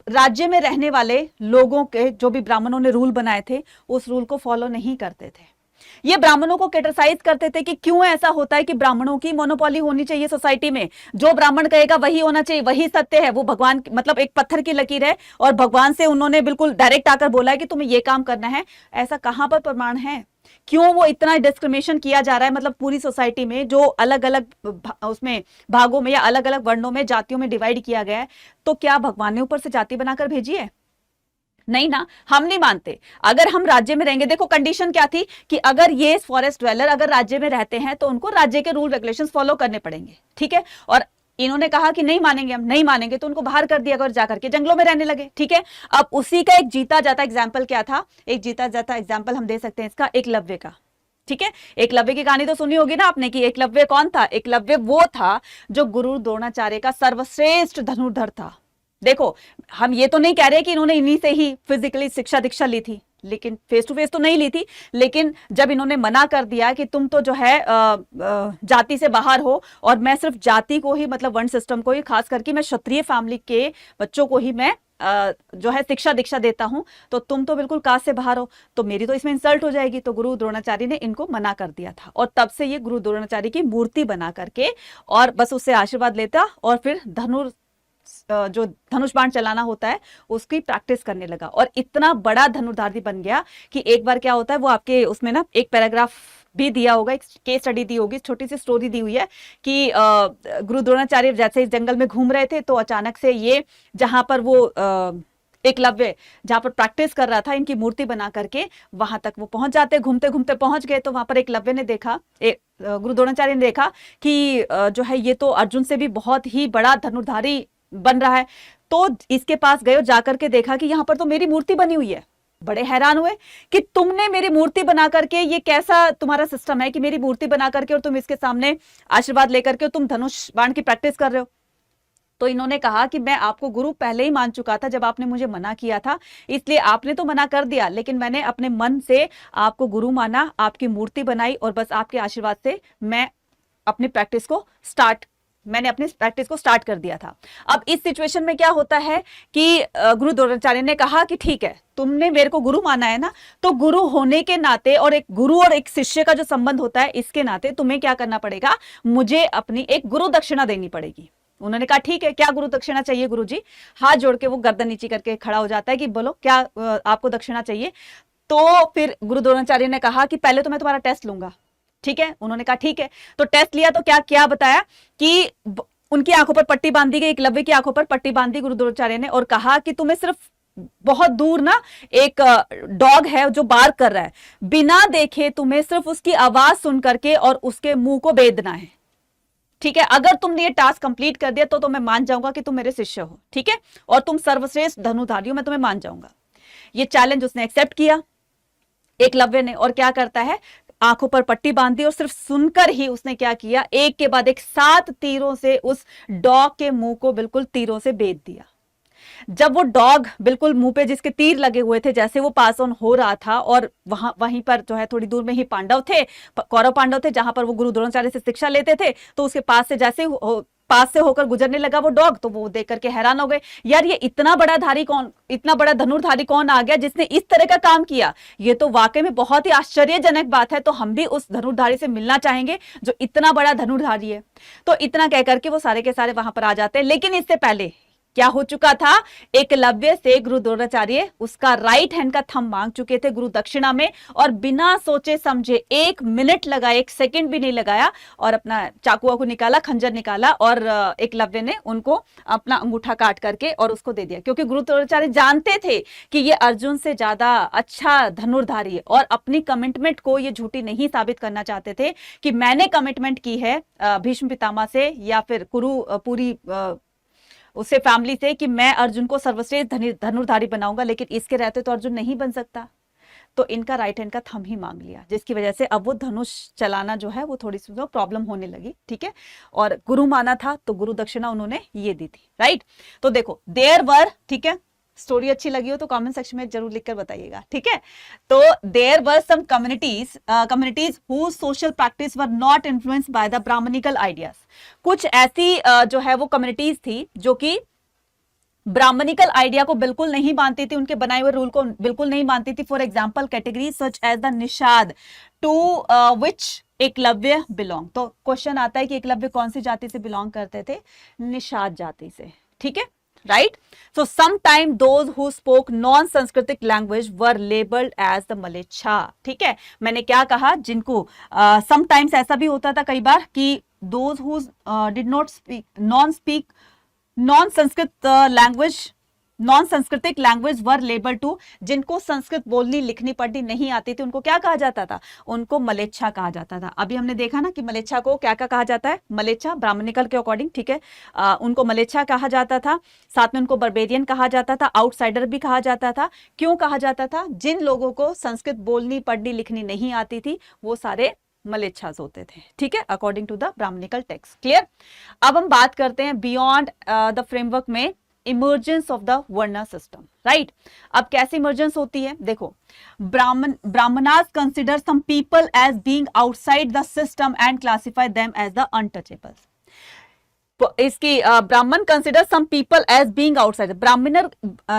राज्य में रहने वाले लोगों के जो भी ब्राह्मणों ने रूल बनाए थे उस रूल को फॉलो नहीं करते थे। ये ब्राह्मणों को क्रिटिसाइज करते थे कि क्यों ऐसा होता है कि ब्राह्मणों की मोनोपोली होनी चाहिए सोसाइटी में, जो ब्राह्मण कहेगा वही होना चाहिए, वही सत्य है, वो भगवान मतलब एक पत्थर की लकीर है और भगवान से उन्होंने बिल्कुल डायरेक्ट आकर बोला है कि तुम्हें ये काम करना है। ऐसा कहां पर प्रमाण है? क्यों वो इतना डिस्क्रिमिनेशन किया जा रहा है? मतलब पूरी सोसाइटी में जो अलग अलग उसमें भागों में या अलग अलग वर्णों में, जातियों में डिवाइड किया गया है, तो क्या भगवान ने ऊपर से जाति बनाकर भेजी है? नहीं ना, हम नहीं मानते। अगर हम राज्य में रहेंगे, देखो कंडीशन क्या थी कि अगर ये फॉरेस्ट ड्वेलर अगर राज्य में रहते हैं तो उनको राज्य के रूल रेगुलेशंस फॉलो करने पड़ेंगे। ठीक है, और इन्होंने कहा कि नहीं मानेंगे, हम नहीं मानेंगे, तो उनको बाहर कर दिया और जाकर के जंगलों में रहने लगे। ठीक है, अब उसी का एक जीता जाता एग्जाम्पल क्या था? एक जीता जाता एग्जाम्पल हम दे सकते हैं इसका, एकलव्य का। ठीक है, एकलव्य की कहानी तो सुनी होगी ना आपने कि एकलव्य कौन था? एकलव्य वो था जो गुरु द्रोणाचार्य का सर्वश्रेष्ठ धनुर्धर था। देखो, हम ये तो नहीं कह रहे कि इन्होंने इन्हीं से ही फिजिकली शिक्षा दीक्षा ली थी, लेकिन फेस टू फेस तो नहीं ली थी। लेकिन जब इन्होंने मना कर दिया कि तुम तो जो है जाति से बाहर हो और मैं सिर्फ जाति को ही, मतलब वर्ण सिस्टम को ही, खास करके मैं क्षत्रिय फैमिली के बच्चों को ही मैं जो है शिक्षा दीक्षा देता हूं, तो तुम तो बिल्कुल कास्ट से बाहर हो, तो मेरी तो इसमें इंसल्ट हो जाएगी। तो गुरु द्रोणाचार्य ने इनको मना कर दिया था और तब से ये गुरु द्रोणाचार्य की मूर्ति बना करके और बस उससे आशीर्वाद लेता और फिर जो धनुष बाण चलाना होता है उसकी प्रैक्टिस करने लगा और इतना बड़ा धनुर्धारी बन गया कि एक बार क्या होता है, वो आपके उसमें ना एक पैराग्राफ भी दिया होगा, एक केस स्टडी दी होगी, छोटी सी स्टोरी दी हुई है कि गुरु द्रोणाचार्य जैसे इस जंगल में घूम रहे थे तो अचानक से ये जहां पर वो एकलव्य जहां पर प्रैक्टिस कर रहा था इनकी मूर्ति बना करके, वहां तक वो पहुंच जाते, घूमते घूमते पहुंच गए। तो वहां पर एकलव्य ने देखा, गुरु द्रोणाचार्य ने देखा कि जो है ये तो अर्जुन से भी बहुत ही बड़ा धनुर्धारी बन रहा है। तो इसके पास गए और जाकर के देखा कि यहाँ पर तो मेरी मूर्ति बनी हुई है। बड़े हैरान हुए कि तुमने मेरी मूर्ति बना करके, ये कैसा तुम्हारा सिस्टम है कि मेरी मूर्ति बना करके और तुम इसके सामने आशीर्वाद लेकर के तुम धनुष बाण की प्रैक्टिस कर रहे हो। तो इन्होंने कहा कि मैं आपको गुरु पहले ही मान चुका था जब आपने मुझे मना किया था, इसलिए आपने तो मना कर दिया, लेकिन मैंने अपने मन से आपको गुरु माना, आपकी मूर्ति बनाई और बस आपके आशीर्वाद से मैं अपनी प्रैक्टिस को स्टार्ट कर दिया था। अब इस सिचुएशन में क्या होता है कि गुरु द्रोणाचार्य ने कहा कि ठीक है, तुमने मेरे को गुरु माना है ना, तो गुरु होने के नाते और एक गुरु और एक शिष्य का जो संबंध होता है इसके नाते तुम्हें क्या करना पड़ेगा, मुझे अपनी एक गुरु दक्षिणा देनी पड़ेगी। उन्होंने कहा ठीक है, क्या गुरु दक्षिणा चाहिए गुरुजी? हाथ जोड़ के वो गर्दन नीचे करके खड़ा हो जाता है कि बोलो क्या आपको दक्षिणा चाहिए। तो फिर गुरु द्रोणाचार्य ने कहा कि पहले तो मैं तुम्हारा टेस्ट लूंगा। ठीक है, उन्होंने कहा ठीक है। तो टेस्ट लिया तो क्या क्या बताया कि उनकी आंखों पर पट्टी बांधी गई, एकलव्य की आंखों पर पट्टी बांधी गुरु द्रोणाचार्य ने और कहा कि तुम्हें सिर्फ बहुत दूर ना एक डॉग है जो बार्क कर रहा है, बिना देखे तुम्हें सिर्फ उसकी आवाज सुन करके और उसके मुंह को बेदना है। ठीक है, अगर तुमने ये टास्क कंप्लीट कर दिया तो मैं मान जाऊंगा कि तुम मेरे शिष्य हो। ठीक है, और तुम सर्वश्रेष्ठ धनुर्धारी हो, मैं तुम्हें मान जाऊंगा। ये चैलेंज उसने एक्सेप्ट किया एकलव्य ने, और क्या करता है, आंखों पर पट्टी बांधी और सिर्फ सुनकर ही उसने क्या किया, एक के बाद एक 7 तीरों से उस डॉग के मुंह को बिल्कुल तीरों से बेध दिया। जब वो डॉग बिल्कुल मुंह पे जिसके तीर लगे हुए थे, जैसे वो पास ऑन हो रहा था और वहीं पर जो है थोड़ी दूर में ही पांडव थे, कौरव पांडव थे, जहां पर वो गुरु द्रोणाचार्य से शिक्षा लेते थे, तो उसके पास से जैसे पास से होकर गुजरने लगा वो डॉग, तो वो देख करके हैरान हो गए, यार ये इतना बड़ा धनुर्धारी कौन आ गया जिसने इस तरह का काम किया। ये तो वाकई में बहुत ही आश्चर्यजनक बात है, तो हम भी उस धनुर्धारी से मिलना चाहेंगे जो इतना बड़ा धनुर्धारी है। तो इतना कह करके वो सारे के सारे वहां पर आ जाते हैं। लेकिन इससे पहले क्या हो चुका था, एकलव्य से गुरु द्रोणाचार्य उसका राइट हैंड का थंब मांग चुके थे गुरु दक्षिणा में, और बिना सोचे समझे 1 मिनट लगा, 1 सेकंड भी नहीं लगाया, और अपना चाकू वाकू निकाला, खंजर निकाला, और एकलव्य ने उनको अपना अंगूठा काट करके और उसको दे दिया, क्योंकि गुरु द्रोणाचार्य जानते थे कि ये अर्जुन से ज्यादा अच्छा धनुर्धारी है, और अपनी कमिटमेंट को ये झूठी नहीं साबित करना चाहते थे कि मैंने कमिटमेंट की है भीष्म पितामह से या फिर कुरु पूरी उससे फैमिली से कि मैं अर्जुन को सर्वश्रेष्ठ धनुर्धारी बनाऊंगा, लेकिन इसके रहते तो अर्जुन नहीं बन सकता। तो इनका राइट हैंड का थंब ही मांग लिया, जिसकी वजह से अब वो धनुष चलाना जो है वो थोड़ी सी प्रॉब्लम होने लगी। ठीक है, और गुरु माना था तो गुरु दक्षिणा उन्होंने ये दी थी। राइट, तो देखो देयर वर, ठीक है, स्टोरी अच्छी लगी हो तो कमेंट सेक्शन में जरूर लिखकर बताइएगा। ठीक है, तो there were some communities whose social practice were not influenced by the Brahmanical ideas. कुछ ऐसी जो है वो कम्युनिटीज थी जो कि ब्राह्मणिकल आइडिया को बिल्कुल नहीं मानती थी, उनके बनाए हुए रूल को बिल्कुल नहीं मानती थी। For example category such as the Nishad, to which Eklavya belong. तो क्वेश्चन आता है कि एकलव्य कौन सी जाति से बिलोंग करते थे? निषाद जाति से। ठीक है, right. So sometime those who spoke non Sanskritic language were labelled as the mlechchha. ठीक है, मैंने क्या कहा, जिनको समटाइम्स ऐसा भी होता था कई बार कि those who did not speak non Sanskritic language were label to, जिनको संस्कृत बोलनी लिखनी पढ़नी नहीं आती थी उनको क्या कहा जाता था? उनको मलेच्छा कहा जाता था। अभी हमने देखा ना कि मलेच्छा को क्या क्या कहा जाता है, मलेच्छा ब्राह्मणिकल के अकॉर्डिंग। ठीक है, उनको मलेच्छा कहा जाता था, साथ में उनको बर्बेरियन कहा जाता था, आउटसाइडर भी कहा जाता था। क्यों कहा जाता था? जिन लोगों को संस्कृत बोलनी पढ़नी लिखनी नहीं आती थी वो सारे मलेच्छास होते थे। ठीक है, according to the Brahmanical text. Clear. अब हम बात करते हैं बियॉन्ड द फ्रेमवर्क में emergence of the varna system. Right, अब कैसे इमर्जेंस होती है? देखो, Brahmanas consider some people as being outside the system and classify them as the untouchables. इसकी Brahman consider some people as being outside. ब्राह्मणर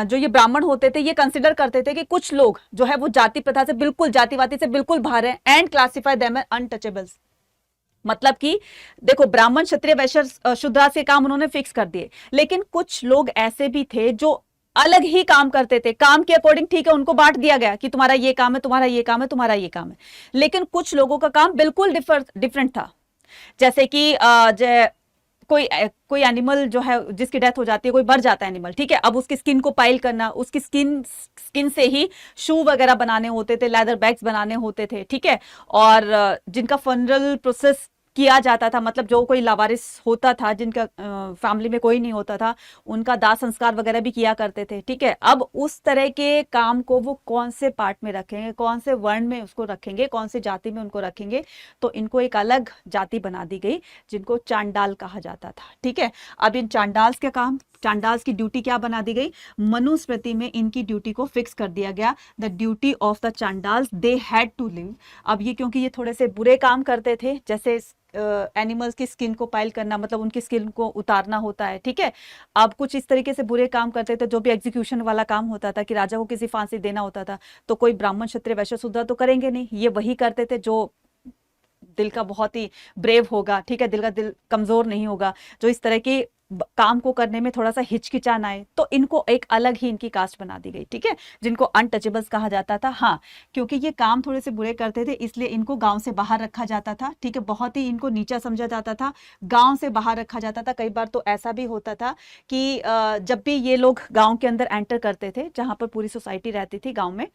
जो ये ब्राह्मण होते थे ये कंसिडर करते थे कि कुछ लोग जो है वो जाति प्रथा से बिल्कुल, जातिवादी से बिल्कुल बाहर है, and classify them as untouchables. मतलब कि देखो, ब्राह्मण क्षत्रिय वैश्य शूद्र के काम उन्होंने फिक्स कर दिए, लेकिन कुछ लोग ऐसे भी थे जो अलग ही काम करते थे। काम के अकॉर्डिंग ठीक है, उनको बांट दिया गया कि तुम्हारा ये काम है, तुम्हारा ये काम है, तुम्हारा ये काम है, लेकिन कुछ लोगों का काम बिल्कुल डिफरेंट था। जैसे कि कोई एनिमल जो है जिसकी डेथ हो जाती है, कोई मर जाता है एनिमल, ठीक है, अब उसकी स्किन को पाइल करना, उसकी स्किन से ही शू वगैरह बनाने होते थे, लेदर बैग्स बनाने होते थे। ठीक है, और जिनका फनरल प्रोसेस किया जाता था, मतलब जो कोई लावारिस होता था, जिनका फैमिली में कोई नहीं होता था, उनका दाह संस्कार वगैरह भी किया करते थे। ठीक है, अब उस तरह के काम को वो कौन से पार्ट में रखेंगे, कौन से वर्ण में उसको रखेंगे, कौन से जाति में उनको रखेंगे, तो इनको एक अलग जाति बना दी गई जिनको चांडाल कहा जाता था। ठीक है, अब इन चांडाल्स के काम, चांडाल्स की ड्यूटी क्या बना दी गई? मनुस्मृति में इनकी ड्यूटी को फिक्स कर दिया गया, the duty of the Chandalas, they had to live. अब ये क्योंकि ये थोड़े से बुरे काम करते थे, जैसे एनिमल्स की स्किन को पाइल करना, मतलब उनकी स्किन को उतारना होता है। ठीक है, अब कुछ इस तरीके से बुरे काम करते थे, जो भी एग्जीक्यूशन वाला काम होता था कि राजा को किसी फांसी देना होता था, तो कोई ब्राह्मण क्षत्रिय वैश्य शूद्र तो करेंगे नहीं, ये वही करते थे जो दिल का बहुत ही ब्रेव होगा। ठीक है, दिल कमजोर नहीं होगा, जो इस तरह की काम को करने में थोड़ा सा हिचकिचान आए, तो इनको एक अलग ही इनकी कास्ट बना दी गई। ठीक है, जिनको अनटचेबल्स कहा जाता था। हाँ, क्योंकि ये काम थोड़े से बुरे करते थे इसलिए इनको गांव से बाहर रखा जाता था। ठीक है, बहुत ही इनको नीचा समझा जाता था, गांव से बाहर रखा जाता था। कई बार तो ऐसा भी होता था कि जब भी ये लोग गांव के अंदर एंटर करते थे, जहां पर पूरी सोसाइटी रहती थी गांव में,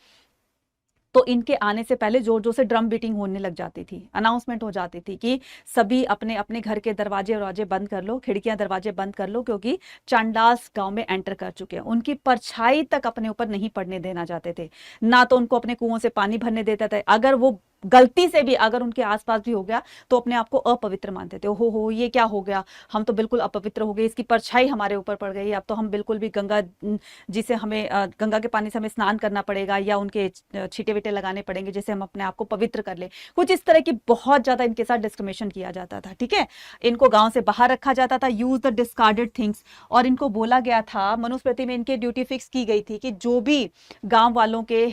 तो इनके आने से पहले जोर जोर से ड्रम बीटिंग होने लग जाती थी, अनाउंसमेंट हो जाती थी कि सभी अपने अपने घर के दरवाजे बंद कर लो, खिड़कियां दरवाजे बंद कर लो, क्योंकि चांडाल्स गांव में एंटर कर चुके हैं। उनकी परछाई तक अपने ऊपर नहीं पड़ने देना चाहते थे, ना तो उनको अपने कुओं से पानी भरने देते थे। अगर वो गलती से भी अगर उनके आसपास भी हो गया तो अपने आप को अपवित्र मानते थे। हो ये क्या हो गया, हम तो बिल्कुल अपवित्र हो गए, इसकी परछाई हमारे ऊपर पड़ गई, अब तो हम बिल्कुल भी गंगा जिसे हमें गंगा के पानी से हमें स्नान करना पड़ेगा या उनके छींटे वीटे लगाने पड़ेंगे जिससे हम अपने आप को पवित्र कर ले। कुछ इस तरह की बहुत ज्यादा इनके साथ डिस्क्रिमिनेशन किया जाता था। ठीक है, इनको गांव से बाहर रखा जाता था, यूज द डिस्कार्डेड थिंग्स, और इनको बोला गया था, मनुस्मृति में इनके ड्यूटी फिक्स की गई थी कि जो भी गांव वालों के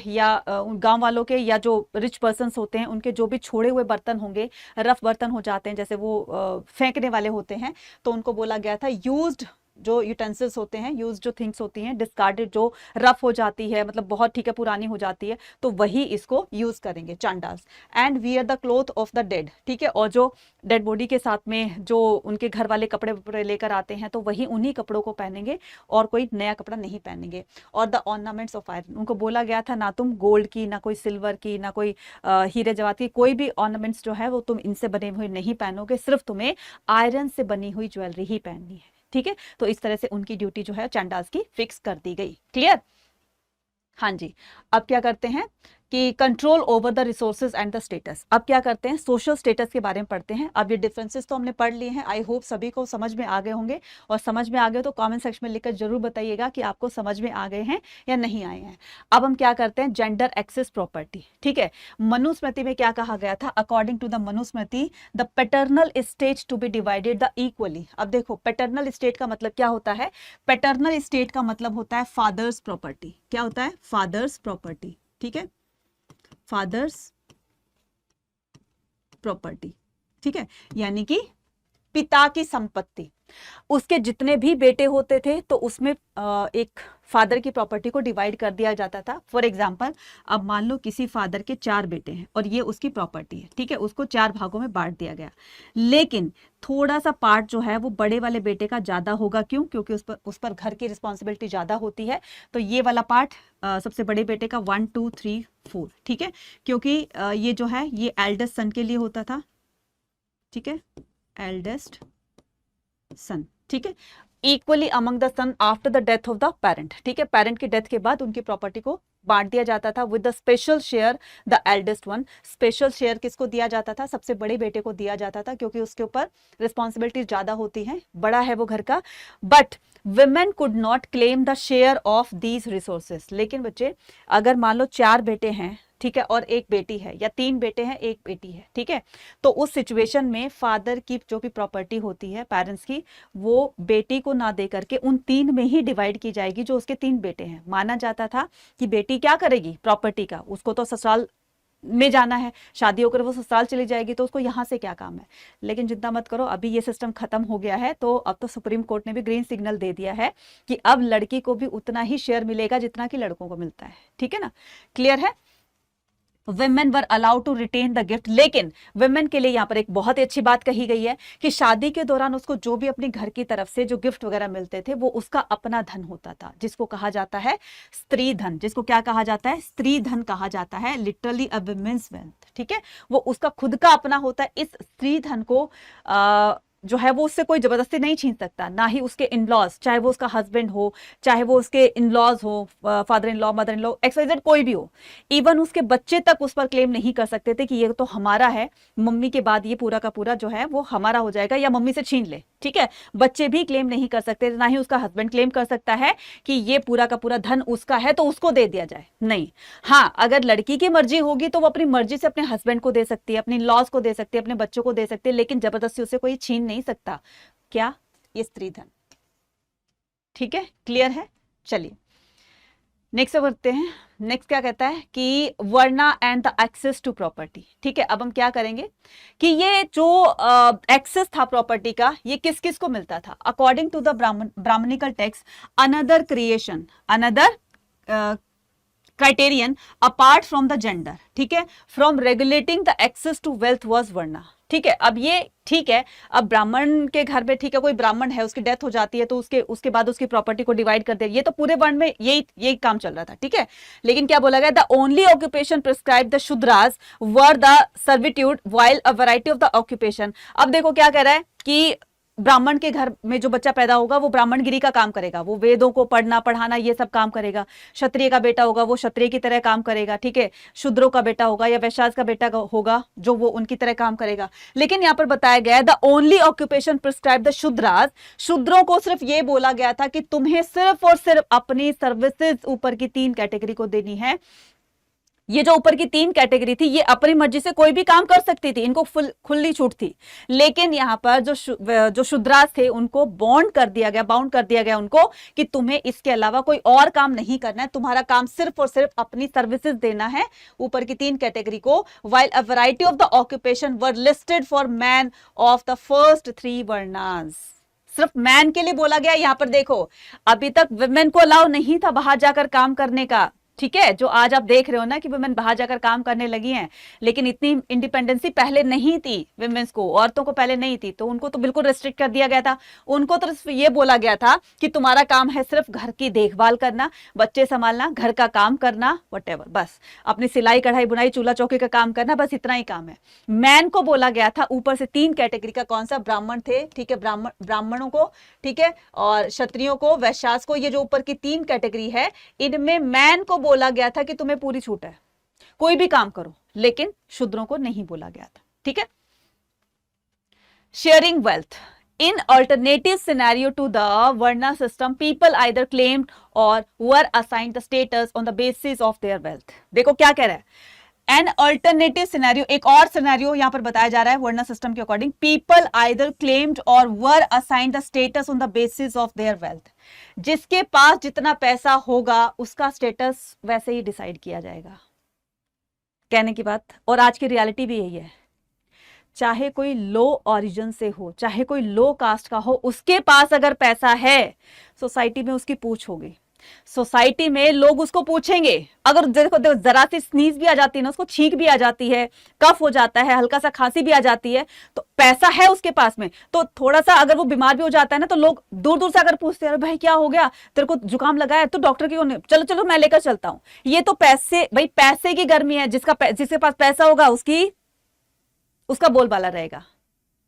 या जो रिच पर्सन होते हैं उनके जो भी छोड़े हुए बर्तन होंगे, रफ बर्तन हो जाते हैं, जैसे वो फेंकने वाले होते हैं, तो उनको बोला गया था यूज्ड जो यूटेंसिल्स होते हैं, यूज जो थिंग्स होती हैं, डिस्कार्डेड जो रफ हो जाती है, मतलब बहुत ठीक है पुरानी हो जाती है, तो वही इसको यूज करेंगे Chandalas. And wear the cloth of the dead, ठीक है, और जो डेड बॉडी के साथ में जो उनके घर वाले कपड़े वपड़े लेकर आते हैं तो वही उन्हीं कपड़ों को पहनेंगे और कोई नया कपड़ा नहीं पहनेंगे। और द ऑर्नामेंट्स ऑफ आयरन, उनको बोला गया था ना तुम गोल्ड की, ना कोई सिल्वर की, ना कोई हीरे जवाहरात की, कोई भी ऑर्नामेंट्स जो है वो तुम इनसे बने हुए नहीं पहनोगे, सिर्फ तुम्हें आयरन से बनी हुई ज्वेलरी ही पहननी है। ठीक है, तो इस तरह से उनकी ड्यूटी जो है चांडाल्स की फिक्स कर दी गई। क्लियर? हाँ जी, अब क्या करते हैं कि control over the resources and the status. अब क्या करते हैं, सोशल स्टेटस के बारे में पढ़ते हैं। अब ये डिफरेंसेस तो हमने पढ़ लिए हैं, आई होप सभी को समझ में आ गए होंगे, और समझ में आ गए तो कमेंट सेक्शन में लिखकर जरूर बताइएगा कि आपको समझ में आ गए हैं या नहीं आए हैं। अब हम क्या करते हैं, जेंडर एक्सेस प्रॉपर्टी। ठीक है, मनुस्मृति में क्या कहा गया था, according to the Manusmriti the paternal estate to be divided the equally. अब देखो पैटर्नल स्टेट का मतलब क्या होता है, पैटर्नल स्टेट का मतलब होता है फादर्स प्रॉपर्टी। क्या होता है, फादर्स प्रॉपर्टी। ठीक है, फादर्स प्रॉपर्टी। ठीक है, यानी कि पिता की संपत्ति, उसके जितने भी बेटे होते थे तो उसमें एक फादर की प्रॉपर्टी को डिवाइड कर दिया जाता था। फॉर एग्जाम्पल, अब मान लो किसी फादर के 4 बेटे हैं और ये उसकी प्रॉपर्टी है। ठीक है, उसको 4 भागों में बांट दिया गया, लेकिन थोड़ा सा पार्ट जो है वो बड़े वाले बेटे का ज्यादा होगा। क्यों? क्योंकि उस पर घर की रिस्पॉन्सिबिलिटी ज्यादा होती है, तो ये वाला पार्ट सबसे बड़े बेटे का 1 2 3 4। ठीक है, क्योंकि ये जो है ये एल्डेस्ट सन के लिए होता था। ठीक है, एल्डेस्ट सन। ठीक है, equally among the son after the death of the parent. ठीक है, पेरेंट की डेथ के बाद उनकी प्रॉपर्टी को बांट दिया जाता था with the special share the eldest one. Special share किसको दिया जाता था, सबसे बड़े बेटे को दिया जाता था, क्योंकि उसके ऊपर रिस्पॉन्सिबिलिटी ज्यादा होती है, बड़ा है वो घर का। But women could not claim the share of these resources। लेकिन बच्चे अगर मान लो 4 बेटे हैं, ठीक है, और एक बेटी है, या 3 बेटे हैं एक बेटी है, ठीक है, तो उस सिचुएशन में फादर की जो भी प्रॉपर्टी होती है पेरेंट्स की, वो बेटी को ना दे करके उन 3 में ही डिवाइड की जाएगी जो उसके 3 बेटे हैं। माना जाता था कि बेटी क्या करेगी प्रॉपर्टी का, उसको तो ससुराल में जाना है, शादी होकर वो ससुराल चली जाएगी तो उसको यहाँ से क्या काम है। लेकिन चिंता मत करो, अभी ये सिस्टम खत्म हो गया है, तो अब तो सुप्रीम कोर्ट ने भी ग्रीन सिग्नल दे दिया है कि अब लड़की को भी उतना ही शेयर मिलेगा जितना कि लड़कों को मिलता है। ठीक है ना, क्लियर है? women were allowed to retain the gift। लेकिन women के लिए यहाँ पर एक बहुत ही अच्छी बात कही गई है कि शादी के दौरान उसको जो भी अपने घर की तरफ से जो गिफ्ट वगैरह मिलते थे वो उसका अपना धन होता था, जिसको कहा जाता है स्त्री धन। जिसको क्या कहा जाता है, स्त्री धन कहा जाता है, लिटरली अ वुमेन्स वेल्थ। ठीक है, वो उसका खुद का अपना होता है। इस स्त्री धन को जो है वो उससे कोई जबरदस्ती नहीं छीन सकता, ना ही उसके इन-लॉज, चाहे वो उसका हस्बैंड हो, चाहे वो उसके इन-लॉज हो, father in law, mother in law, XYZ कोई भी हो, इवन उसके बच्चे तक उस पर क्लेम नहीं कर सकते थे कि ये तो हमारा है, मम्मी के बाद ये पूरा का पूरा जो है वो हमारा हो जाएगा, या मम्मी से छीन ले। ठीक है, बच्चे भी क्लेम नहीं कर सकते, ना ही उसका हस्बैंड क्लेम कर सकता है कि ये पूरा का पूरा धन उसका है तो उसको दे दिया जाए, नहीं। हाँ, अगर लड़की की मर्जी होगी तो वो अपनी मर्जी से अपने हस्बैंड को दे सकती है, अपने लॉज को दे सकती है, अपने बच्चों को दे सकती है, लेकिन जबरदस्ती उसे कोई छीन नहीं सकता। क्या? ये स्त्री धन। ठीक है, क्लियर है? चलिए नेक्स्ट बढ़ते हैं। नेक्स्ट क्या कहता है कि varna and the access to property. ठीक है, अब हम क्या करेंगे कि ये जो एक्सेस था प्रॉपर्टी का, ये किस किस को मिलता था। According to the Brahmanical text, another creation, another criterion apart from the gender, ठीक है, from regulating the access to wealth was varna. ठीक है, अब ये ठीक है, अब ब्राह्मण के घर में, ठीक है, कोई ब्राह्मण है, उसकी डेथ हो जाती है तो उसके बाद उसकी प्रॉपर्टी को डिवाइड कर दे, ये तो पूरे वर्ण में यही काम चल रहा था। ठीक है, लेकिन क्या बोला गया, the only occupation prescribe the Shudras were the servitude while a variety of the occupation. अब देखो क्या कह रहा है कि ब्राह्मण के घर में जो बच्चा पैदा होगा वो ब्राह्मणगिरी का काम करेगा, वो वेदों को पढ़ना पढ़ाना ये सब काम करेगा। क्षत्रिय का बेटा होगा वो क्षत्रिय की तरह काम करेगा, ठीक है। शूद्रों का बेटा होगा या वैश्यास का बेटा होगा जो वो उनकी तरह काम करेगा। लेकिन यहाँ पर बताया गया है the only occupation prescribe the Shudras, शूद्रों को सिर्फ ये बोला गया था कि तुम्हें सिर्फ और सिर्फ अपनी सर्विसेज ऊपर की 3 कैटेगरी को देनी है। ये जो ऊपर की 3 कैटेगरी थी ये अपनी मर्जी से कोई भी काम कर सकती थी, इनको खुली छूट थी। लेकिन यहाँ पर जो शूद्रास थे उनको बाउंड कर दिया गया उनको कि तुम्हें इसके अलावा कोई और काम नहीं करना है, तुम्हारा काम सिर्फ और सिर्फ अपनी सर्विसेज देना है ऊपर की 3 कैटेगरी को। While a variety of the occupation were listed for man of the first 3 varnas. सिर्फ मैन के लिए बोला गया। यहां पर देखो, अभी तक वुमेन को अलाउ नहीं था बाहर जाकर काम करने का, ठीक है। जो आज आप देख रहे हो ना कि वुमेन बाहर जाकर काम करने लगी हैं, लेकिन इतनी इंडिपेंडेंसी पहले नहीं थी वुमेन्स को, औरतों को पहले नहीं थी, तो उनको तो बिल्कुल रिस्ट्रिक्ट कर दिया गया था। उनको तो सिर्फ ये बोला गया था कि तुम्हारा काम है सिर्फ घर की देखभाल करना, बच्चे संभालना, घर का काम करना, व्हाटएवर, बस अपनी सिलाई कढ़ाई बुनाई चूल्हा चौकी का काम करना, बस इतना ही काम है। मैन को बोला गया था ऊपर से 3 कैटेगरी का, कौन सा? ब्राह्मण थे, ठीक है, ब्राह्मणों को, ठीक है, और क्षत्रियों को, वैश्यास को। ये जो ऊपर की 3 कैटेगरी है इनमें मैन को बोला गया था कि तुम्हें पूरी छूट है, कोई भी काम करो, लेकिन शूद्रों को नहीं बोला गया था, ठीक है। Sharing wealth in alternative scenario to the varna system, people either claimed और were assigned the status on the basis of their wealth. देखो क्या कह रहा है, एन अल्टरनेटिव सिनेरियो, एक और सिनेरियो यहां पर बताया जा रहा है वर्ना सिस्टम के अकॉर्डिंग। पीपल आइदर क्लेम्ड और were assigned the status on the basis of their wealth. जिसके पास जितना पैसा होगा उसका स्टेटस वैसे ही डिसाइड किया जाएगा, कहने की बात। और आज की रियलिटी भी यही है, चाहे कोई लो ओरिजिन से हो, चाहे कोई लो कास्ट का हो, उसके पास अगर पैसा है सोसाइटी में उसकी पूछ होगी, सोसाइटी में लोग उसको पूछेंगे। अगर देखो जरा सी स्नीज भी आ जाती है ना, उसको छींक भी आ जाती है, कफ हो जाता है, हल्का सा खांसी भी आ जाती है, तो पैसा है उसके पास में, तो थोड़ा सा अगर वो बीमार भी हो जाता है ना, तो लोग दूर दूर से अगर पूछते हैं, भाई क्या हो गया, तेरे को जुकाम लगा है, तो डॉक्टर क्यों नहीं, चलो चलो मैं लेकर चलता हूं। ये तो पैसे, भाई पैसे की गर्मी है, जिसके पास पैसा होगा उसका बोलबाला रहेगा।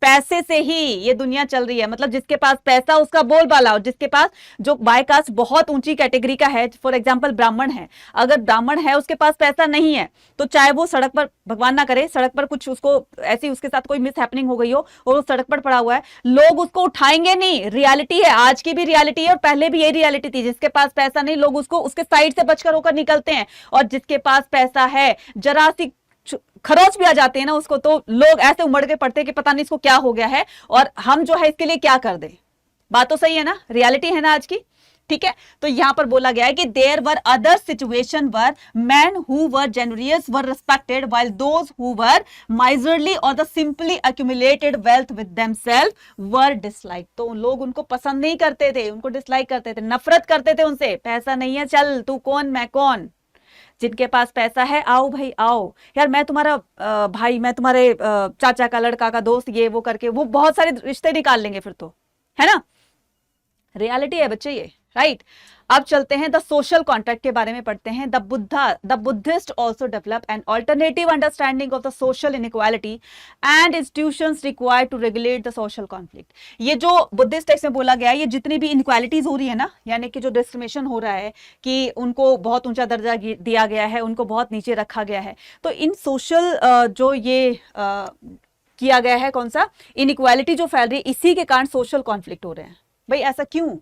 पैसे से ही ये दुनिया चल रही है, मतलब जिसके पास पैसा उसका बोलबाला। और जिसके पास, जो बाय कास्ट बहुत ऊंची कैटेगरी का है, फॉर एग्जांपल ब्राह्मण है, अगर ब्राह्मण है उसके पास पैसा नहीं है, तो चाहे वो सड़क पर, भगवान ना करे, सड़क पर कुछ उसको ऐसी उसके साथ कोई मिस हैपनिंग हो गई हो और वो सड़क पर पड़ा हुआ है, लोग उसको उठाएंगे नहीं। रियलिटी है, आज की भी रियलिटी है और पहले भी यही रियलिटी थी। जिसके पास पैसा नहीं, लोग उसको उसके साइड से बचकर होकर निकलते हैं, और जिसके पास पैसा है, जरा सी खरोच भी आ जाते हैं ना उसको, तो लोग ऐसे उमड़ के पड़ते हैं कि पता नहीं इसको क्या हो गया है और हम जो है इसके लिए क्या कर दे। बात तो सही है ना, रियलिटी है ना आज की, ठीक है। तो यहां पर बोला गया है कि there were other situation were man who were generous were respected while those who were miserly और the simply accumulated wealth with themselves were dislike. तो लोग उनको पसंद नहीं करते थे, उनको डिसलाइक करते थे, नफरत करते थे उनसे। पैसा नहीं है, चल तू कौन मैं कौन। जिनके पास पैसा है, आओ भाई आओ, यार मैं तुम्हारा भाई, मैं तुम्हारे चाचा का लड़का का दोस्त, ये वो करके वो बहुत सारे रिश्ते निकाल लेंगे फिर तो, है ना। रियलिटी है बच्चे ये, राइट। अब चलते हैं द सोशल कॉन्ट्रैक्ट के बारे में पढ़ते हैं। The Buddhist also develop an alternative understanding of the social inequality and institutions required to regulate the social conflict. ये जो बुद्धिस्ट टेक्स्ट में बोला गया है, ये जितनी भी इनइक्वालिटीज हो रही है ना, यानी कि जो डिस्क्रिमिनेशन हो रहा है कि उनको बहुत ऊंचा दर्जा दिया गया है, उनको बहुत नीचे रखा गया है, तो इन सोशल जो ये किया गया है, कौन सा इनइक्वालिटी जो फैल रही है, इसी के कारण सोशल कॉन्फ्लिक्ट हो रहे हैं। भाई ऐसा क्यों?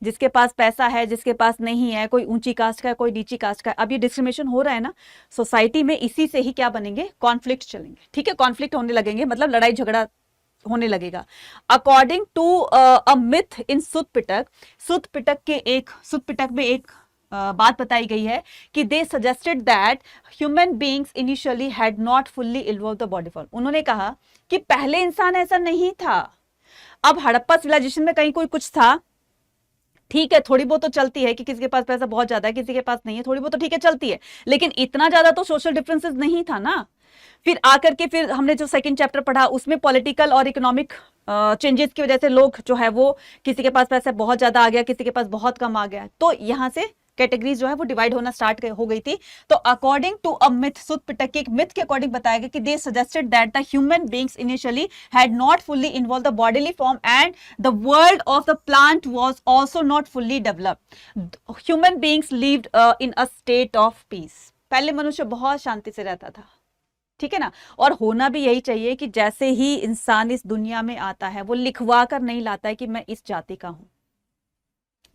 जिसके पास पैसा है, जिसके पास नहीं है, कोई ऊंची कास्ट का है, कोई नीची कास्ट का है, अब ये डिस्क्रिमिनेशन हो रहा है ना सोसाइटी में, इसी से ही क्या बनेंगे, कॉन्फ्लिक्ट चलेंगे, ठीक है। कॉन्फ्लिक्ट होने लगेंगे, मतलब लड़ाई झगड़ा होने लगेगा। According to a myth in Sutta Pitaka में एक बात बताई गई है कि they suggested that human beings initially had not fully evolve the body form. उन्होंने कहा कि पहले इंसान ऐसा नहीं था। अब हड़प्पा सिविलाइजेशन में कहीं कोई कुछ था, ठीक है, थोड़ी बहुत तो चलती है कि किसी के पास पैसा बहुत ज्यादा है, किसी के पास नहीं है, थोड़ी बहुत तो ठीक है चलती है, लेकिन इतना ज्यादा तो सोशल डिफरेंसेस नहीं था ना। फिर आकर के फिर हमने जो सेकंड चैप्टर पढ़ा उसमें पॉलिटिकल और इकोनॉमिक चेंजेस की वजह से लोग जो है वो, किसी के पास पैसा बहुत ज्यादा आ गया, किसी के पास बहुत कम आ गया, तो यहां से कैटेगरीज जो है वो डिवाइड होना स्टार्ट हो गई थी। तो अकॉर्डिंग टू अ मिथ, सुत पिटक के एक मिथ के अकॉर्डिंग बताया गया कि they suggested that the human beings initially had not fully involve the bodily form and the world of the plant was also not fully developed. Human beings lived in a state of peace. पहले मनुष्य बहुत शांति से रहता था, ठीक है ना। और होना भी यही चाहिए कि जैसे ही इंसान इस दुनिया में आता है वो लिखवा कर नहीं लाता है कि मैं इस जाति का हूं,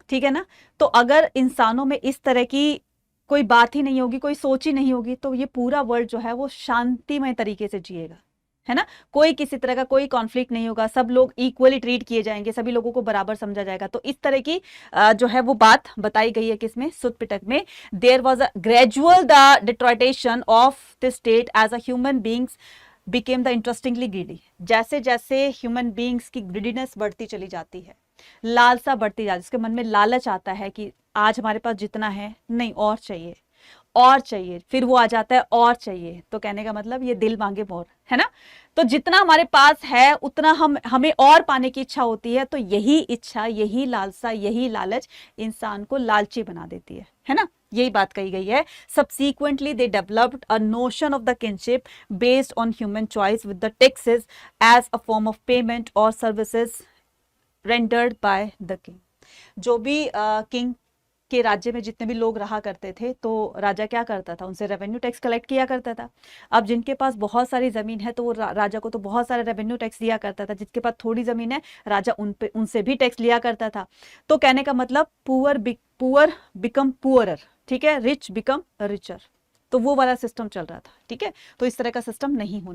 ठीक है ना। तो अगर इंसानों में इस तरह की कोई बात ही नहीं होगी, कोई सोच ही नहीं होगी, तो ये पूरा वर्ल्ड जो है वो शांतिमय तरीके से जिएगा, है ना। कोई किसी तरह का कोई कॉन्फ्लिक्ट नहीं होगा, सब लोग इक्वली ट्रीट किए जाएंगे, सभी लोगों को बराबर समझा जाएगा। तो इस तरह की जो है वो बात बताई गई है किसमें, सुत पिटक में। There was a gradual the deterioration of the state as a human beings became the interestingly greedy. जैसे जैसे ह्यूमन बींग्स की ग्रीडीनेस बढ़ती चली जाती है, लालसा बढ़ती जाती है, उसके मन में लालच आता है कि आज हमारे पास जितना है नहीं और चाहिए और चाहिए, फिर वो आ जाता है और चाहिए। तो कहने का मतलब ये दिल मांगे मोर, है ना। तो जितना हमारे पास है उतना हमें और पाने की इच्छा होती है। तो यही इच्छा, यही लालसा, यही लालच इंसान को लालची बना देती है ना। यही बात कही गई है। Subsequently they developed a notion of the kinship based on human choice with the taxes as a form of payment or services rendered by the king। जो भी किंग के राज्य में जितने भी लोग रहा करते थे, तो राजा क्या करता था, उनसे रेवेन्यू टैक्स कलेक्ट किया करता था। अब जिनके पास बहुत सारी जमीन है तो वो राजा को तो बहुत सारा रेवेन्यू टैक्स दिया करता था, जिसके पास थोड़ी जमीन है राजा उनसे भी टैक्स लिया करता था। तो कहने का मतलब पुअर बिकम पुअरर, ठीक है, रिच बिकम रिचर। तो वो वाला सिस्टम चल रहा था, ठीक है। तो इस तरह का सिस्टम नहीं होना